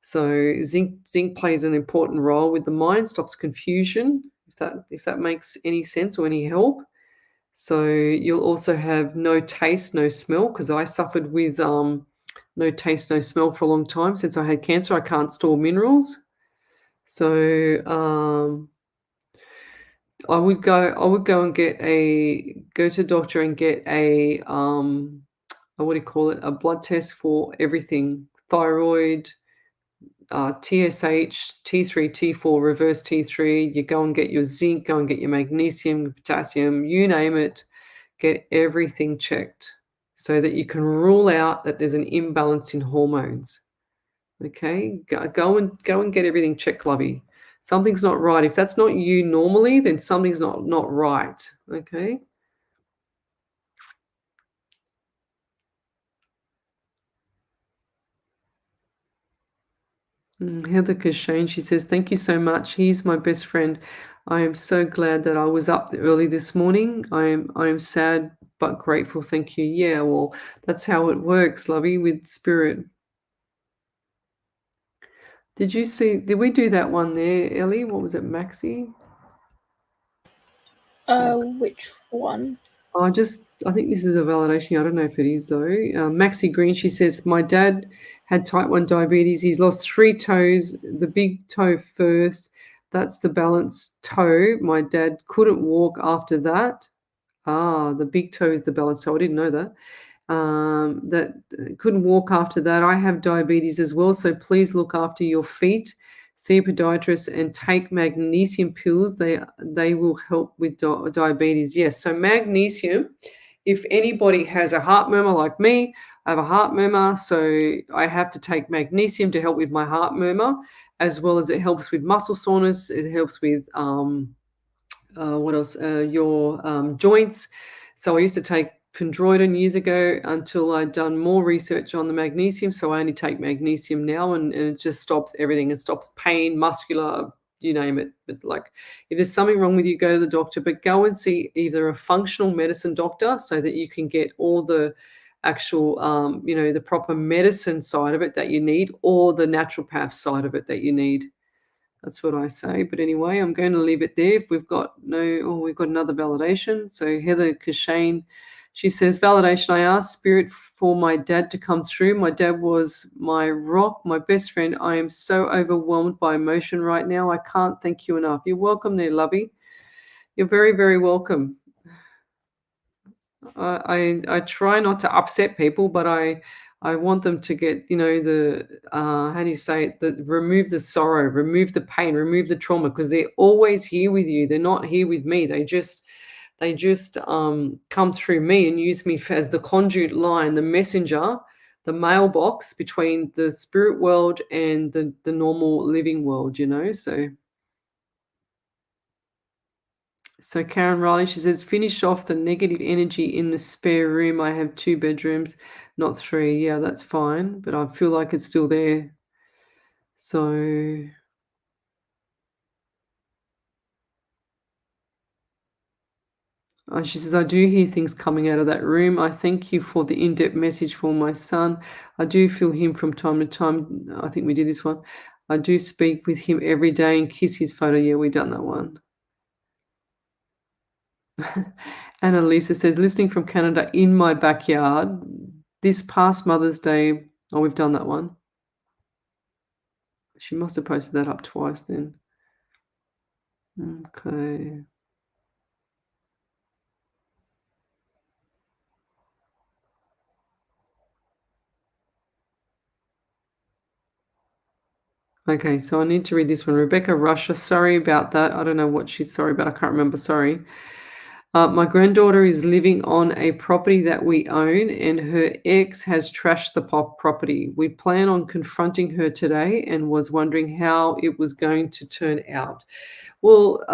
So zinc plays an important role with the mind, stops confusion, if that makes any sense or any help. So you'll also have no taste, no smell, because I suffered with no taste, no smell for a long time since I had cancer. I can't store minerals. So I would go and go to the doctor and get a what do you call it? A blood test for everything: thyroid, TSH, T3, T4, reverse T3. You go and get your zinc, go and get your magnesium, potassium, you name it. Get everything checked so that you can rule out that there's an imbalance in hormones. Okay, go and get everything checked, lovey. Something's not right. If that's not you normally, then something's not right. Okay. Heather Kashane, she says, thank you so much. He's my best friend. I am so glad that I was up early this morning. I am sad but grateful. Thank you. Yeah, well, that's how it works, lovey, with spirit. Did we do that one there, Ellie? What was it, Maxie? Which one? I think this is a validation. I don't know if it is though. Maxie Green, she says, my dad had type 1 diabetes. He's lost 3 toes, the big toe first. That's the balanced toe. My dad couldn't walk after that. The big toe is the balanced toe. I didn't know that. That couldn't walk after that. I have diabetes as well, so please look after your feet. See a podiatrist and take magnesium pills. They will help with diabetes. Yes, so magnesium. If anybody has a heart murmur like me, I have a heart murmur, so I have to take magnesium to help with my heart murmur, as well as it helps with muscle soreness. It helps with what else? Your joints. So I used to take chondroitin years ago until I'd done more research on the magnesium. So I only take magnesium now, and it just stops everything. It stops pain, muscular, you name it. But like, if there's something wrong with you, go to the doctor. But go and see either a functional medicine doctor so that you can get all the actual, the proper medicine side of it that you need, or the naturopath side of it that you need. That's what I say. But anyway, I'm going to leave it there. If we've got another validation. So Heather Kashane, she says, validation. I asked spirit for my dad to come through. My dad was my rock, my best friend. I am so overwhelmed by emotion right now. I can't thank you enough. You're welcome there, lovey. You're very, very welcome. I try not to upset people, but I want them to get, the how do you say it? Remove the sorrow, remove the pain, remove the trauma, because they're always here with you. They're not here with me. They just come through me and use me as the conduit line, the messenger, the mailbox between the spirit world and the normal living world. So Karen Riley, she says, finish off the negative energy in the spare room. I have 2 bedrooms, not 3. Yeah, that's fine, but I feel like it's still there. So she says, I do hear things coming out of that room. I thank you for the in-depth message for my son. I do feel him from time to time. I think we did this one. I do speak with him every day and kiss his photo. Yeah, we've done that one. Annalisa says, listening from Canada in my backyard this past Mother's Day. Oh, we've done that one. She must have posted that up twice then. Okay. Okay, so I need to read this one. Rebecca Russia, sorry about that. I don't know what she's sorry about. I can't remember. Sorry. My granddaughter is living on a property that we own, and her ex has trashed the property. We plan on confronting her today and was wondering how it was going to turn out. Well,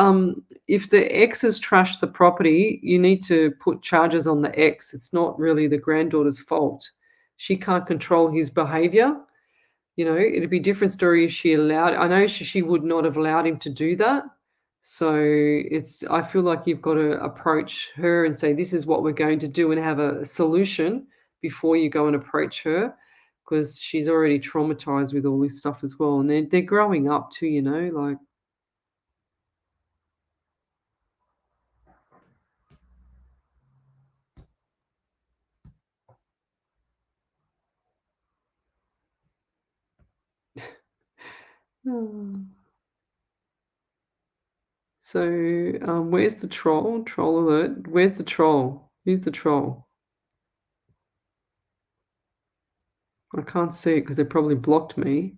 if the ex has trashed the property, you need to put charges on the ex. It's not really the granddaughter's fault. She can't control his behavior. It'd be a different story if she allowed. I know she would not have allowed him to do that. So I feel like you've got to approach her and say, this is what we're going to do, and have a solution before you go and approach her, because she's already traumatized with all this stuff as well. And they're growing up too, like. Oh. So, where's the troll? Troll alert. Where's the troll? Who's the troll? I can't see it because they probably blocked me.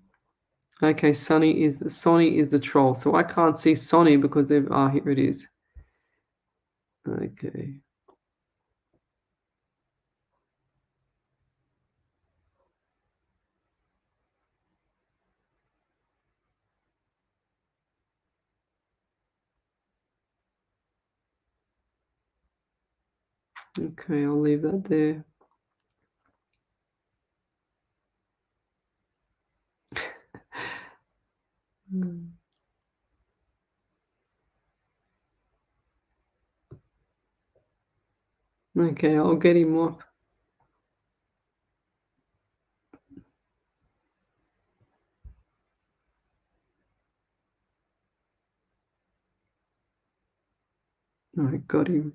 Okay, Sonny is the troll. So I can't see Sonny because they've here it is. Okay. Okay, I'll leave that there. Okay, I'll get him off. I got him.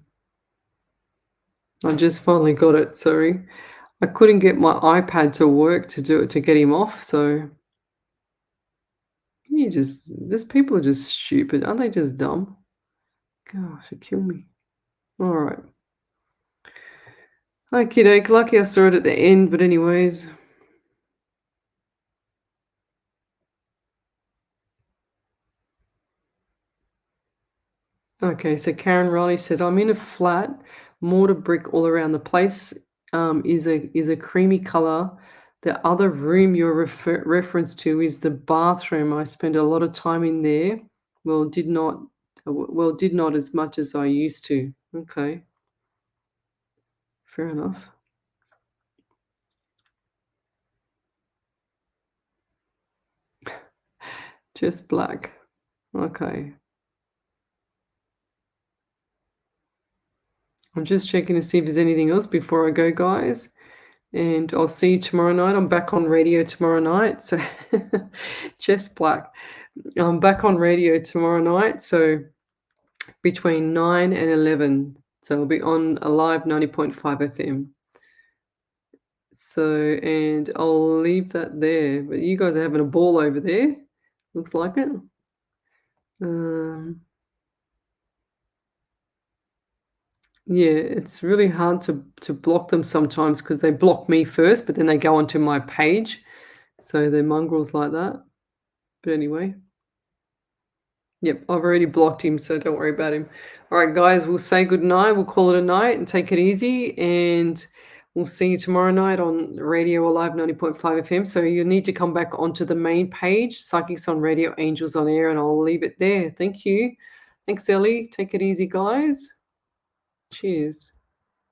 I just finally got it. Sorry, I couldn't get my iPad to work to get him off. So you just people are just stupid, aren't they? Just dumb. Gosh, it kill me. All right. Okie doke. Lucky I saw it at the end, but anyways. Okay, so Karen Riley says, I'm in a flat, mortar brick all around the place. Is a creamy color. The other room you're reference to is the bathroom. I spend a lot of time in there. Did not as much as I used to. Okay, fair enough. Just black. Okay. I'm just checking to see if there's anything else before I go, guys. And I'll see you tomorrow night. I'm back on radio tomorrow night. So just black. I'm back on radio tomorrow night. So between 9 and 11. So I'll be on a live 90.5 FM. So, and I'll leave that there. But you guys are having a ball over there. Looks like it. Yeah, it's really hard to block them sometimes because they block me first, but then they go onto my page. So they're mongrels like that. But anyway. Yep, I've already blocked him, so don't worry about him. All right, guys, we'll say good night. We'll call it a night and take it easy. And we'll see you tomorrow night on Radio Alive 90.5 FM. So you need to come back onto the main page, Psychics on Radio, Angels on Air, and I'll leave it there. Thank you. Thanks, Ellie. Take it easy, guys. Cheers.